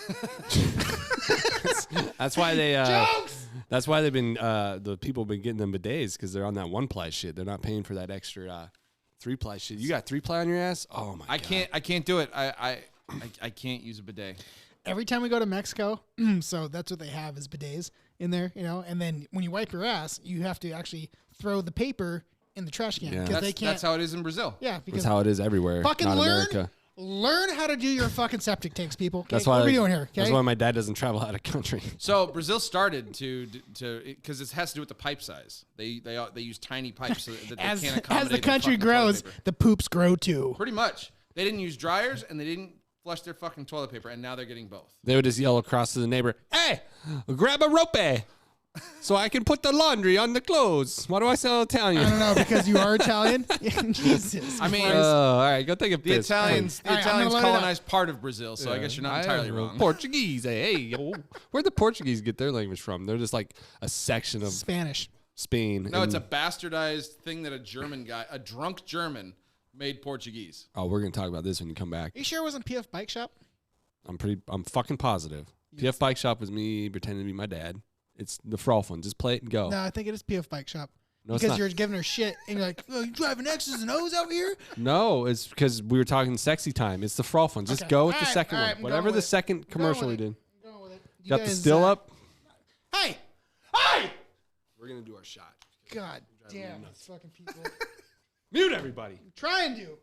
Speaker 3: That's why they.
Speaker 1: Jokes!
Speaker 3: That's why they've been the people have been getting them bidets because they're on that 1 ply shit. They're not paying for that extra 3 ply shit. You got 3 ply on your ass? Oh my
Speaker 2: I
Speaker 3: god!
Speaker 2: I can't do it. I can't use a bidet.
Speaker 1: Every time we go to Mexico, so that's what they have is bidets in there, you know. And then when you wipe your ass, you have to actually throw the paper in the trash can
Speaker 3: Yeah.
Speaker 1: because they can't.
Speaker 2: That's how it is in Brazil.
Speaker 1: Yeah, because
Speaker 3: That's how it is everywhere.
Speaker 1: fucking
Speaker 3: not
Speaker 1: learn,
Speaker 3: America.
Speaker 1: learn how to do your fucking septic tanks, people. Okay?
Speaker 3: That's why.
Speaker 1: What are we doing here? Okay.
Speaker 3: That's why my dad doesn't travel out of country.
Speaker 2: So Brazil started to because it has to do with the pipe size. They use tiny pipes so that they
Speaker 1: as
Speaker 2: can't accommodate
Speaker 1: as the
Speaker 2: the
Speaker 1: country
Speaker 2: fucking toilet
Speaker 1: grows,
Speaker 2: paper.
Speaker 1: the poops grow too.
Speaker 2: Pretty much, they didn't use dryers and they didn't flush their fucking toilet paper, and now they're getting both.
Speaker 3: They would just yell across to the neighbor, "Hey, grab a rope!" so I can put the laundry on the clothes. Why do I sound Italian?
Speaker 1: I don't know, because you are Italian. Jesus.
Speaker 2: I mean,
Speaker 1: Christ.
Speaker 3: All right, go take a
Speaker 2: the
Speaker 3: piss.
Speaker 2: Italians
Speaker 1: All right, I'm gonna load it up.
Speaker 2: colonized part of Brazil, so I guess you're not entirely wrong.
Speaker 3: Portuguese. Hey, where'd the Portuguese get their language from? They're just like a section of
Speaker 1: Spanish.
Speaker 3: Spain.
Speaker 2: No, it's a bastardized thing that a drunk German, made Portuguese.
Speaker 3: Oh, we're gonna talk about this when you come back.
Speaker 1: Are you sure it wasn't PF Bike Shop?
Speaker 3: I'm fucking positive. PF Bike Shop was me pretending to be my dad. It's the Frolf one. Just play it and go.
Speaker 1: No, I think it is PF Bike Shop.
Speaker 3: No, it's
Speaker 1: because
Speaker 3: not.
Speaker 1: you're giving her shit, and you're like, "Oh, you driving X's and O's out here?"
Speaker 3: No, it's because we were talking sexy time. It's the Frolf one. Just go with
Speaker 1: All
Speaker 3: the
Speaker 1: right,
Speaker 3: second
Speaker 1: all
Speaker 3: one.
Speaker 1: right, I'm
Speaker 3: Whatever
Speaker 1: going
Speaker 3: the
Speaker 1: with it.
Speaker 3: second commercial we
Speaker 1: with it.
Speaker 3: did.
Speaker 1: I'm going with it. You
Speaker 3: Got the
Speaker 1: guys,
Speaker 3: still up?
Speaker 1: Hey! Hey!
Speaker 3: We're going to do our shot.
Speaker 1: God damn, these fucking people.
Speaker 3: Mute everybody.
Speaker 1: I'm trying to.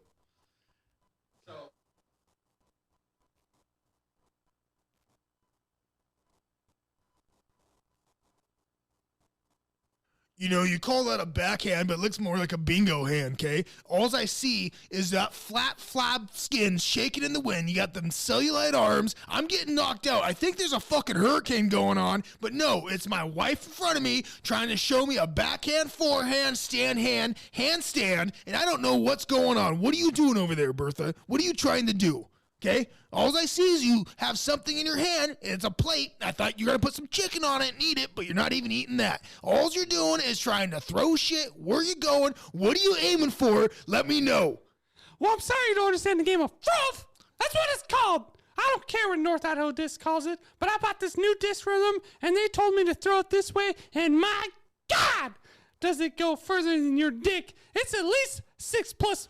Speaker 1: You know, you call that a backhand, but it looks more like a bingo hand, okay? All I see is that flat flab skin shaking in the wind. You got them cellulite arms. I'm getting knocked out. I think there's a fucking hurricane going on, but no, it's my wife in front of me trying to show me a backhand, forehand, handstand, and I don't know what's going on. What are you doing over there, Bertha? What are you trying to do? Okay? All I see is you have something in your hand, and it's a plate. I thought you were going to put some chicken on it and eat it, but you're not even eating that. All you're doing is trying to throw shit. Where you going? What are you aiming for? Let me know.
Speaker 4: Well, I'm sorry you don't understand the game of froth. That's what it's called. I don't care what North Idaho Disc calls it, but I bought this new disc for them, and they told me to throw it this way, and my God, does it go further than your dick? It's at least 6 plus.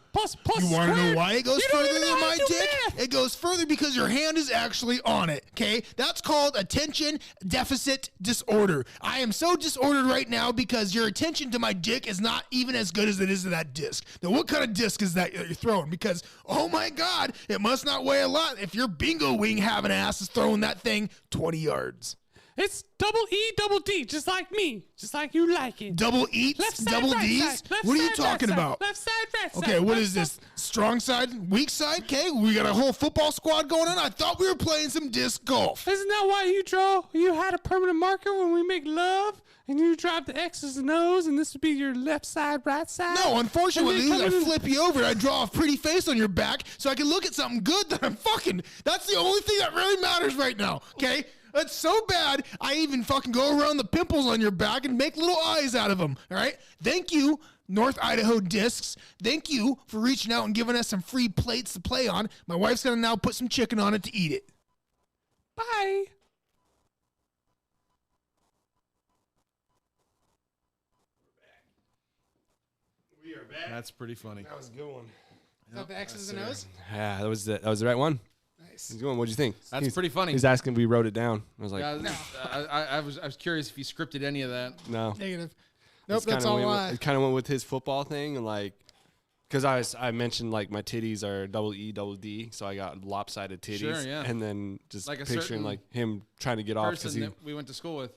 Speaker 1: You want to know why it goes
Speaker 4: You don't
Speaker 1: further
Speaker 4: even know
Speaker 1: than
Speaker 4: how
Speaker 1: my
Speaker 4: to do
Speaker 1: dick?
Speaker 4: math.
Speaker 1: It goes further because your hand is actually on it, okay? That's called attention deficit disorder. I am so disordered right now because your attention to my dick is not even as good as it is to that disc. Now, what kind of disc is that you're throwing? Because, oh my God, it must not weigh a lot if your bingo wing having ass is throwing that thing 20 yards.
Speaker 4: It's double E, double D, just like me, just like you like it.
Speaker 1: Double eats,
Speaker 4: Left side,
Speaker 1: double
Speaker 4: right
Speaker 1: D's?
Speaker 4: side. Left
Speaker 1: What are you
Speaker 4: side,
Speaker 1: talking
Speaker 4: right side.
Speaker 1: about?
Speaker 4: Left side, right side.
Speaker 1: Okay, what
Speaker 4: Left
Speaker 1: is this? Strong side, weak side? Okay, we got a whole football squad going on. I thought we were playing some disc golf.
Speaker 4: Isn't that why you had a permanent marker when we make love? And you drive the X's and O's, and this would be your left side, right side?
Speaker 1: No, unfortunately,
Speaker 4: And then
Speaker 1: I
Speaker 4: come in-
Speaker 1: flip you over and I draw a pretty face on your back so I can look at something good that I'm fucking. That's the only thing that really matters right now, okay? That's so bad, I even fucking go around the pimples on your back and make little eyes out of them, all right? Thank you, North Idaho Discs. Thank you for reaching out and giving us some free plates to play on. My wife's going to now put some chicken on it to eat it.
Speaker 4: Bye.
Speaker 2: That's pretty funny.
Speaker 3: That was a good one.
Speaker 1: Is that the X's and O's?
Speaker 3: Yeah, that was the right one.
Speaker 1: Nice.
Speaker 3: He's going. What'd you think?
Speaker 2: That's pretty funny.
Speaker 3: He's asking. We wrote it down. I was like,
Speaker 2: Yeah, I was curious if you scripted any of that.
Speaker 3: no.
Speaker 1: Negative. Nope,
Speaker 3: It's
Speaker 1: that's
Speaker 3: kinda
Speaker 1: all
Speaker 3: went, it kind of went with his football thing, and like, because I mentioned like my titties are double E, double D, so I got lopsided titties.
Speaker 2: Sure, yeah.
Speaker 3: And then just
Speaker 2: Like a
Speaker 3: picturing
Speaker 2: certain
Speaker 3: like him trying to get off because
Speaker 2: Person
Speaker 3: he.
Speaker 2: that we went to school with.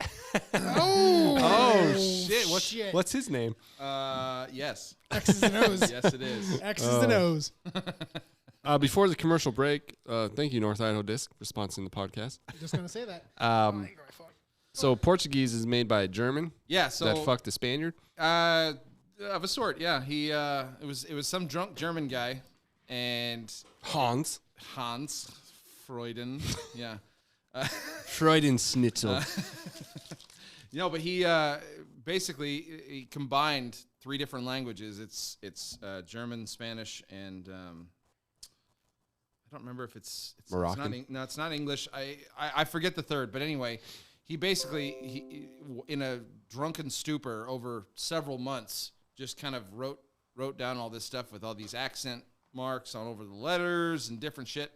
Speaker 3: Oh shit!
Speaker 1: shit.
Speaker 3: What's his name?
Speaker 2: Yes.
Speaker 1: X's and O's.
Speaker 2: Yes, it is.
Speaker 1: X's and O's.
Speaker 3: Before the commercial break, thank you North Idaho Disc for sponsoring the podcast.
Speaker 1: I'm just going to say that.
Speaker 3: So Portuguese is made by a German
Speaker 2: Yeah. So
Speaker 3: that fucked a Spaniard.
Speaker 2: of a sort. Yeah. He it was some drunk German guy, and
Speaker 3: Hans
Speaker 2: Freuden. Yeah.
Speaker 3: Freudenschnitzel.
Speaker 2: You know, but he basically he combined 3 different languages. It's German, Spanish, and I don't remember if it's
Speaker 3: Moroccan?
Speaker 2: It's not English. I forget the third, but anyway, he basically in a drunken stupor over several months just kind of wrote down all this stuff with all these accent marks on over the letters and different shit.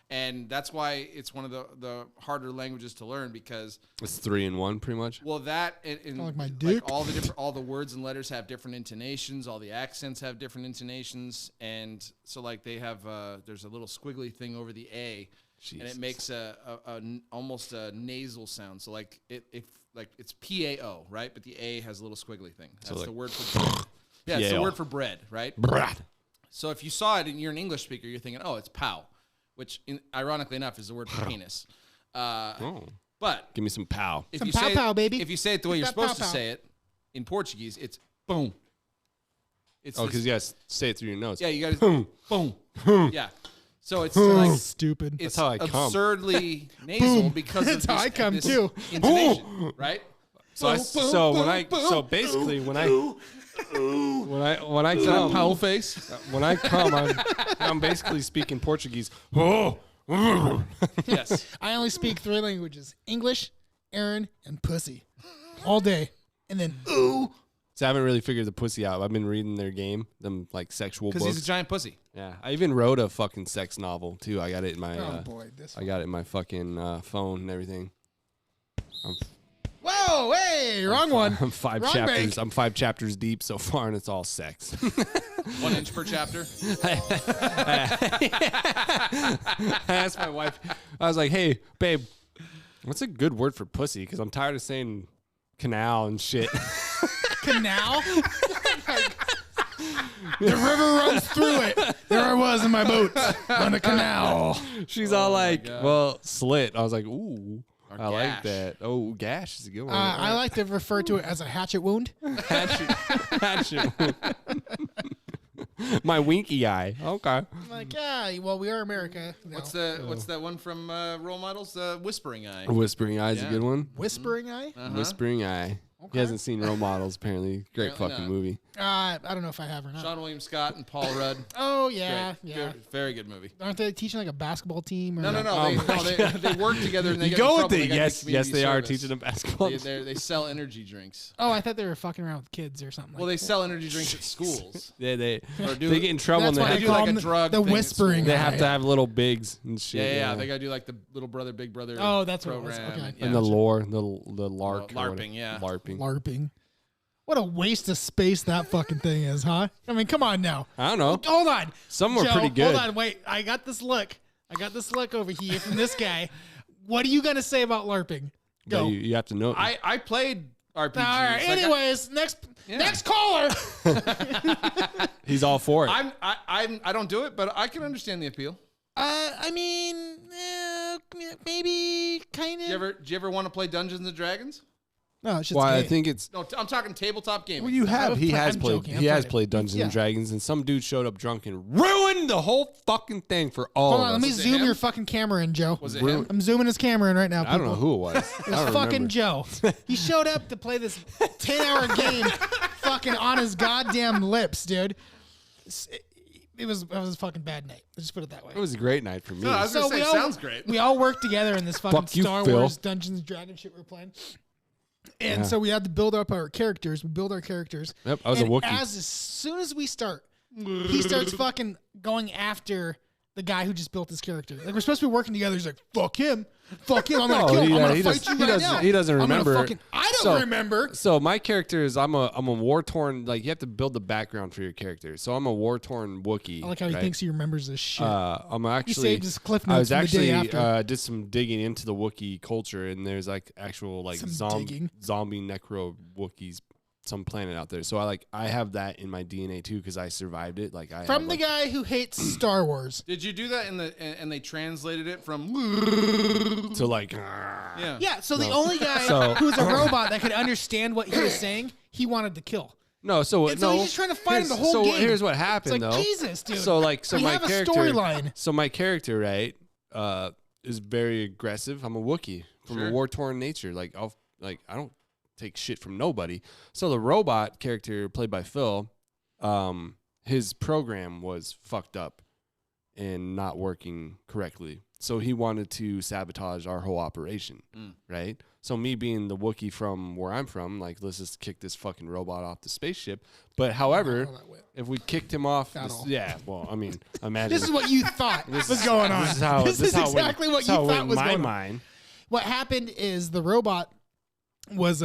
Speaker 2: And that's why it's one of the harder languages to learn because
Speaker 3: It's 3 in 1, pretty much.
Speaker 2: well that and
Speaker 1: Like my dick.
Speaker 2: all the words and letters have different intonations, all the accents have different intonations, and so like they have there's a little squiggly thing over the A, and
Speaker 3: Jesus.
Speaker 2: it makes almost a nasal sound. So like it's PAO, right? But the A has a little squiggly thing. That's
Speaker 3: like
Speaker 2: the word for bread. Yeah, it's the
Speaker 3: PAO.
Speaker 2: word for bread, right?
Speaker 3: Brat.
Speaker 2: So if you saw it and you're an English speaker, you're thinking, oh, it's pow, which ironically enough is the word for penis.
Speaker 3: Oh.
Speaker 2: But
Speaker 3: Give me some pow.
Speaker 2: if
Speaker 1: Some
Speaker 2: you
Speaker 1: pow
Speaker 2: say
Speaker 1: pow, baby.
Speaker 2: if you say it the way
Speaker 1: Get
Speaker 2: you're
Speaker 1: that
Speaker 2: supposed
Speaker 1: pow
Speaker 2: to
Speaker 1: pow.
Speaker 2: say it in Portuguese, it's boom. It's
Speaker 3: Oh,
Speaker 2: this-
Speaker 3: because you guys say it through your nose.
Speaker 2: yeah, you got to boom. Yeah. So it's like
Speaker 1: Stupid.
Speaker 2: it's
Speaker 3: how I come.
Speaker 2: absurdly nasal because
Speaker 1: That's
Speaker 2: of
Speaker 1: how
Speaker 2: this,
Speaker 1: I come
Speaker 2: this
Speaker 1: too.
Speaker 2: intonation, right?
Speaker 3: So basically when I come
Speaker 2: Powell face.
Speaker 3: when I come I'm basically speaking Portuguese.
Speaker 2: Yes.
Speaker 1: I only speak 3 languages: English, Aaron, and pussy, all day. And then ooh.
Speaker 3: So I haven't really figured the pussy out. I've been reading their game, them like sexual
Speaker 2: Because
Speaker 3: books.
Speaker 2: he's a giant pussy.
Speaker 3: Yeah, I even wrote a fucking sex novel too. I got it in my
Speaker 1: Oh boy, this.
Speaker 3: I got it in my fucking phone and everything.
Speaker 1: Whoa, hey, wrong one.
Speaker 3: I'm 5
Speaker 1: Wrong
Speaker 3: chapters.
Speaker 1: bank.
Speaker 3: I'm 5 chapters deep so far, and it's all sex.
Speaker 2: 1 inch per chapter.
Speaker 3: I asked my wife. I was like, "Hey, babe, what's a good word for pussy? Because I'm tired of saying canal and shit."
Speaker 1: Canal. The river runs through it. There I was in my boat on a canal.
Speaker 3: She's all like, "Well, slit." I was like, "Ooh,
Speaker 2: Or
Speaker 3: I like
Speaker 2: gash.
Speaker 3: that." Oh, gash is a good one.
Speaker 1: I like to refer to it as a hatchet wound.
Speaker 3: Hatchet. My winky eye. Okay.
Speaker 1: I'm like, yeah, well, we are America. No.
Speaker 2: What's that one from Role Models? Whispering Eye.
Speaker 3: Whispering Eye's
Speaker 2: Yeah.
Speaker 3: a good one.
Speaker 1: Whispering eye?
Speaker 3: Whispering Eye. He
Speaker 1: Okay.
Speaker 3: hasn't seen Role Models, apparently. Great
Speaker 2: Apparently
Speaker 3: fucking
Speaker 2: not.
Speaker 3: movie.
Speaker 1: I don't know if I have or not.
Speaker 2: Sean William Scott and Paul Rudd.
Speaker 1: Oh, yeah,
Speaker 2: Great.
Speaker 1: yeah.
Speaker 2: Good. Very good movie.
Speaker 1: Aren't they teaching like a basketball team? Or
Speaker 2: No.
Speaker 3: Oh
Speaker 2: They work together and they
Speaker 3: You
Speaker 2: get in
Speaker 3: go with
Speaker 2: trouble. They
Speaker 3: it.
Speaker 2: gotta
Speaker 3: Yes,
Speaker 2: do
Speaker 3: yes,
Speaker 2: community
Speaker 3: they are
Speaker 2: service.
Speaker 3: teaching them basketball.
Speaker 2: They sell energy drinks.
Speaker 1: Oh, I thought they were fucking around with kids or something.
Speaker 2: Well,
Speaker 1: like
Speaker 2: they sell energy drinks at schools.
Speaker 3: They
Speaker 2: Or do
Speaker 3: get in trouble and
Speaker 1: That's
Speaker 3: they
Speaker 1: why
Speaker 3: have,
Speaker 1: they
Speaker 2: do
Speaker 1: call
Speaker 2: like a
Speaker 1: them
Speaker 2: drug
Speaker 1: the
Speaker 2: thing at
Speaker 1: whispering.
Speaker 2: school.
Speaker 3: they have
Speaker 1: eye.
Speaker 3: to have little bigs and shit.
Speaker 2: Yeah. They gotta do like the little brother, big brother.
Speaker 1: Oh, that's what it was.
Speaker 2: program.
Speaker 1: Okay.
Speaker 3: And the lore, the lark. or
Speaker 2: LARPing,
Speaker 3: whatever.
Speaker 2: yeah.
Speaker 3: LARPing.
Speaker 1: LARPing. What a waste of space that fucking thing is, huh? I mean, come on now.
Speaker 3: I don't know.
Speaker 1: Hold on.
Speaker 3: Some were
Speaker 1: Joe,
Speaker 3: pretty good.
Speaker 1: Hold on, wait. I got this look over here from this guy. What are you gonna say about LARPing?
Speaker 3: Yeah,
Speaker 1: Go.
Speaker 3: you have to know.
Speaker 2: I played RPGs.
Speaker 1: All right.
Speaker 2: Like,
Speaker 1: Anyways, next caller.
Speaker 3: He's all for it.
Speaker 2: I don't do it, but I can understand the appeal.
Speaker 1: I mean, maybe kind of.
Speaker 2: Do you ever want to play Dungeons and Dragons?
Speaker 1: No, it's just.
Speaker 3: well, I
Speaker 1: gay.
Speaker 3: think it's.
Speaker 2: No, I'm talking tabletop gaming.
Speaker 3: Well, you have. He has
Speaker 1: I'm
Speaker 3: played.
Speaker 1: joking,
Speaker 3: He has
Speaker 1: I've
Speaker 3: played Dungeons
Speaker 1: Yeah.
Speaker 3: and Dragons, and some dude showed up drunk and ruined the whole fucking thing for all
Speaker 1: Hold
Speaker 3: of
Speaker 1: on, let
Speaker 3: us.
Speaker 1: me
Speaker 2: Was it
Speaker 1: zoom
Speaker 2: him?
Speaker 1: your fucking camera in, Joe.
Speaker 2: Was it him?
Speaker 1: I'm zooming his camera in right now.
Speaker 3: I don't know
Speaker 1: people.
Speaker 3: who it was.
Speaker 1: It
Speaker 3: I
Speaker 1: was
Speaker 3: don't
Speaker 1: fucking
Speaker 3: remember.
Speaker 1: Joe. He showed up to play this 10-hour game fucking on his goddamn lips, dude. It was a fucking bad night. Let's just put it that way.
Speaker 3: It was a great night for me.
Speaker 2: No, I was gonna say, sounds great.
Speaker 1: We all worked together in this fucking
Speaker 3: Fuck you,
Speaker 1: Star
Speaker 3: Phil.
Speaker 1: Wars Dungeons and Dragons shit we were playing. And
Speaker 3: Yeah.
Speaker 1: so we had to build up our characters. We build our characters.
Speaker 3: Yep, I was a
Speaker 1: And
Speaker 3: Wookiee.
Speaker 1: as soon as we start, he starts fucking going after the guy who just built his character. Like, we're supposed to be working together. He's like, fuck him. Fuck him. I'm going to
Speaker 3: No,
Speaker 1: kill him.
Speaker 3: he-
Speaker 1: I'm going
Speaker 3: he
Speaker 1: to
Speaker 3: does-
Speaker 1: fight you
Speaker 3: he
Speaker 1: right
Speaker 3: doesn't-
Speaker 1: now.
Speaker 3: he doesn't
Speaker 1: I'm gonna
Speaker 3: remember.
Speaker 1: fucking, I don't
Speaker 3: So-
Speaker 1: remember.
Speaker 3: So my character is I'm a war torn. Like you have to build the background for your character. So I'm a war torn Wookiee.
Speaker 1: I like how he
Speaker 3: right?
Speaker 1: thinks he remembers this shit.
Speaker 3: I'm actually.
Speaker 1: saved his cliff
Speaker 3: I
Speaker 1: notes
Speaker 3: was
Speaker 1: from the
Speaker 3: actually
Speaker 1: day after.
Speaker 3: did some digging into the Wookiee culture, and there's like actual like
Speaker 1: Some digging.
Speaker 3: zombie necro Wookiees, some planet out there. So I have that in my DNA too because I survived it. Like I
Speaker 1: From
Speaker 3: have,
Speaker 1: the
Speaker 3: like,
Speaker 1: guy who hates Star Wars.
Speaker 2: Did you do that and they translated it from?
Speaker 3: to like.
Speaker 2: Yeah.
Speaker 1: Yeah, so the only guy
Speaker 3: So-
Speaker 1: who's a robot that could understand what he was saying, he wanted to kill.
Speaker 3: No, so
Speaker 1: And so
Speaker 3: no.
Speaker 1: he's just trying to fight him the
Speaker 3: here's-
Speaker 1: whole
Speaker 3: so
Speaker 1: game.
Speaker 3: here's what
Speaker 1: It's
Speaker 3: happened
Speaker 1: like,
Speaker 3: though.
Speaker 1: Jesus, dude.
Speaker 3: So
Speaker 1: we
Speaker 3: my
Speaker 1: have a
Speaker 3: character.
Speaker 1: storyline.
Speaker 3: So my character, right, is very aggressive. I'm a Wookiee from
Speaker 2: Sure.
Speaker 3: a war torn nature. Like I don't take shit from nobody. So the robot character played by Phil, his program was fucked up and not working correctly. So he wanted to sabotage our whole operation, right? So me being the Wookiee from where I'm from, like, let's just kick this fucking robot off the spaceship. But however,
Speaker 1: Not all that way.
Speaker 3: if we kicked him off,
Speaker 1: Not all.
Speaker 3: yeah, well, I mean, imagine.
Speaker 1: This is what you thought was going on.
Speaker 3: This is how.
Speaker 1: This is
Speaker 3: how it went-
Speaker 1: exactly what
Speaker 3: this
Speaker 1: you
Speaker 3: how it went
Speaker 1: thought
Speaker 3: in
Speaker 1: was
Speaker 3: my
Speaker 1: going on.
Speaker 3: mind.
Speaker 1: What happened is the robot was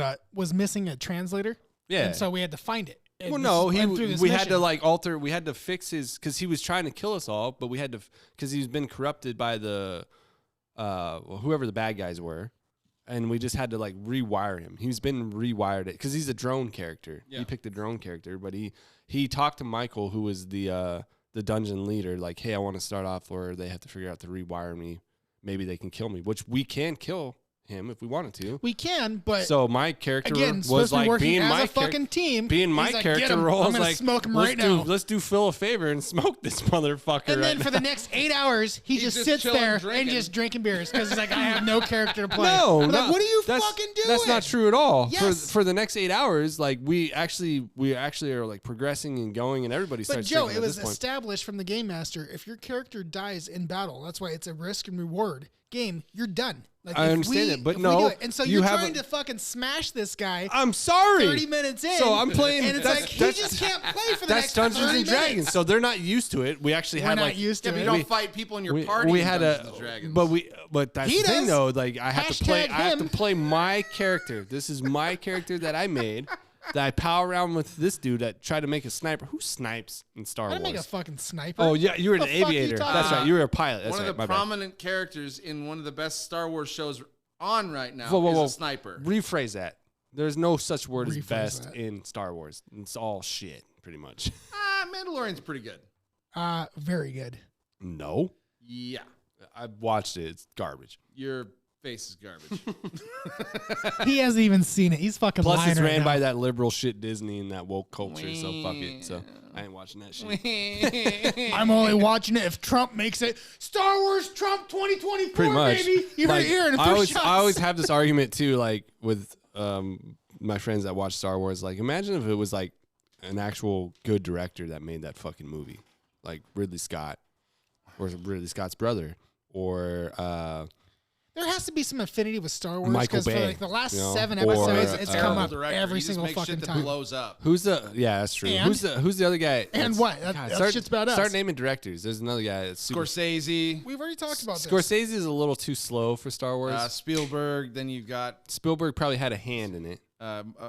Speaker 1: missing a translator.
Speaker 3: Yeah.
Speaker 1: And so we had to find it. And
Speaker 3: Well,
Speaker 1: this
Speaker 3: no,
Speaker 1: is- and through this
Speaker 3: we had to
Speaker 1: mission.
Speaker 3: like alter. We had to fix his because he was trying to kill us all, but we had to because he's been corrupted by the whoever the bad guys were, and we just had to like rewire him. He's been rewired it because he's a drone character.
Speaker 2: Yeah.
Speaker 3: He picked a drone character, but he talked to Michael, who was the dungeon leader, like, hey, I want to start off where they have to figure out to rewire me. Maybe they can kill me, which we can kill him if we wanted to.
Speaker 1: We can, but
Speaker 3: So my character
Speaker 1: again,
Speaker 3: was
Speaker 1: supposed to be
Speaker 3: like
Speaker 1: working
Speaker 3: being
Speaker 1: as
Speaker 3: my
Speaker 1: a fucking team.
Speaker 3: being my
Speaker 1: He's like, "Get
Speaker 3: character
Speaker 1: him.
Speaker 3: role.
Speaker 1: I'm
Speaker 3: is
Speaker 1: gonna
Speaker 3: like,
Speaker 1: smoke him
Speaker 3: let's
Speaker 1: right
Speaker 3: do,
Speaker 1: now.
Speaker 3: Let's do Phil a favor and smoke this motherfucker.
Speaker 1: And then
Speaker 3: right
Speaker 1: for
Speaker 3: now.
Speaker 1: the next 8 hours, he
Speaker 2: He's
Speaker 1: just
Speaker 2: just
Speaker 1: sits
Speaker 2: chilling,
Speaker 1: there and
Speaker 2: drinking.
Speaker 1: just drinking beers because he's like, I have no character to play.
Speaker 3: No,
Speaker 1: I'm
Speaker 3: no,
Speaker 1: like, what are you
Speaker 3: that's-
Speaker 1: fucking doing?
Speaker 3: That's not true at all.
Speaker 1: Yes.
Speaker 3: For the next 8 hours, like we actually are like progressing and going, and everybody
Speaker 1: But
Speaker 3: starts.
Speaker 1: Joe,
Speaker 3: thinking
Speaker 1: it
Speaker 3: at
Speaker 1: was
Speaker 3: this point.
Speaker 1: established from the game master. If your character dies in battle, that's why it's a risk and reward game. You're done. Like
Speaker 3: I
Speaker 1: if
Speaker 3: understand
Speaker 1: we-
Speaker 3: it, but
Speaker 1: if we
Speaker 3: no,
Speaker 1: do it- and so
Speaker 3: you
Speaker 1: you're
Speaker 3: have
Speaker 1: trying
Speaker 3: a-
Speaker 1: to fucking smash this guy.
Speaker 3: I'm sorry.
Speaker 1: 30 minutes in.
Speaker 3: So I'm playing.
Speaker 1: and it's
Speaker 3: that's,
Speaker 1: like he
Speaker 3: that's-
Speaker 1: just can't play for the
Speaker 3: That's
Speaker 1: next
Speaker 3: Dungeons
Speaker 1: 30
Speaker 3: and Dragons,
Speaker 1: minutes.
Speaker 3: so they're not used to it. We actually
Speaker 1: We're
Speaker 3: had
Speaker 1: not
Speaker 3: like
Speaker 1: used
Speaker 2: Yeah,
Speaker 1: to
Speaker 2: but
Speaker 1: it.
Speaker 2: you don't fight people in your party.
Speaker 3: we
Speaker 2: in
Speaker 3: had
Speaker 2: Dungeons
Speaker 3: a,
Speaker 2: and Dragons.
Speaker 3: but that's
Speaker 1: He
Speaker 3: the thing
Speaker 1: does.
Speaker 3: though. Like I have to play.
Speaker 1: Hashtag
Speaker 3: I have to
Speaker 1: him.
Speaker 3: play my character. This is my character that I made. That I pal around with this dude that tried to make a sniper. Who snipes in Star
Speaker 1: I
Speaker 3: Wars?
Speaker 1: didn't make a fucking sniper.
Speaker 3: Oh yeah, you were an
Speaker 1: What the fuck are you
Speaker 3: aviator.
Speaker 1: talking
Speaker 3: That's
Speaker 1: about?
Speaker 3: right. You were a pilot. That's
Speaker 2: one
Speaker 3: right.
Speaker 2: of
Speaker 3: My
Speaker 2: the
Speaker 3: bad.
Speaker 2: prominent characters in one of the best Star Wars shows on right now
Speaker 3: Whoa.
Speaker 2: is a sniper.
Speaker 3: Rephrase that. There's no such word as
Speaker 1: Rephrase
Speaker 3: best
Speaker 1: that.
Speaker 3: in Star Wars. It's all shit, pretty much.
Speaker 2: Mandalorian's pretty good.
Speaker 1: Very good.
Speaker 3: No,
Speaker 2: Yeah,
Speaker 3: I've watched it. It's garbage.
Speaker 2: your face is garbage.
Speaker 1: He hasn't even seen it. He's fucking
Speaker 3: Plus,
Speaker 1: lying
Speaker 3: it's
Speaker 1: right
Speaker 3: ran
Speaker 1: now.
Speaker 3: by that liberal shit Disney and that woke culture. So fuck it. So I ain't watching that shit.
Speaker 1: I'm only watching it if Trump makes it. Star Wars Trump 2024,
Speaker 3: Pretty much.
Speaker 1: baby. You heard
Speaker 3: Like,
Speaker 1: it here in the
Speaker 3: I
Speaker 1: first
Speaker 3: always,
Speaker 1: shots.
Speaker 3: I always have this argument too, like with my friends that watch Star Wars. Like, imagine if it was like an actual good director that made that fucking movie, like Ridley Scott, or Ridley Scott's brother, or
Speaker 1: There has to be some affinity with Star Wars
Speaker 3: Michael
Speaker 1: because for
Speaker 3: Bay,
Speaker 1: like the last
Speaker 3: you know,
Speaker 1: 7
Speaker 3: or,
Speaker 1: episodes, it's come
Speaker 2: Terrible
Speaker 1: up
Speaker 2: director.
Speaker 1: every
Speaker 2: He just
Speaker 1: single
Speaker 2: makes
Speaker 1: fucking
Speaker 2: shit that
Speaker 1: time.
Speaker 2: blows up.
Speaker 3: who's the? Yeah, that's true.
Speaker 1: And?
Speaker 3: Who's the other guy?
Speaker 1: And
Speaker 3: that's-
Speaker 1: what? That shit's about us.
Speaker 3: Start naming directors. There's another guy. That's super,
Speaker 2: Scorsese,
Speaker 1: We've already talked about this.
Speaker 3: Scorsese is a little too slow for Star Wars.
Speaker 2: Spielberg. Then you've got
Speaker 3: Spielberg probably had a hand in it.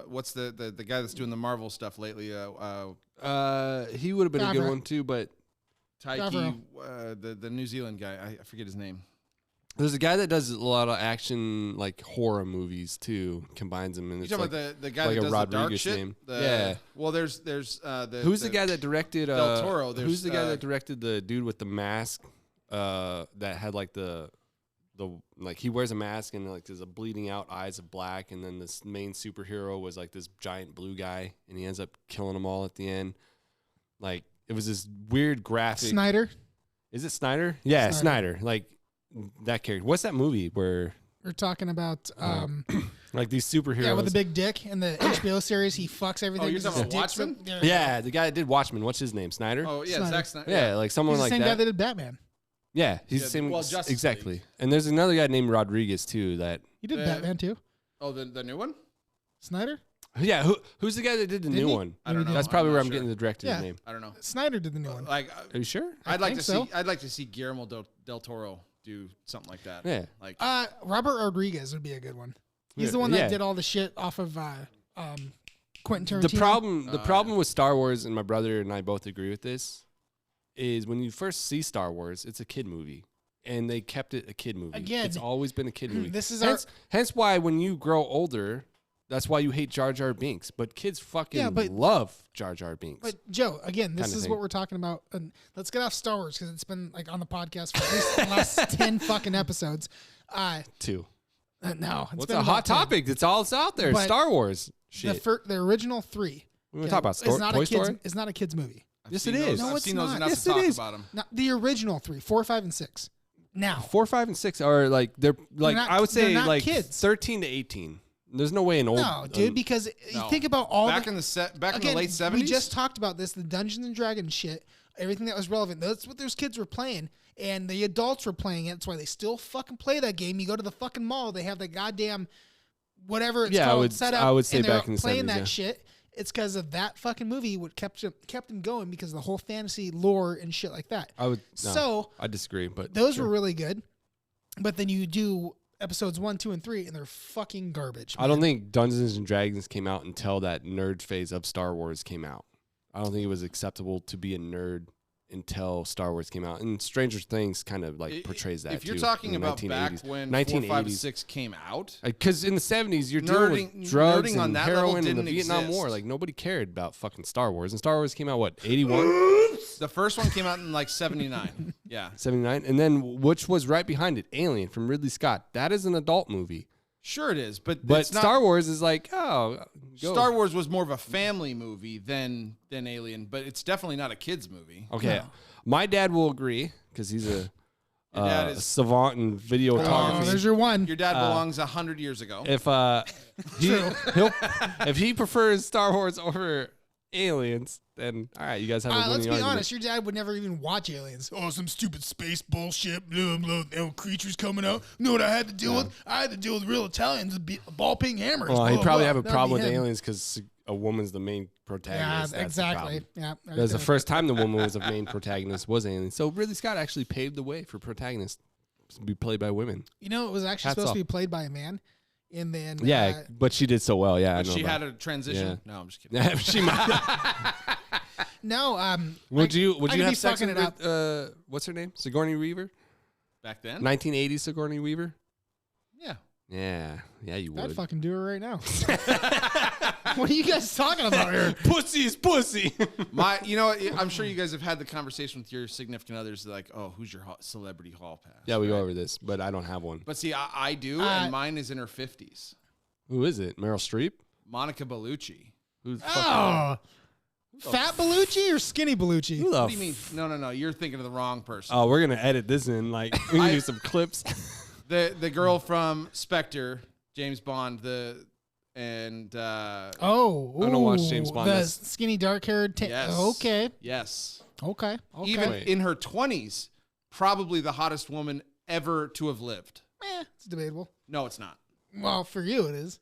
Speaker 2: what's the guy that's doing the Marvel stuff lately?
Speaker 3: He would have been a good
Speaker 1: Favreau.
Speaker 3: one too, but
Speaker 2: Taiki, the New Zealand guy. I forget his name.
Speaker 3: there's a guy that does a lot of action, like horror movies too. Combines them, and
Speaker 2: You
Speaker 3: it's
Speaker 2: talking
Speaker 3: like,
Speaker 2: about the guy
Speaker 3: like
Speaker 2: that
Speaker 3: a
Speaker 2: does the dark
Speaker 3: Rodriguez
Speaker 2: shit?
Speaker 3: name.
Speaker 2: The-
Speaker 3: Yeah.
Speaker 2: Well, there's the
Speaker 3: who's the guy that directed
Speaker 2: Del Toro,
Speaker 3: Who's the
Speaker 2: there's,
Speaker 3: guy that directed the dude with the mask? That had like the like he wears a mask and like there's a bleeding out eyes of black, and then this main superhero was like this giant blue guy, and he ends up killing them all at the end. Like it was this weird graphic.
Speaker 1: Snyder.
Speaker 3: Is it Snyder? Yeah,
Speaker 1: Snyder.
Speaker 3: Snyder. Like that character. What's that movie where
Speaker 1: We're talking about
Speaker 3: like these superheroes?
Speaker 1: yeah, with the big dick in the HBO series, he fucks everything.
Speaker 2: Oh, you're
Speaker 1: 'cause
Speaker 2: talking
Speaker 1: his
Speaker 2: about
Speaker 1: dick's
Speaker 2: Watchmen?
Speaker 1: from-
Speaker 3: Yeah, the guy that did Watchmen. What's his name? Snyder.
Speaker 2: Oh yeah,
Speaker 1: Snyder.
Speaker 2: Zack Snyder.
Speaker 3: yeah, like someone
Speaker 1: He's the
Speaker 3: like
Speaker 1: same
Speaker 3: that.
Speaker 1: guy that did Batman.
Speaker 3: Yeah, he's
Speaker 2: Yeah,
Speaker 3: the same.
Speaker 2: well, Justice
Speaker 3: exactly.
Speaker 2: League.
Speaker 3: And there's another guy named Rodriguez too. That
Speaker 1: He did
Speaker 2: The-
Speaker 1: Batman too.
Speaker 2: Oh, the new one?
Speaker 1: Snyder.
Speaker 3: yeah. Who's the guy that did the
Speaker 1: Didn't
Speaker 3: new
Speaker 1: he?
Speaker 3: one?
Speaker 2: I don't know.
Speaker 3: That's probably
Speaker 2: I'm
Speaker 3: where
Speaker 2: not
Speaker 3: I'm
Speaker 2: sure.
Speaker 3: getting the director's
Speaker 1: Yeah.
Speaker 3: name.
Speaker 2: I don't know.
Speaker 1: Snyder did the new one.
Speaker 2: Like
Speaker 3: Are you sure?
Speaker 2: I'd like
Speaker 1: think
Speaker 2: to
Speaker 1: so.
Speaker 2: see. I'd like to see Guillermo del Toro do something like that.
Speaker 3: Yeah.
Speaker 2: Like
Speaker 1: Robert Rodriguez would be a good one. He's
Speaker 3: Yeah,
Speaker 1: the one that
Speaker 3: yeah.
Speaker 1: did all the shit off of Quentin Tarantino.
Speaker 3: The problem with Star Wars, and my brother and I both agree with this, is when you first see Star Wars, it's a kid movie, and they kept it a kid movie.
Speaker 1: Again,
Speaker 3: it's always been a kid movie.
Speaker 1: this is
Speaker 3: hence why when you grow older, that's why you hate Jar Jar Binks. But kids fucking
Speaker 1: Yeah, but-
Speaker 3: love Jar Jar Binks.
Speaker 1: But Joe, again, this
Speaker 3: Kinda
Speaker 1: is
Speaker 3: thing.
Speaker 1: what we're talking about. And let's get off Star Wars because it's been like on the podcast for at least the last 10 fucking episodes.
Speaker 3: Two.
Speaker 1: No, it's
Speaker 3: What's
Speaker 1: been
Speaker 3: a
Speaker 1: about
Speaker 3: hot
Speaker 1: 10.
Speaker 3: topic? It's all it's out there.
Speaker 1: But
Speaker 3: Star Wars. Shit.
Speaker 1: The original 3.
Speaker 3: we want to talk about
Speaker 1: is not
Speaker 3: Toy
Speaker 1: a kids.
Speaker 3: Story.
Speaker 1: It's not a kids movie.
Speaker 3: Yes,
Speaker 2: seen
Speaker 3: it
Speaker 2: those-
Speaker 3: is.
Speaker 1: No,
Speaker 2: I've
Speaker 1: it's
Speaker 2: seen those
Speaker 1: not.
Speaker 2: enough
Speaker 3: Yes,
Speaker 2: to
Speaker 3: it
Speaker 2: talk
Speaker 3: is.
Speaker 2: about them.
Speaker 1: Not the original 3, 4, 5, and 6. Now,
Speaker 3: 4, 5, and 6 are like they're like
Speaker 1: not-
Speaker 3: I would
Speaker 1: they're
Speaker 3: say
Speaker 1: not
Speaker 3: like
Speaker 1: kids.
Speaker 3: 13 to 18. There's no way an old.
Speaker 1: no, dude, because you
Speaker 2: No.
Speaker 1: think about all
Speaker 2: Back
Speaker 1: the
Speaker 2: in the
Speaker 1: again,
Speaker 2: late 70s.
Speaker 1: we just talked about this, the Dungeons and Dragons shit, everything that was relevant. That's what those kids were playing, and the adults were playing it. That's why they still fucking play that game. You go to the fucking mall, they have the goddamn whatever it's
Speaker 3: Yeah,
Speaker 1: called set up.
Speaker 3: I would say
Speaker 1: and they're
Speaker 3: back in the
Speaker 1: playing
Speaker 3: 70s,
Speaker 1: that
Speaker 3: yeah.
Speaker 1: shit. It's because of that fucking movie what kept them going because of the whole fantasy lore and shit like that.
Speaker 3: I would. No,
Speaker 1: So
Speaker 3: I disagree, but
Speaker 1: those
Speaker 3: sure.
Speaker 1: were really good, but then you do episodes 1, 2, and 3, and they're fucking garbage.
Speaker 3: I don't think Dungeons and Dragons came out until that nerd phase of Star Wars came out. I don't think it was acceptable to be a nerd until Star Wars came out, and Stranger Things kind of like portrays that.
Speaker 2: If you're
Speaker 3: too,
Speaker 2: talking
Speaker 3: in the
Speaker 2: about back
Speaker 3: 1980s.
Speaker 2: when
Speaker 3: 1980s.
Speaker 2: 4, 5, and 6 came out,
Speaker 3: Because in the 70s, you're dealing with drugs
Speaker 2: nerding on
Speaker 3: and
Speaker 2: that level
Speaker 3: heroin and the
Speaker 2: didn't
Speaker 3: Vietnam
Speaker 2: exist.
Speaker 3: War. Like nobody cared about fucking Star Wars, and Star Wars came out what 81,
Speaker 2: the first one came out in like 79. Yeah.
Speaker 3: 79, and then which was right behind it, Alien from Ridley Scott. That is an adult movie.
Speaker 2: Sure it is, but
Speaker 3: But
Speaker 2: it's not,
Speaker 3: Star Wars is like, go.
Speaker 2: Star Wars was more of a family movie than Alien, but it's definitely not a kids movie.
Speaker 3: Okay, my dad will agree because he's a
Speaker 2: dad is-
Speaker 3: savant in videography.
Speaker 1: Oh, there's your one.
Speaker 2: Your dad belongs 100 years ago.
Speaker 3: If if he prefers Star Wars over Aliens, then all right, you guys have a winning
Speaker 1: Let's be
Speaker 3: argument.
Speaker 1: honest. Your dad would never even watch Aliens. Oh, some stupid space bullshit. Blah, blah, blah, creatures coming out. You know what I had to deal with? I had to deal with real Italians with ball ping hammers.
Speaker 3: Well, he'd
Speaker 1: Blah,
Speaker 3: probably
Speaker 1: blah.
Speaker 3: have a
Speaker 1: That'd
Speaker 3: problem
Speaker 1: be
Speaker 3: with
Speaker 1: him.
Speaker 3: Aliens because a woman's the main
Speaker 1: Yeah,
Speaker 3: protagonist. That's
Speaker 1: exactly.
Speaker 3: the
Speaker 1: Yeah,
Speaker 3: That was the first time the woman was the main protagonist was Aliens. So Ridley Scott actually paved the way for protagonists to be played by women.
Speaker 1: You know, it was actually
Speaker 3: Hats
Speaker 1: supposed
Speaker 3: off.
Speaker 1: to be played by a man, and then
Speaker 3: Yeah, but she did so well. Yeah,
Speaker 2: But
Speaker 3: I know.
Speaker 2: she
Speaker 3: about
Speaker 2: had a transition.
Speaker 3: Yeah.
Speaker 2: No, I'm just kidding.
Speaker 3: Yeah, she might.
Speaker 1: no.
Speaker 3: Would you
Speaker 1: I could
Speaker 3: have
Speaker 1: be
Speaker 3: sex
Speaker 1: fucking
Speaker 3: with
Speaker 1: it up.
Speaker 3: what's her name? Sigourney Weaver?
Speaker 2: Back then?
Speaker 3: 1980s Sigourney Weaver?
Speaker 2: Yeah.
Speaker 3: Yeah, you
Speaker 1: I'd
Speaker 3: would.
Speaker 1: fucking do her right now. What are you guys talking about here?
Speaker 3: Pussy is pussy.
Speaker 2: I'm sure you guys have had the conversation with your significant others, like, oh, who's your celebrity hall pass?
Speaker 3: Yeah, we go over this, but I don't have one.
Speaker 2: But see, I do, and mine is in her 50s.
Speaker 3: Who is it? Meryl Streep?
Speaker 2: Monica Bellucci.
Speaker 3: Who's
Speaker 1: Oh, fat Bellucci or skinny Bellucci?
Speaker 3: Who the
Speaker 2: What do you mean? No. You're thinking of the wrong person.
Speaker 3: Oh, we're gonna edit this in. Like, we can do some clips.
Speaker 2: The girl from Spectre, James Bond,
Speaker 1: Oh,
Speaker 3: I don't watch James Bond.
Speaker 1: The
Speaker 3: That's-
Speaker 1: skinny, dark-haired.
Speaker 2: Yes.
Speaker 1: Okay.
Speaker 2: Yes.
Speaker 1: Okay.
Speaker 2: Even
Speaker 3: Wait.
Speaker 2: in her 20s, probably the hottest woman ever to have lived.
Speaker 1: It's debatable.
Speaker 2: No, it's not.
Speaker 1: Well, for you, it is,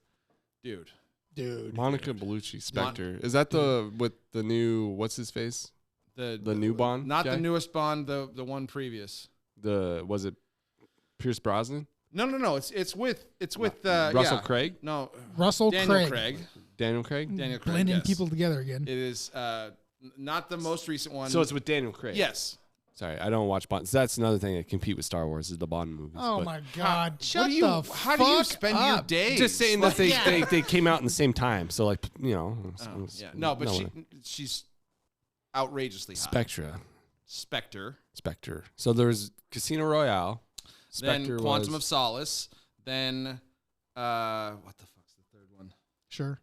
Speaker 2: Dude.
Speaker 1: dude.
Speaker 3: Monica Bellucci, Spectre. Is that the with the new what's his face?
Speaker 2: The
Speaker 3: new Bond
Speaker 2: Not
Speaker 3: guy?
Speaker 2: the newest Bond, the one previous.
Speaker 3: Was it Pierce Brosnan?
Speaker 2: No. It's with
Speaker 3: Russell
Speaker 2: yeah.
Speaker 3: Craig?
Speaker 2: No,
Speaker 1: Russell
Speaker 2: Daniel
Speaker 1: Craig.
Speaker 2: Craig.
Speaker 3: Daniel Craig?
Speaker 2: Daniel Craig.
Speaker 1: Blending
Speaker 2: yes.
Speaker 1: people together again.
Speaker 2: It is not the most recent one.
Speaker 3: So it's with Daniel Craig.
Speaker 2: yes.
Speaker 3: Sorry, I don't watch Bond. So that's another thing that compete with Star Wars is the Bond movies.
Speaker 1: Oh
Speaker 3: but
Speaker 1: my God! Shut
Speaker 2: What do you?
Speaker 1: the
Speaker 2: How do you
Speaker 1: fuck
Speaker 2: spend your
Speaker 1: up.
Speaker 2: days?
Speaker 3: Just saying
Speaker 2: Like,
Speaker 3: that they came out in the same time. So like
Speaker 2: Oh, yeah. No, but she's outrageously hot. Spectre.
Speaker 3: So there's Casino Royale. Spectre
Speaker 2: Then Quantum
Speaker 3: was,
Speaker 2: of Solace. Then what the fuck's the third one?
Speaker 1: Sure.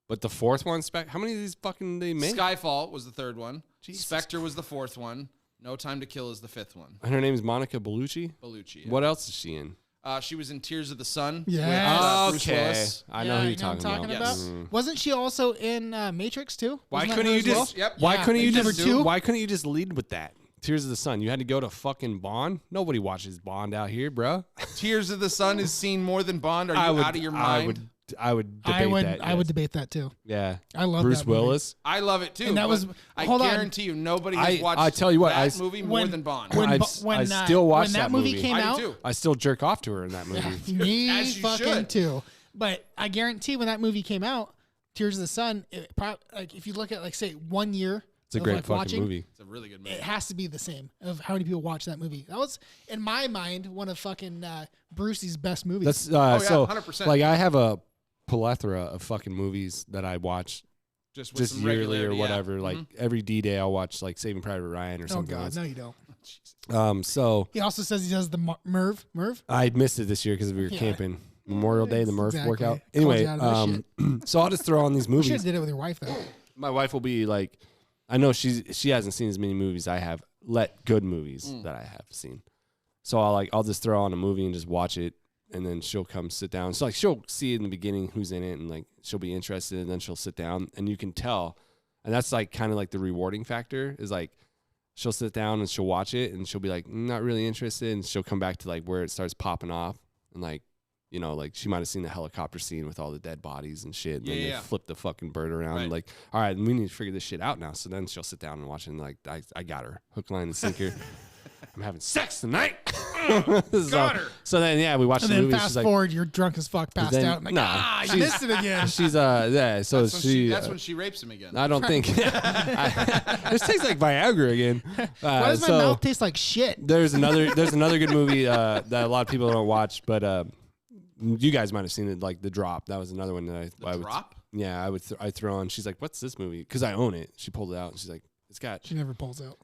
Speaker 3: But the fourth one, how many of these fucking they made?
Speaker 2: Skyfall was the third one.
Speaker 3: Jesus
Speaker 2: Spectre was the fourth one. No Time to Kill is the fifth one.
Speaker 3: And her name is Monica Bellucci.
Speaker 2: Bellucci. Yeah.
Speaker 3: What else is she in?
Speaker 2: She was in Tears of the Sun.
Speaker 1: Yes.
Speaker 2: With, Bruce
Speaker 3: Okay,
Speaker 2: Willis.
Speaker 3: I know who you're
Speaker 1: you know what
Speaker 3: talking
Speaker 1: I'm
Speaker 3: about.
Speaker 2: Yes.
Speaker 1: Wasn't she also in Matrix too?
Speaker 3: Why
Speaker 1: Wasn't that
Speaker 3: couldn't
Speaker 1: her
Speaker 3: you
Speaker 1: as
Speaker 3: just?
Speaker 1: well?
Speaker 2: Yep.
Speaker 3: Why
Speaker 1: Yeah,
Speaker 3: couldn't you
Speaker 1: number
Speaker 3: just?
Speaker 1: two?
Speaker 3: Why couldn't you just lead with that? Tears of the Sun. You had to go to fucking Bond. Nobody watches Bond out here, bro.
Speaker 2: Tears of the Sun is seen more than Bond. Are you out of your mind?
Speaker 3: I would debate that.
Speaker 1: I would
Speaker 3: yes.
Speaker 1: debate that too.
Speaker 3: Yeah.
Speaker 1: I love
Speaker 3: Bruce
Speaker 1: that movie.
Speaker 3: Willis.
Speaker 2: I love it too.
Speaker 1: And that
Speaker 2: but
Speaker 1: was-
Speaker 2: I
Speaker 1: hold on.
Speaker 2: guarantee you, nobody has watched.
Speaker 3: I tell you what,
Speaker 2: that movie more
Speaker 1: when-
Speaker 2: than Bond.
Speaker 1: When,
Speaker 3: I
Speaker 1: Bo-
Speaker 3: s-
Speaker 1: when,
Speaker 3: I still watch
Speaker 1: when that
Speaker 3: that
Speaker 1: movie
Speaker 3: movie.
Speaker 1: came
Speaker 2: I do
Speaker 1: out,
Speaker 2: too.
Speaker 3: I still jerk off to her in that movie.
Speaker 1: me
Speaker 2: As you
Speaker 1: fucking
Speaker 2: should.
Speaker 1: too. But I guarantee when that movie came out, Tears of the Sun, like if you look at like say 1 year,
Speaker 3: It's a
Speaker 1: of,
Speaker 3: great
Speaker 1: like,
Speaker 3: fucking
Speaker 1: watching,
Speaker 3: movie.
Speaker 2: It's a really good movie.
Speaker 1: it has to be the same of how many people watch that movie. That was in my mind one of fucking Brucey's best movies.
Speaker 3: That's
Speaker 2: yeah,
Speaker 3: so
Speaker 2: 100%.
Speaker 3: like I have a plethora of fucking movies that I watch
Speaker 2: Just
Speaker 3: just
Speaker 2: some
Speaker 3: yearly or
Speaker 2: regularity, yeah.
Speaker 3: whatever. Like every D-Day I'll watch like Saving Private Ryan or
Speaker 1: oh
Speaker 3: something.
Speaker 1: God, no you don't.
Speaker 3: So
Speaker 1: He also says he does the Merv.
Speaker 3: I missed it this year because we were
Speaker 1: Yeah.
Speaker 3: camping. Memorial Day, the Murph
Speaker 1: Exactly.
Speaker 3: workout.
Speaker 1: Called
Speaker 3: Anyway,
Speaker 1: you out of this
Speaker 3: so I'll just throw on these
Speaker 1: You should
Speaker 3: movies.
Speaker 1: have did it with your wife though.
Speaker 3: My wife will be like, I know she hasn't seen as many movies I have. Good movies that I have seen. So I'll just throw on a movie and just watch it, and then she'll come sit down. So like she'll see in the beginning who's in it, and like she'll be interested, and then she'll sit down, and you can tell, and that's like kind of like the rewarding factor is like she'll sit down and she'll watch it, and she'll be like not really interested, and she'll come back to like where it starts popping off, and like. You know, like she might have seen the helicopter scene with all the dead bodies and shit. And then they flip the fucking bird around.
Speaker 2: Right.
Speaker 3: Like, all right, we need to figure this shit out now. So then she'll sit down and watch it. And like, I got her hook, line, and sinker. I'm having sex tonight.
Speaker 2: Got her.
Speaker 3: So then, yeah, we watched
Speaker 1: And
Speaker 3: the
Speaker 1: then
Speaker 3: movie.
Speaker 1: fast
Speaker 3: She's like,
Speaker 1: forward, you're drunk as fuck, passed
Speaker 3: then-
Speaker 1: out. I'm like,
Speaker 3: nah,
Speaker 1: I missed it again.
Speaker 3: she's yeah. So
Speaker 2: That's when she rapes him again.
Speaker 3: I don't think this tastes like Viagra again.
Speaker 1: Why does my mouth taste like shit?
Speaker 3: There's another good movie that a lot of people don't watch, but you guys might have seen it, like The Drop. That was another one that I would.
Speaker 2: Drop?
Speaker 3: Yeah, I throw on. She's like, "What's this movie?" Because I own it. She pulled it out and she's like, It's got.
Speaker 1: She never pulls out.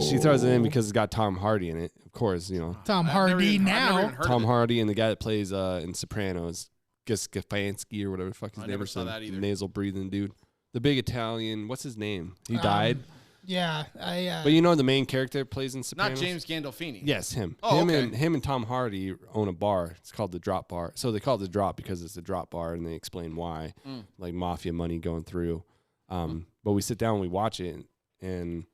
Speaker 3: She throws it in because it's got Tom Hardy in it. Of course,
Speaker 1: Tom Hardy now.
Speaker 3: Tom Hardy and the guy that plays in Sopranos, Gafansky or whatever the fuck his name is.
Speaker 2: never saw that either.
Speaker 3: Nasal breathing dude. The big Italian. What's his name? He died.
Speaker 1: Yeah,
Speaker 3: But the main character plays in Sopranos.
Speaker 2: Not James Gandolfini.
Speaker 3: Yes, him.
Speaker 2: Oh,
Speaker 3: him and Tom Hardy own a bar. It's called the Drop Bar. So they call it the Drop because it's a drop bar, and they explain why, like mafia money going through. But we sit down and we watch it, and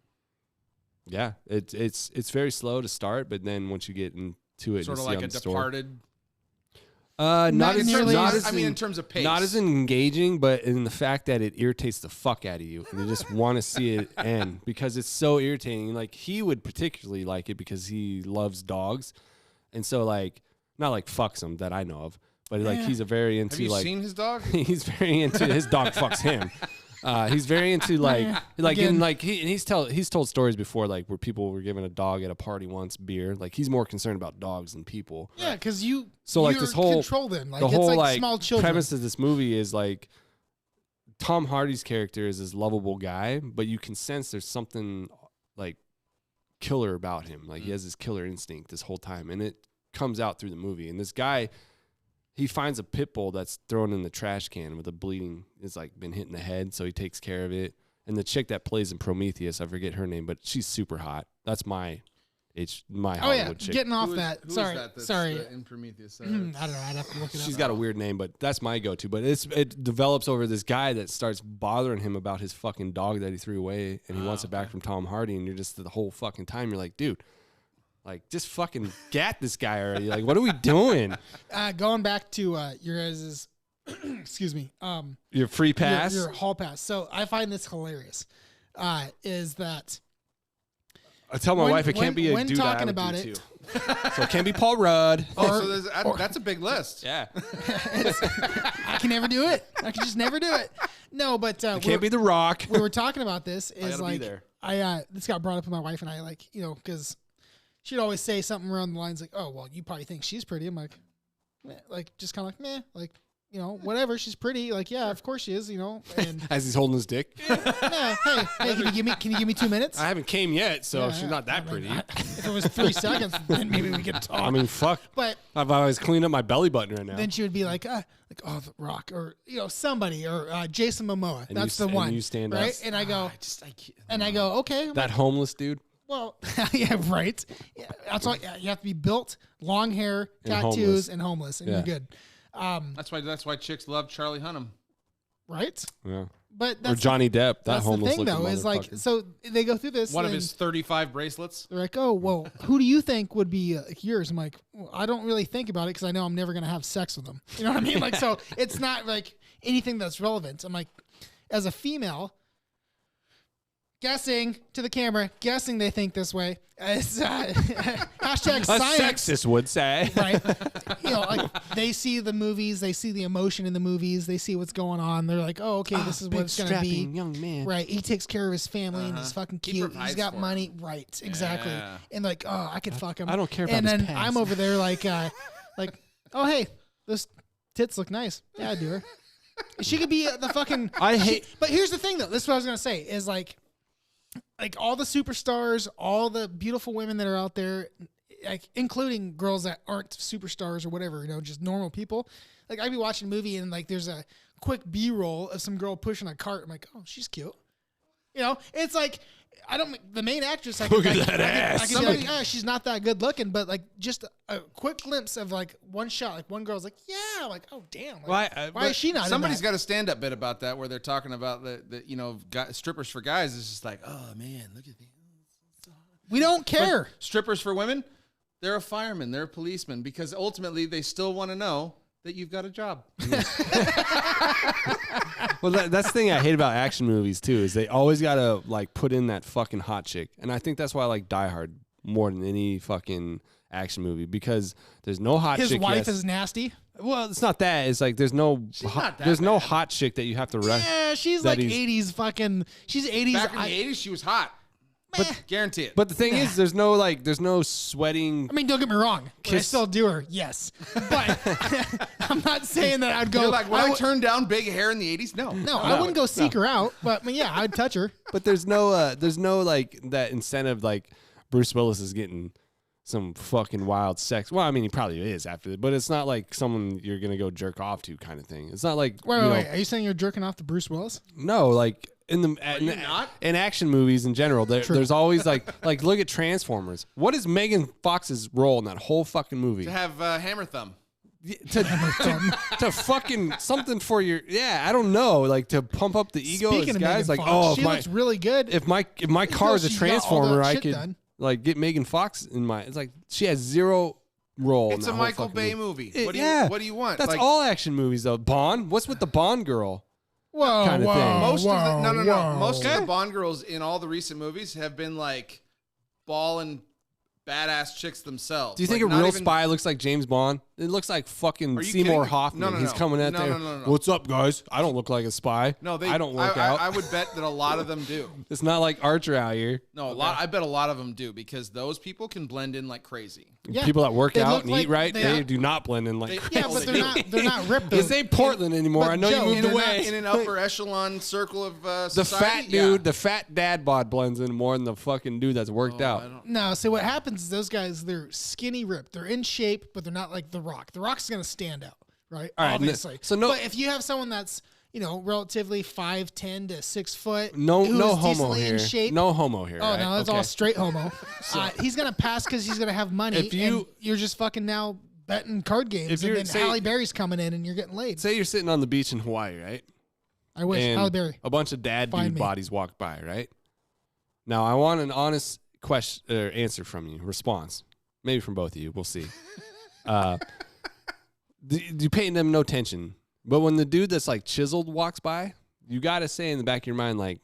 Speaker 3: yeah, it's very slow to start, but then once you get into it,
Speaker 2: Sort of like a Departed.
Speaker 3: Not as
Speaker 1: nearly
Speaker 3: not
Speaker 1: as-
Speaker 3: as
Speaker 2: in terms of pace.
Speaker 3: not as engaging, but in the fact that it irritates the fuck out of you, and you just want to see it end because it's so irritating. Like he would particularly like it because he loves dogs, and so like not like fucks them that I know of, but like he's a very into
Speaker 2: Have you
Speaker 3: like
Speaker 2: seen his dog?
Speaker 3: he's very into his dog fucks him. He's very into like
Speaker 1: Again.
Speaker 3: in like he's told stories before like where people were giving a dog at a party once beer. Like he's more concerned about dogs than people.
Speaker 1: Yeah, because
Speaker 3: this whole
Speaker 1: control them. Like
Speaker 3: the
Speaker 1: it's
Speaker 3: whole
Speaker 1: like small children.
Speaker 3: premise of this movie is like Tom Hardy's character is this lovable guy, but you can sense there's something like killer about him. Like he has this killer instinct this whole time, and it comes out through the movie. And this guy, he finds a pit bull that's thrown in the trash can with a bleeding, it's like been hit in the head, so he takes care of it. And the chick that plays in Prometheus, I forget her name, but she's super hot. That's my Hollywood chick.
Speaker 1: Getting off
Speaker 2: Who is-
Speaker 1: that.
Speaker 2: who is
Speaker 1: Sorry,
Speaker 2: that that's,
Speaker 1: sorry.
Speaker 2: in Prometheus.
Speaker 1: I don't know. I'd have to look it up.
Speaker 3: She's got a weird name, but that's my go-to. But it develops over this guy that starts bothering him about his fucking dog that he threw away, and he wants it back from Tom Hardy. And you're just the whole fucking time you're like, dude, like just fucking gat this guy already. Like, what are we doing?
Speaker 1: Going back to your guys' excuse me.
Speaker 3: Your free pass.
Speaker 1: Your hall pass. So I find this hilarious. Is that
Speaker 3: I tell my
Speaker 1: when-
Speaker 3: wife it
Speaker 1: when-
Speaker 3: can't be a
Speaker 1: when
Speaker 3: dude
Speaker 1: talking
Speaker 3: I would
Speaker 1: about
Speaker 3: do
Speaker 1: it-
Speaker 3: too. So it can't be Paul Rudd.
Speaker 2: Oh, so that's a big list.
Speaker 3: Yeah,
Speaker 1: I can never do it. I can just never do it. No, but
Speaker 3: it can't be The Rock.
Speaker 1: we were talking about this.
Speaker 3: gotta
Speaker 1: Is
Speaker 3: be
Speaker 1: like
Speaker 3: there.
Speaker 1: this got brought up with my wife and I, like because she'd always say something around the lines like, "Oh, well, you probably think she's pretty." I'm like, meh, like just kind of like, meh, like whatever. She's pretty. Like, yeah, of course she is. And
Speaker 3: As he's holding his dick.
Speaker 1: yeah, hey, can you give me 2 minutes?
Speaker 3: I haven't came yet, so
Speaker 1: Yeah,
Speaker 3: she's
Speaker 1: yeah.
Speaker 3: not that
Speaker 1: I
Speaker 3: pretty.
Speaker 1: mean, if it was 3 seconds, then maybe we could talk.
Speaker 3: I mean, fuck.
Speaker 1: but
Speaker 3: I've always cleaned up my belly button right now.
Speaker 1: then she would be like, oh, The Rock, or somebody, or Jason Momoa.
Speaker 3: And
Speaker 1: That's
Speaker 3: you-
Speaker 1: the
Speaker 3: and
Speaker 1: one,
Speaker 3: you stand
Speaker 1: right?
Speaker 3: up.
Speaker 1: And I go,
Speaker 2: I can't.
Speaker 1: okay.
Speaker 3: That homeless dude.
Speaker 1: Well, yeah, right. Yeah, that's all. Yeah, you have to be built, long hair,
Speaker 3: And
Speaker 1: tattoos,
Speaker 3: homeless.
Speaker 1: and homeless, and
Speaker 3: Yeah.
Speaker 1: you're good.
Speaker 2: That's why chicks love Charlie Hunnam.
Speaker 1: Right?
Speaker 3: Yeah.
Speaker 1: But
Speaker 3: Or
Speaker 1: that's
Speaker 3: Johnny Depp. That
Speaker 1: that's the
Speaker 3: homeless
Speaker 1: thing,
Speaker 3: looking
Speaker 1: though, is like,
Speaker 3: motherfucker.
Speaker 1: so they go through this.
Speaker 2: One of
Speaker 1: and
Speaker 2: his 35 bracelets.
Speaker 1: they're like, oh, well, who do you think would be yours? I'm like, well, I don't really think about it because I know I'm never going to have sex with them. You know what I mean? Like, so it's not like anything that's relevant. I'm like, as a female, guessing to the camera, guessing they think this way. It's hashtag
Speaker 3: A
Speaker 1: science.
Speaker 3: sexist would say.
Speaker 1: Right. Like they see the movies, they see the emotion in the movies, they see what's going on. They're like, oh, okay, this is what it's going to be.
Speaker 3: young man.
Speaker 1: Right. He takes care of his family and he's fucking
Speaker 2: He
Speaker 1: cute. He's
Speaker 2: provides
Speaker 1: got
Speaker 2: for
Speaker 1: money. Right. Exactly.
Speaker 2: Yeah.
Speaker 1: And like, oh, I could fuck him.
Speaker 3: I don't care about
Speaker 1: And
Speaker 3: his
Speaker 1: then
Speaker 3: past.
Speaker 1: I'm over there like, oh, hey, those tits look nice. Yeah, I do her. She could be the fucking.
Speaker 3: I hate-
Speaker 1: But here's the thing, though. This is what I was going to say is like all the superstars, all the beautiful women that are out there, like including girls that aren't superstars or whatever, just normal people. Like I'd be watching a movie and like there's a quick B-roll of some girl pushing a cart. I'm like, oh, she's cute. It's like the main actress. I
Speaker 3: Look
Speaker 1: could,
Speaker 3: at that ass.
Speaker 1: I could be like, she's not that good looking, but like just a quick glimpse of like one shot, like one girl's like, yeah, like, oh damn, like, why is she not?
Speaker 2: Somebody's
Speaker 1: in
Speaker 2: got a stand-up bit about that where they're talking about the strippers for guys. It's just like, oh man, look at these.
Speaker 1: We don't care.
Speaker 2: Strippers for women, they're a fireman, they're a policeman, because ultimately they still want to know that you've got a job.
Speaker 3: Well, that's the thing I hate about action movies too, is they always gotta like put in that fucking hot chick, and I think that's why I like Die Hard more than any fucking action movie, because there's no hot
Speaker 1: His
Speaker 3: chick.
Speaker 1: wife
Speaker 3: yes.
Speaker 1: is nasty.
Speaker 3: Well, it's not that. It's like there's no
Speaker 2: not that
Speaker 3: there's no
Speaker 2: bad.
Speaker 3: hot chick that you have to run.
Speaker 1: Yeah, she's
Speaker 3: that
Speaker 1: like
Speaker 3: he's-
Speaker 1: 80s fucking. She's 80s.
Speaker 2: Back in the 80s, she was hot. Guarantee it.
Speaker 3: But the thing is, there's no sweating.
Speaker 1: I mean, don't get me wrong. Would I still do her? Yes. But I'm not saying that I'd go.
Speaker 2: You're like, would I turn down big hair in the 80s? No.
Speaker 1: No, I wouldn't go seek her out. But I mean, yeah, I'd touch her.
Speaker 3: But there's no like that incentive like Bruce Willis is getting some fucking wild sex. Well, I mean, he probably is after it, but it's not like someone you're gonna go jerk off to kind of thing. It's not like
Speaker 1: wait. Are you saying you're jerking off to Bruce Willis?
Speaker 3: No, like in action movies in general, there's always like look at Transformers. What is Megan Fox's role in that whole fucking movie?
Speaker 2: To have hammer thumb.
Speaker 3: To fucking something for your I don't know, like to pump up the ego of
Speaker 1: Speaking
Speaker 3: guys.
Speaker 1: of
Speaker 3: Like
Speaker 1: Fox, she looks really good.
Speaker 3: If my car is a
Speaker 1: she's got all
Speaker 3: Transformer,
Speaker 1: that
Speaker 3: I
Speaker 1: shit
Speaker 3: could
Speaker 1: done.
Speaker 3: like get Megan Fox in my. It's like she has zero role.
Speaker 2: It's
Speaker 3: in
Speaker 2: a
Speaker 3: that whole
Speaker 2: Michael
Speaker 3: fucking
Speaker 2: Bay movie.
Speaker 3: It-
Speaker 2: What do you want?
Speaker 3: That's
Speaker 2: Like,
Speaker 3: all action movies though. Bond. What's with the Bond girl?
Speaker 1: Whoa,
Speaker 3: kinda thing.
Speaker 2: Most of the, no.
Speaker 1: whoa.
Speaker 2: Most of the Bond girls in all the recent movies have been like ballin' badass chicks themselves.
Speaker 3: Do you think
Speaker 2: Like,
Speaker 3: a
Speaker 2: not
Speaker 3: real
Speaker 2: even-
Speaker 3: spy looks like James Bond? It looks like fucking
Speaker 2: Are you
Speaker 3: Seymour
Speaker 2: kidding?
Speaker 3: Hoffman.
Speaker 2: No,
Speaker 3: He's coming out there.
Speaker 2: No.
Speaker 3: What's up, guys? I don't look like a spy.
Speaker 2: No,
Speaker 3: I don't work out.
Speaker 2: I would bet that a lot of them do.
Speaker 3: It's not like Archer out here.
Speaker 2: No, I bet a lot of them do because those people can blend in like crazy.
Speaker 1: Yeah.
Speaker 3: People that work
Speaker 1: They
Speaker 3: out
Speaker 1: look
Speaker 3: and
Speaker 1: like
Speaker 3: eat right,
Speaker 1: they
Speaker 3: they
Speaker 1: are-
Speaker 3: do not blend in like
Speaker 2: They-
Speaker 3: crazy.
Speaker 1: Yeah, but they're not ripped.
Speaker 3: This ain't Portland anymore.
Speaker 1: but
Speaker 3: I know
Speaker 1: Joe,
Speaker 3: you moved away.
Speaker 2: In an upper echelon circle of
Speaker 3: The
Speaker 2: society.
Speaker 3: fat dude, the fat dad bod blends in more than the fucking dude that's worked
Speaker 2: I
Speaker 3: out.
Speaker 2: don't-
Speaker 1: No, so what happens is those guys, they're skinny ripped. They're in shape, but they're not like The Rock. The Rock's going to stand out, right?
Speaker 3: All right,
Speaker 1: Obviously.
Speaker 3: so no-
Speaker 1: But if you have someone that's, relatively 5'10" to 6 foot,
Speaker 3: No
Speaker 1: who's
Speaker 3: homo
Speaker 1: decently
Speaker 3: here.
Speaker 1: in shape,
Speaker 3: No homo here.
Speaker 1: oh,
Speaker 3: right?
Speaker 1: no, that's
Speaker 3: Okay.
Speaker 1: all straight homo. He's going to pass because he's going to have money.
Speaker 3: If you-
Speaker 1: and you're just fucking now betting card games.
Speaker 3: If you're-
Speaker 1: and then
Speaker 3: say-
Speaker 1: Halle Berry's coming in and you're getting laid.
Speaker 3: Say you're sitting on the beach in Hawaii, right?
Speaker 1: I wish.
Speaker 3: And
Speaker 1: Halle Berry.
Speaker 3: a bunch of dad
Speaker 1: Find
Speaker 3: dude
Speaker 1: me.
Speaker 3: bodies walk by, right? Now I want an honest question or answer from you, response, maybe from both of you. We'll see. You paying them no attention, but when the dude that's like chiseled walks by, you got to say in the back of your mind, like,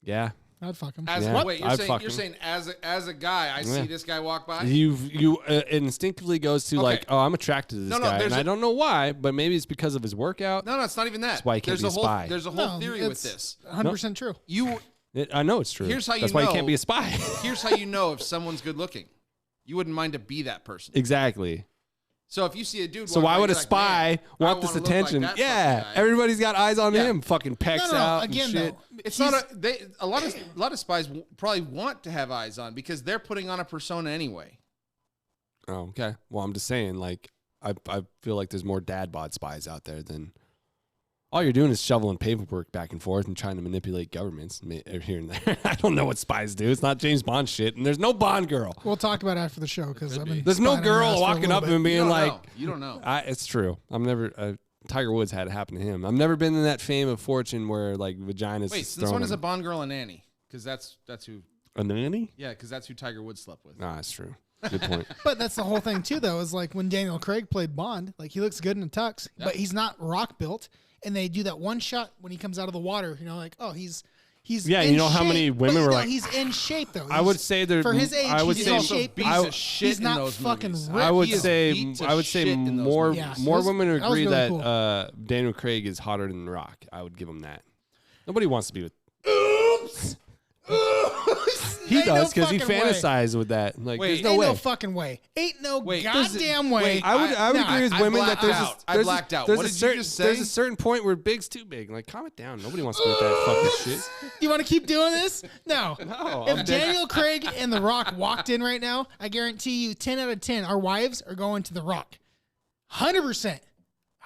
Speaker 3: yeah.
Speaker 1: I'd fuck him.
Speaker 2: As,
Speaker 3: Yeah,
Speaker 2: wait,
Speaker 3: I'd
Speaker 2: you're
Speaker 3: fuck
Speaker 2: saying
Speaker 3: him.
Speaker 2: as a guy, I
Speaker 3: Yeah.
Speaker 2: see this guy walk by.
Speaker 3: It instinctively goes to like, oh, I'm attracted to this
Speaker 2: No,
Speaker 3: guy,
Speaker 2: there's
Speaker 3: and I
Speaker 2: a-
Speaker 3: don't know why, but maybe it's because of his workout.
Speaker 2: No, it's not even that.
Speaker 3: That's why he can't
Speaker 2: there's
Speaker 3: be a
Speaker 2: a whole
Speaker 3: spy.
Speaker 2: there's a whole
Speaker 1: No,
Speaker 2: theory with
Speaker 1: it's
Speaker 2: this.
Speaker 1: 100% true.
Speaker 2: You
Speaker 3: I know it's true.
Speaker 2: Here's how you
Speaker 3: That's why he
Speaker 2: know-
Speaker 3: can't be a spy.
Speaker 2: here's how you know if someone's good looking. You wouldn't mind to be that person.
Speaker 3: Exactly.
Speaker 2: So if you see a dude,
Speaker 3: So
Speaker 2: walk
Speaker 3: why
Speaker 2: by,
Speaker 3: would a
Speaker 2: you're like,
Speaker 3: spy
Speaker 2: "Man, I
Speaker 3: want this
Speaker 2: wanna look like
Speaker 3: attention?
Speaker 2: that
Speaker 3: Yeah,
Speaker 2: fucking guy."
Speaker 3: everybody's got eyes on
Speaker 2: Yeah.
Speaker 3: him. Fucking pecs
Speaker 1: No,
Speaker 3: out
Speaker 1: again,
Speaker 3: and shit.
Speaker 1: though,
Speaker 2: It's not a lot of spies probably want to have eyes on because they're putting on a persona anyway.
Speaker 3: Oh, okay. Well, I'm just saying, like, I feel like there's more dad bod spies out there than all you're doing is shoveling paperwork back and forth and trying to manipulate governments here and there. I don't know what spies do. It's not James Bond shit, and there's no Bond girl.
Speaker 1: We'll talk about it after the show because I've been.
Speaker 3: There's no
Speaker 1: spying on your ass
Speaker 3: girl
Speaker 1: for a
Speaker 3: walking
Speaker 1: little
Speaker 3: up
Speaker 1: bit.
Speaker 3: and being like,
Speaker 2: You don't know.
Speaker 3: It's true. I'm never. Tiger Woods had it happen to him. I've never been in that fame of fortune where like vaginas.
Speaker 2: Wait, since when is a Bond girl a nanny? Because that's who.
Speaker 3: a nanny?
Speaker 2: Yeah, because that's who Tiger Woods slept with.
Speaker 3: Nah, that's true. Good point.
Speaker 1: But that's the whole thing too, though. Is like when Daniel Craig played Bond, like he looks good in a tux, but he's not rock built. And they do that one shot when he comes out of the water. Like, oh, he's.
Speaker 3: Yeah,
Speaker 1: in
Speaker 3: you know how
Speaker 1: shape,
Speaker 3: many
Speaker 1: but
Speaker 3: women were
Speaker 1: no,
Speaker 3: like-
Speaker 1: he's in shape though.
Speaker 3: I would say they're
Speaker 1: for his age.
Speaker 3: I would
Speaker 1: he's
Speaker 3: say
Speaker 1: in shape.
Speaker 2: beats
Speaker 1: but
Speaker 2: of shit
Speaker 1: he's
Speaker 2: in
Speaker 1: not
Speaker 2: those
Speaker 1: fucking
Speaker 2: movies.
Speaker 1: ripped.
Speaker 3: I would
Speaker 2: He is
Speaker 3: say
Speaker 2: beats of
Speaker 3: I would
Speaker 2: shit
Speaker 3: say
Speaker 2: in those
Speaker 3: more
Speaker 2: movies.
Speaker 1: Yeah,
Speaker 3: more
Speaker 1: those-
Speaker 3: women would
Speaker 1: that was
Speaker 3: agree
Speaker 1: really
Speaker 3: that
Speaker 1: cool.
Speaker 3: Daniel Craig is hotter than The Rock. I would give him that. Nobody wants to be with. He
Speaker 1: Ain't no
Speaker 3: does because he
Speaker 1: fucking way.
Speaker 3: fantasized with that. Like,
Speaker 2: Wait,
Speaker 3: there's no
Speaker 1: Ain't
Speaker 3: way.
Speaker 1: no fucking way. Ain't no
Speaker 2: Wait,
Speaker 1: goddamn way.
Speaker 2: wait,
Speaker 3: I would
Speaker 1: no,
Speaker 3: agree with
Speaker 2: I
Speaker 3: women that there's
Speaker 2: blacked out. I
Speaker 3: there's
Speaker 2: blacked out.
Speaker 3: There's
Speaker 2: What
Speaker 3: a
Speaker 2: did you
Speaker 3: certain
Speaker 2: just say?
Speaker 3: there's a certain point where big's too big. Like, calm it down. Nobody wants to be with that fucking shit.
Speaker 1: You want to keep doing this? No.
Speaker 3: No,
Speaker 1: If Daniel Craig and The Rock walked in right now, I guarantee you 10 out of 10, our wives are going to The Rock. 100%.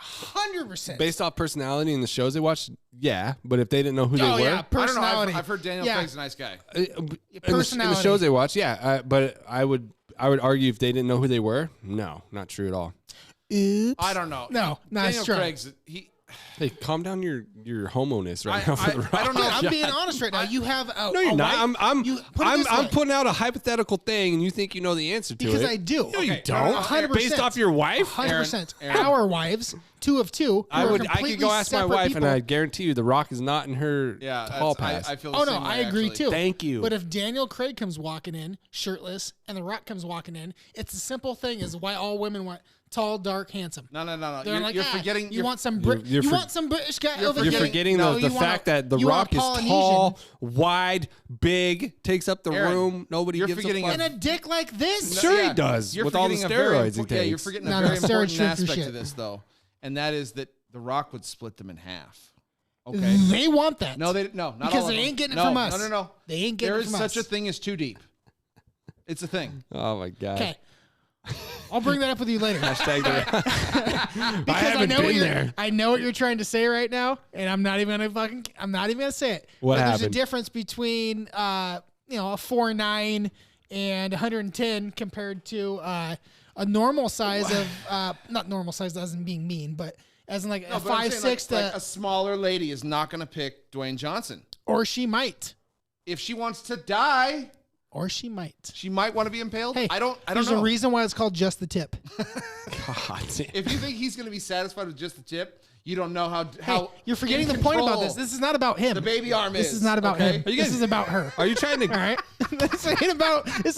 Speaker 1: 100%.
Speaker 3: Based off personality and the shows they watch, yeah. But if they didn't know who they
Speaker 1: Oh,
Speaker 3: were,
Speaker 1: yeah.
Speaker 2: I don't know.
Speaker 1: Personality.
Speaker 2: I've heard Daniel
Speaker 1: Yeah.
Speaker 2: Craig's a nice guy.
Speaker 3: in the
Speaker 1: Personality.
Speaker 3: shows they watch, yeah. But I would argue if they didn't know who they were, no, not true at all.
Speaker 1: Oops.
Speaker 2: I don't know.
Speaker 1: No, nice
Speaker 2: Daniel
Speaker 1: try.
Speaker 2: Craig's
Speaker 3: Hey, calm down your homo-ness right now for The Rock.
Speaker 2: I don't know.
Speaker 1: I'm being honest right now. You have a
Speaker 3: No, you're
Speaker 1: a
Speaker 3: not.
Speaker 1: white- you- put it this
Speaker 3: I'm
Speaker 1: way.
Speaker 3: putting out a hypothetical thing, and you think you know the answer to it.
Speaker 1: Because I do.
Speaker 3: No, you
Speaker 2: Okay,
Speaker 3: don't.
Speaker 1: 100%.
Speaker 3: Based off your wife,
Speaker 1: 100%.
Speaker 2: Aaron.
Speaker 1: Our wives, 2 of 2.
Speaker 3: I could go ask my wife,
Speaker 1: people.
Speaker 3: and I guarantee you, The Rock is not in her
Speaker 2: Yeah,
Speaker 3: hall
Speaker 2: that's-
Speaker 3: pass.
Speaker 2: I feel the
Speaker 1: Oh, no,
Speaker 2: same way,
Speaker 1: I agree
Speaker 2: actually.
Speaker 1: too.
Speaker 3: Thank you.
Speaker 1: But if Daniel Craig comes walking in shirtless and The Rock comes walking in, it's a simple thing is why all women want tall, dark, handsome.
Speaker 2: No.
Speaker 1: They're
Speaker 2: You're forgetting.
Speaker 1: You want some
Speaker 3: you're
Speaker 1: want some British guy over
Speaker 3: You're
Speaker 1: here.
Speaker 3: forgetting the fact that The Rock is tall, wide, big, takes up the room. Nobody
Speaker 2: you're
Speaker 3: gives
Speaker 2: forgetting
Speaker 3: a fuck.
Speaker 1: and a dick like this.
Speaker 3: Sure he does, with all the steroids he takes.
Speaker 2: Yeah, you're forgetting a very important aspect of this, though, and that is that The Rock would split them in half. Okay,
Speaker 1: they want that.
Speaker 2: No, not
Speaker 1: because
Speaker 2: all of
Speaker 1: they
Speaker 2: them.
Speaker 1: ain't getting it from us.
Speaker 2: No.
Speaker 1: They ain't getting it from us.
Speaker 2: There is such a thing as too deep. It's a thing.
Speaker 3: Oh my god.
Speaker 1: Okay. I'll bring that up with you later.
Speaker 3: Hashtag
Speaker 1: Because I know what you're trying to say right now, and I'm not even gonna say it.
Speaker 3: What happened?
Speaker 1: There's a difference between a 4'9" and 110 compared to a normal size of not normal size doesn't being mean, but as in like a 5'6"
Speaker 2: like a smaller lady is not going to pick Dwayne Johnson,
Speaker 1: or she might.
Speaker 2: If she wants to die,
Speaker 1: or she might.
Speaker 2: She might want to be impaled.
Speaker 1: Hey,
Speaker 2: I don't know.
Speaker 1: There's a reason why it's called Just the Tip.
Speaker 3: God damn.
Speaker 2: If you think he's going to be satisfied with just the tip, you don't know how
Speaker 1: you're forgetting the point about this. This is not about him.
Speaker 2: The baby arm
Speaker 1: This is not about him. This is about her.
Speaker 3: Are you trying to?
Speaker 1: All right. This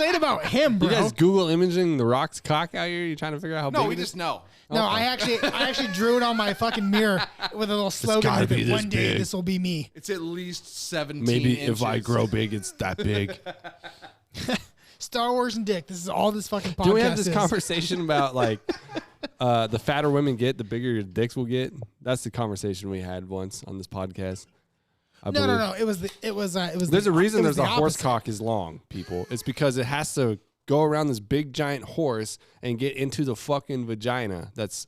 Speaker 1: ain't about him, bro.
Speaker 3: You guys Google imaging The Rock's cock out here? You trying to figure out how big
Speaker 2: No, we
Speaker 3: it is?
Speaker 2: just know.
Speaker 1: No, I actually drew it on my fucking mirror with a little slogan.
Speaker 3: gotta be this
Speaker 1: One day
Speaker 3: big.
Speaker 1: this will be me.
Speaker 2: It's at least 17
Speaker 3: Maybe
Speaker 2: inches.
Speaker 3: if I grow big, it's that big.
Speaker 1: Star Wars and dick. This is all this fucking podcast
Speaker 3: Do we have this
Speaker 1: is.
Speaker 3: conversation about like the fatter women get, the bigger your dicks will get? That's the conversation we had once on this podcast.
Speaker 1: No. It was.
Speaker 3: There's a reason there's a horse cock is long, people. It's because it has to go around this big giant horse and get into the fucking vagina that's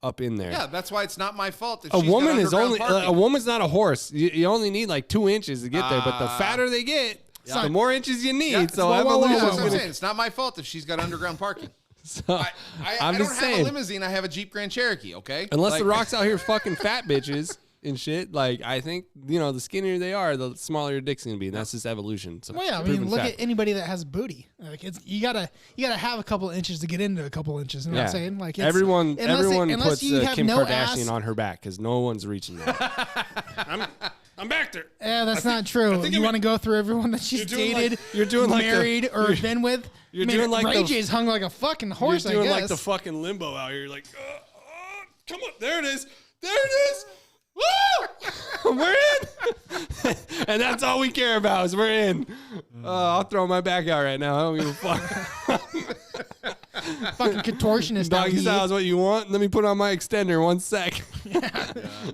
Speaker 3: up in there.
Speaker 2: Yeah, that's why it's not my fault. If
Speaker 3: A
Speaker 2: she's
Speaker 3: woman
Speaker 2: got
Speaker 3: is
Speaker 2: underground
Speaker 3: only
Speaker 2: parking.
Speaker 3: a woman's not a horse. You only need like 2 inches to get there, but the fatter they get, the more inches you need.
Speaker 2: Yeah,
Speaker 3: so
Speaker 2: whoa,
Speaker 3: evolution
Speaker 2: that's
Speaker 3: is
Speaker 2: what I'm
Speaker 3: gonna.
Speaker 2: saying. It's not my fault if she's got underground parking.
Speaker 3: So,
Speaker 2: I
Speaker 3: I'm
Speaker 2: don't
Speaker 3: just
Speaker 2: have a
Speaker 3: saying.
Speaker 2: limousine. I have a Jeep Grand Cherokee. Okay.
Speaker 3: Unless The Rock's out here fucking fat bitches and shit, like I think the skinnier they are, the smaller your dick's gonna be, and that's just evolution. So
Speaker 1: Well, yeah, I mean, look at anybody that has booty. Like you gotta have a couple inches to get into a couple inches. You know what I'm saying? Like
Speaker 3: everyone
Speaker 1: unless
Speaker 3: puts
Speaker 1: you have
Speaker 3: Kim
Speaker 1: no
Speaker 3: Kardashian
Speaker 1: ass,
Speaker 3: on her back because no one's reaching that.
Speaker 4: I'm back there.
Speaker 1: Yeah, that's not true. You want to go through everyone that she's dated,
Speaker 3: you're doing like
Speaker 1: married, or been with?
Speaker 3: You're doing like
Speaker 1: Ray J's hung like a fucking horse.
Speaker 3: You're doing
Speaker 1: I guess.
Speaker 3: like the fucking limbo out here. You're like, come on, there it is, there it is. Woo! We're in, and that's all we care about is we're in. I'll throw my back out right now. I don't give a fuck.
Speaker 1: fucking contortionist.
Speaker 3: Doggy style is what you want. Let me put on my extender 1 sec.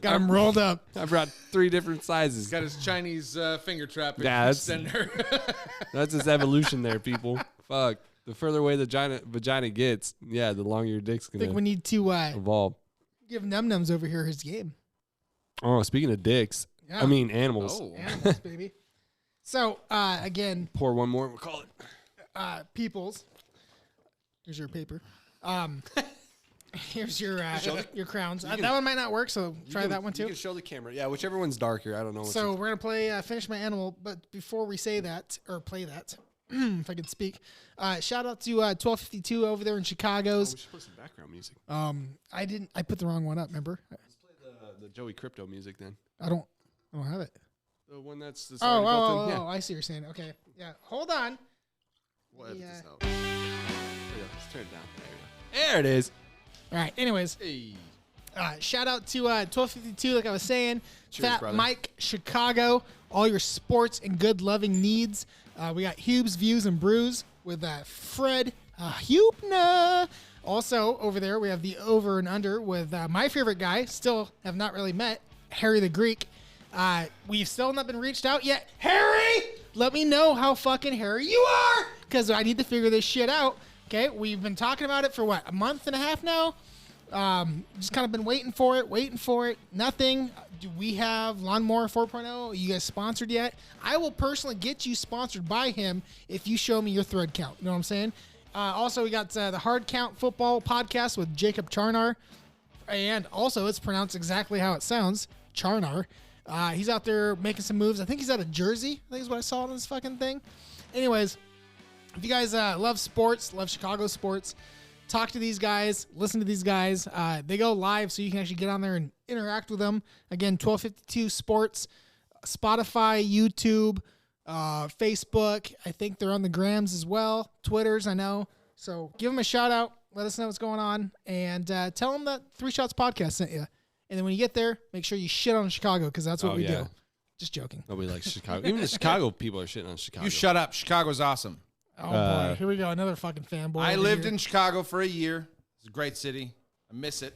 Speaker 1: Got him rolled up.
Speaker 3: I brought 3 different sizes.
Speaker 2: Got his Chinese finger trap
Speaker 3: extender. That's his evolution there, people. Fuck. The further away the vagina gets, the longer your dick's
Speaker 1: I
Speaker 3: gonna
Speaker 1: think we need to
Speaker 3: evolve.
Speaker 1: give Num Nums over here his game.
Speaker 3: Oh, speaking of dicks,
Speaker 1: Yeah.
Speaker 3: I mean animals.
Speaker 2: Oh.
Speaker 1: Animals, baby. So again,
Speaker 3: Pour one more. We'll call it.
Speaker 1: peoples. Here's your paper. Here's your crowns. That one might not work, so try that one
Speaker 3: You
Speaker 1: too.
Speaker 3: can show the camera. Yeah, whichever one's darker. I don't know.
Speaker 1: So we're gonna play finish my animal, but before we say that or play that, if I could speak, shout out to 1252 over there in Chicago's.
Speaker 3: we should put some background music.
Speaker 1: I put the wrong one up. Remember?
Speaker 3: Let's play the Joey Crypto music then.
Speaker 1: I don't have it.
Speaker 3: The one that's already built in. Yeah.
Speaker 1: I see what you're saying. Okay, yeah. Hold on.
Speaker 2: We'll edit this out.
Speaker 3: There you go. Let's turn it down. There you go. There it is.
Speaker 1: All right. Anyways,
Speaker 2: Hey.
Speaker 1: shout out to 1252, like I was saying.
Speaker 3: Cheers,
Speaker 1: Fat
Speaker 3: brother.
Speaker 1: Mike, Chicago. All your sports and good loving needs. We got Hube's Views and Brews with Fred Hubner. Also, over there, we have the Over and Under with my favorite guy. Still have not really met, Harry the Greek. We've still not been reached out yet. Harry, let me know how fucking hairy you are, because I need to figure this shit out. Okay, we've been talking about it for a month and a half now. Just kind of been waiting for it. Nothing. Do we have Lawnmower 4.0? Are you guys sponsored yet? I will personally get you sponsored by him if you show me your thread count. You know what I'm saying? Also, we got the Hard Count Football podcast with Jacob Charnar. And also, it's pronounced exactly how it sounds, Charnar. He's out there making some moves. I think he's out of Jersey. I think is what I saw on this fucking thing. Anyways, if you guys love sports, love Chicago sports, talk to these guys, listen to these guys. They go live, so you can actually get on there and interact with them. Again, 1252 Sports, Spotify, YouTube, Facebook. I think they're on the Grams as well. Twitters, I know. So give them a shout out. Let us know what's going on, and tell them that 3 Shots Podcast sent you. And then when you get there, make sure you shit on Chicago because that's what we do. Just joking.
Speaker 3: Nobody likes Chicago. Even the Chicago people are shitting on Chicago.
Speaker 2: You shut up. Chicago's awesome.
Speaker 1: Oh, boy. Here we go. Another fucking fanboy.
Speaker 2: I lived
Speaker 1: here.
Speaker 2: in Chicago for a year. It's a great city. I miss it.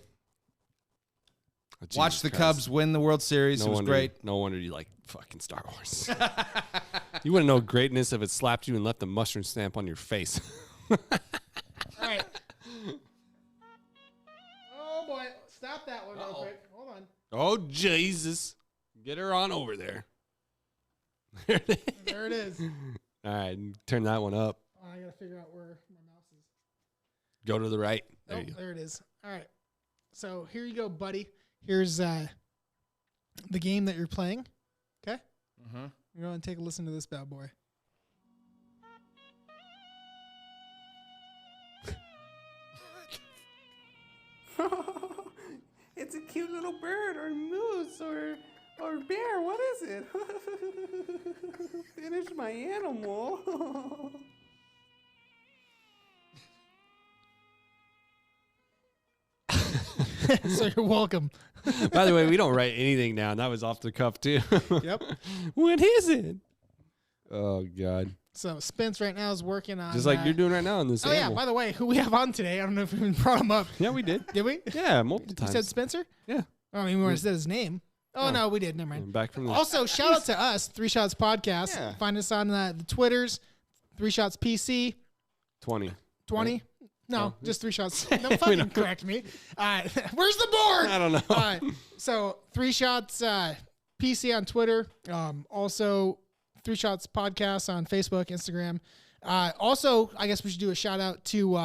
Speaker 3: Oh, Jesus
Speaker 2: Watched the
Speaker 3: Christ.
Speaker 2: Cubs win the World Series. It was great.
Speaker 3: No wonder you like fucking Star Wars. You wouldn't know greatness if it slapped you and left a mushroom stamp on your face.
Speaker 1: All right. Oh, boy. Stop that one real quick. Hold on.
Speaker 3: Oh, Jesus. Get her on over there.
Speaker 1: There it is.
Speaker 3: All right, turn that one up.
Speaker 1: Oh, I got to figure out where my mouse is.
Speaker 3: Go to the right. There
Speaker 1: Oh,
Speaker 3: you go.
Speaker 1: there it is. All right. So here you go, buddy. Here's the game that you're playing. Okay?
Speaker 2: Mm-hmm.
Speaker 1: You're going to take a listen to this bad boy.
Speaker 4: It's a cute little bird or moose or bear. What is it? Finish my animal.
Speaker 1: So you're welcome.
Speaker 3: By the way, we don't write anything down. That was off the cuff, too.
Speaker 1: Yep.
Speaker 3: What is it? Oh, God.
Speaker 1: So Spence right now is working on...
Speaker 3: Just like you're doing right now in this
Speaker 1: Oh, yeah.
Speaker 3: animal.
Speaker 1: By the way, who we have on today, I don't know if we even brought him up.
Speaker 3: Yeah, we did.
Speaker 1: Did we?
Speaker 3: Yeah, multiple
Speaker 1: You
Speaker 3: times.
Speaker 1: said Spencer?
Speaker 3: Yeah.
Speaker 1: Oh, I mean, we said his name. Oh, no, we did. Never mind.
Speaker 3: Back from the...
Speaker 1: Also, shout out to us, 3 Shots Podcast.
Speaker 3: Yeah.
Speaker 1: Find us on the Twitters, 3 Shots PC,
Speaker 3: 20.
Speaker 1: 20.
Speaker 3: Right?
Speaker 1: No,
Speaker 3: Oh.
Speaker 1: just 3 Shots. Don't fucking correct me. Where's the board?
Speaker 3: I don't know.
Speaker 1: So 3 Shots PC on Twitter. Also 3 Shots Podcast on Facebook, Instagram. Also, I guess we should do a shout out to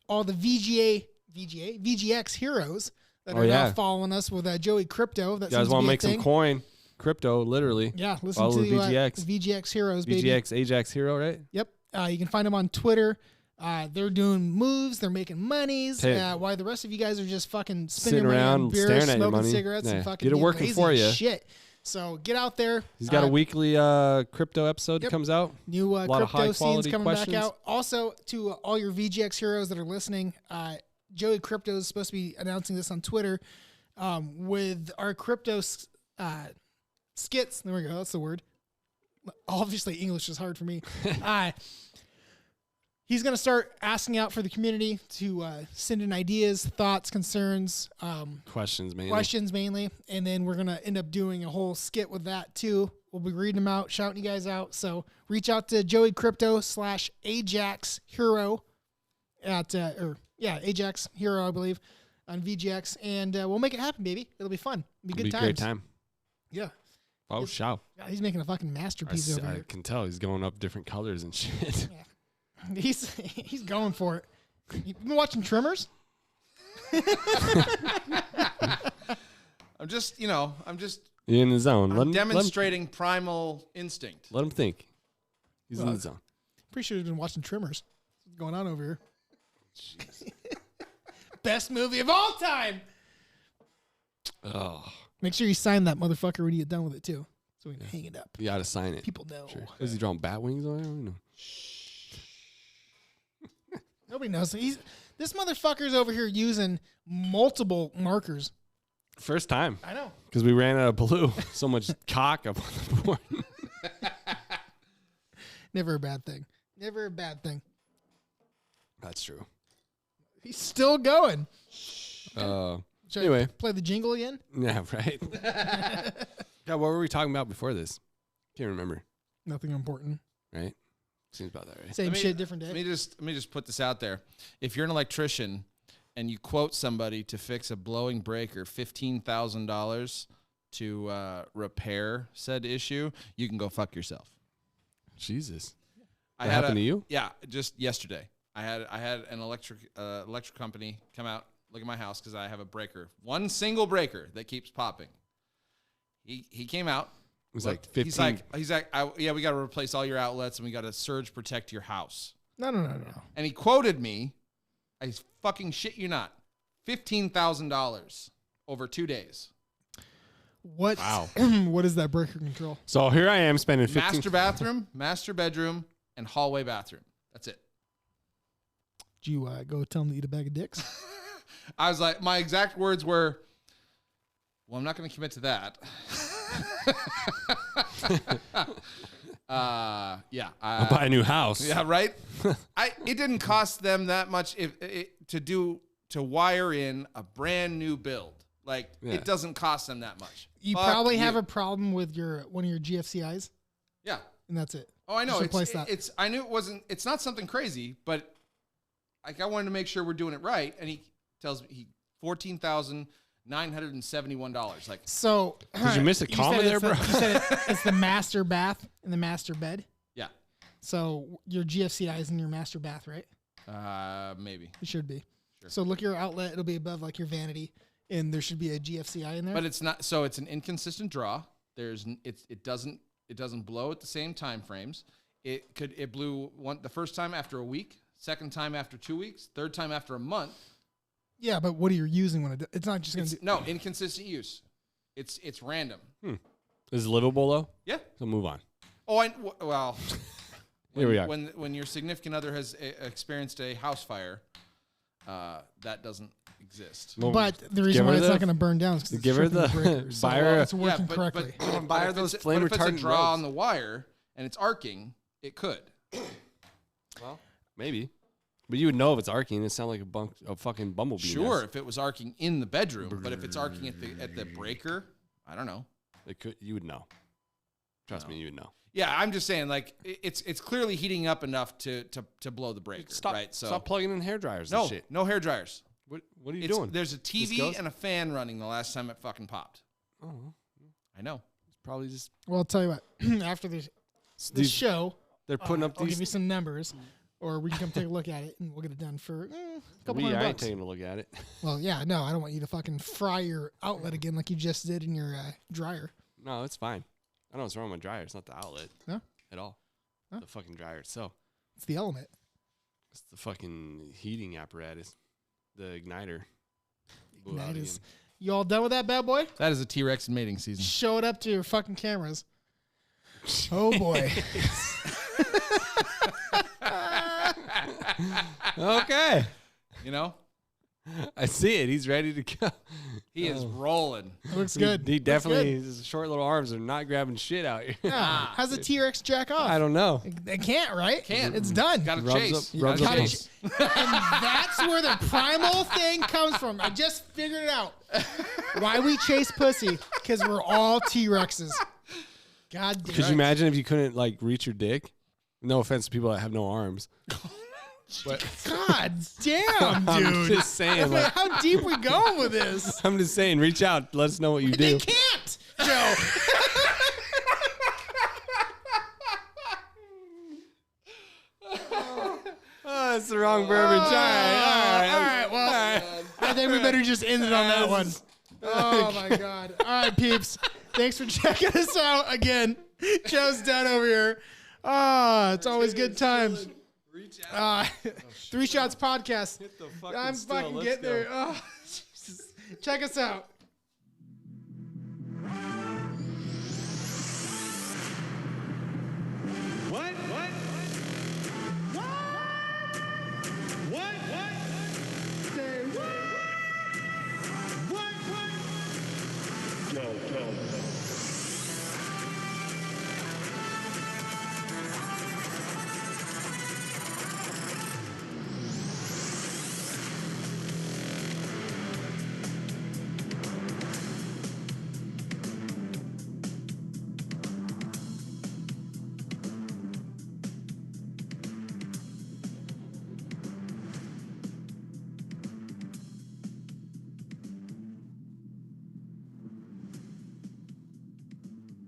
Speaker 1: all the VGX heroes that
Speaker 3: Oh,
Speaker 1: are now
Speaker 3: yeah.
Speaker 1: following us with Joey Crypto. That
Speaker 3: You guys
Speaker 1: seems to
Speaker 3: want
Speaker 1: be
Speaker 3: to
Speaker 1: a
Speaker 3: make some
Speaker 1: thing.
Speaker 3: coin? Crypto, literally.
Speaker 1: Yeah, listen
Speaker 3: Follow
Speaker 1: to
Speaker 3: the VGX.
Speaker 1: VGX heroes, baby.
Speaker 3: VGX, Ajax Hero, right?
Speaker 1: Yep. You can find them on Twitter. They're doing moves. They're making monies.
Speaker 3: Hey.
Speaker 1: While the rest of you guys are just fucking
Speaker 3: Sitting
Speaker 1: spending money on
Speaker 3: around
Speaker 1: beer,
Speaker 3: staring at your
Speaker 1: smoking
Speaker 3: money.
Speaker 1: cigarettes,
Speaker 3: Yeah.
Speaker 1: and fucking
Speaker 3: Get it
Speaker 1: being
Speaker 3: working
Speaker 1: lazy
Speaker 3: for
Speaker 1: as
Speaker 3: ya.
Speaker 1: shit. So get out there.
Speaker 3: He's got a weekly crypto episode that comes out.
Speaker 1: New
Speaker 3: lot of
Speaker 1: crypto scenes
Speaker 3: high-quality
Speaker 1: coming
Speaker 3: questions.
Speaker 1: back out. Also, to all your VGX heroes that are listening, Joey Crypto is supposed to be announcing this on Twitter with our crypto skits. There we go. That's the word. Obviously, English is hard for me. He's going to start asking out for the community to send in ideas, thoughts, concerns,
Speaker 3: Questions mainly.
Speaker 1: and then we're going to end up doing a whole skit with that too. We'll be reading them out, shouting you guys out. So reach out to Joey Crypto / Ajax Hero at Ajax Hero, I believe, on VGX, and we'll make it happen, baby. It'll be fun. It'll be good times.
Speaker 3: Great time.
Speaker 1: Yeah.
Speaker 3: Oh, shout.
Speaker 1: God, he's making a fucking masterpiece over
Speaker 3: I
Speaker 1: here.
Speaker 3: can tell he's going up different colors and shit.
Speaker 1: He's going for it. You been watching Trimmers?
Speaker 2: I'm just
Speaker 3: You're in the zone.
Speaker 2: I'm demonstrating primal instinct.
Speaker 3: Let him think. He's in
Speaker 1: Well,
Speaker 3: the zone.
Speaker 1: Pretty sure he's been watching Trimmers. What's going on over here? Best movie of all time.
Speaker 3: Oh,
Speaker 1: Make sure you sign that motherfucker when you get done with it too, so we can hang it up.
Speaker 3: you got to sign it.
Speaker 1: People know.
Speaker 3: Sure. Is he drawing bat wings on it? I don't know.
Speaker 1: Nobody knows. This motherfucker's over here using multiple markers.
Speaker 3: First time.
Speaker 1: I know.
Speaker 3: Because we ran out of blue. So much cock up on the board.
Speaker 1: Never a bad thing. Never a bad thing.
Speaker 3: That's true.
Speaker 1: He's still going. Should
Speaker 3: Anyway.
Speaker 1: I play the jingle again?
Speaker 3: Yeah, right. God, what were we talking about before this? Can't remember.
Speaker 1: Nothing important.
Speaker 3: Right? Seems about that, right?
Speaker 1: Same shit, different day.
Speaker 2: Let me just put this out there. If you're an electrician and you quote somebody to fix a blowing breaker $15,000 to repair said issue, you can go fuck yourself.
Speaker 3: Jesus.
Speaker 2: That
Speaker 3: That happened to you?
Speaker 2: Yeah, just yesterday. I had an electric company come out, look at my house because I have a breaker, one single breaker that keeps popping. He came out.
Speaker 3: It was like 15.
Speaker 2: He's like, we got to replace all your outlets and we got to surge protect your house.
Speaker 1: No.
Speaker 2: And he quoted me, I fucking shit you not, $15,000 over 2 days.
Speaker 1: What?
Speaker 3: Wow.
Speaker 1: What is that breaker control?
Speaker 3: So here I am spending 15.
Speaker 2: Master bathroom, master bedroom, and hallway bathroom. That's it.
Speaker 1: Did you go tell them to eat a bag of dicks?
Speaker 2: I was like, my exact words were, well, I'm not going to commit to that. Yeah.
Speaker 3: I'll buy a new house.
Speaker 2: Yeah, right? It didn't cost them that much to wire in a brand new build. Like, it doesn't cost them that much.
Speaker 1: You probably have a problem with one of your GFCIs,
Speaker 2: Yeah.
Speaker 1: and that's it.
Speaker 2: Oh, I know.
Speaker 1: Replace that.
Speaker 2: I knew it's not something crazy, but like I wanted to make sure we're doing it right. And he tells me $14,971. Like,
Speaker 1: So
Speaker 3: Did you miss a comma there, bro?
Speaker 1: You said it's the master bath and the master bed.
Speaker 2: yeah,
Speaker 1: So your GFCI is in your master bath, right?
Speaker 2: maybe.
Speaker 1: It should be.
Speaker 2: Sure.
Speaker 1: So look at your outlet. It'll be above like your vanity, and there should be a GFCI in there.
Speaker 2: But it's not. So it's an inconsistent draw. It doesn't blow at the same time frames. It blew the first time after a week, second time after 2 weeks, third time after a month.
Speaker 1: Yeah, but what are you using when it's not just going to do?
Speaker 2: No, inconsistent use. It's random.
Speaker 3: Is it livable though?
Speaker 2: Yeah.
Speaker 3: So move on.
Speaker 2: Oh, well.
Speaker 3: Here we are.
Speaker 2: When your significant other has experienced a house fire, that doesn't exist.
Speaker 3: Well,
Speaker 1: But the reason why it's not going to burn down is because
Speaker 3: give her the buy her
Speaker 1: it's working correctly.
Speaker 3: Buy her
Speaker 2: if
Speaker 3: those
Speaker 2: it's-
Speaker 3: flame
Speaker 2: but if it's
Speaker 3: retardant
Speaker 2: a draw
Speaker 3: ropes.
Speaker 2: on the wire and it's arcing, it could.
Speaker 3: Well, maybe. But you would know if it's arcing. It sounds like a fucking bumblebee.
Speaker 2: Sure,
Speaker 3: nest.
Speaker 2: if it was arcing in the bedroom, but if it's arcing at the breaker, I don't know.
Speaker 3: It could. You would know. Trust me, you would know.
Speaker 2: Yeah, I'm just saying, like it's clearly heating up enough to blow the breaker,
Speaker 3: Stop.
Speaker 2: right? So
Speaker 3: Stop plugging in hair dryers.
Speaker 2: no,
Speaker 3: And shit.
Speaker 2: no hair dryers.
Speaker 3: What are you doing?
Speaker 2: There's a
Speaker 3: This
Speaker 2: TV
Speaker 3: goes?
Speaker 2: and a fan running the last time it fucking popped.
Speaker 3: Oh,
Speaker 2: I know.
Speaker 3: it's probably just
Speaker 1: Well, I'll tell you what. After this
Speaker 3: these-
Speaker 1: show,
Speaker 3: they're putting up
Speaker 1: I'll give
Speaker 3: these.
Speaker 1: you some numbers, or we can come take a look at it, and we'll get it done for a couple
Speaker 3: I
Speaker 1: $100.
Speaker 3: ain't taking a look at it.
Speaker 1: Well, yeah, no, I don't want you to fucking fry your outlet again like you just did in your dryer.
Speaker 3: No, it's fine. I don't know what's wrong with my dryer. It's not the outlet.
Speaker 1: No?
Speaker 3: At all.
Speaker 1: No?
Speaker 3: The fucking dryer itself.
Speaker 1: It's the element.
Speaker 3: It's the fucking heating apparatus. The igniter. Blew out
Speaker 1: That is.
Speaker 3: again.
Speaker 1: You all done with that bad boy?
Speaker 2: That is a T-Rex in mating season.
Speaker 1: Show it up to your fucking cameras. Oh boy.
Speaker 3: Okay.
Speaker 2: You know,
Speaker 3: I see it. He's ready to go.
Speaker 2: he is rolling.
Speaker 1: It looks good.
Speaker 3: He
Speaker 1: Looks
Speaker 3: definitely,
Speaker 1: good.
Speaker 3: his short little arms are not grabbing shit out here.
Speaker 1: Yeah. How's the T-Rex jack off?
Speaker 3: I don't know.
Speaker 1: They can't, right?
Speaker 2: Can't.
Speaker 1: It's done.
Speaker 2: Got to
Speaker 3: Rubs
Speaker 2: chase.
Speaker 3: up- rubs up
Speaker 2: Gotta
Speaker 3: on-
Speaker 2: chase.
Speaker 1: And that's where the primal thing comes from. I just figured it out. Why we chase pussy? Because we're all T-Rexes. God damn.
Speaker 3: Could you imagine if you couldn't like reach your dick? No offense to people that have no arms. But
Speaker 1: God damn,
Speaker 3: I'm
Speaker 1: dude.
Speaker 3: just saying, like,
Speaker 1: How deep we going with this?
Speaker 3: I'm just saying, reach out. Let us know what you
Speaker 1: They
Speaker 3: do.
Speaker 1: can't, Joe.
Speaker 3: Oh, that's the wrong verbiage. All right.
Speaker 1: Well, I think we better just end it on that one. Oh my God. All right, peeps. Thanks for checking us out again. Joe's done over here. It's always good times. Three Shots Podcast. I'm fucking getting there. Oh, Jesus. Check us out.
Speaker 5: What? What? What? What? Say what? What? What? Go, go, go.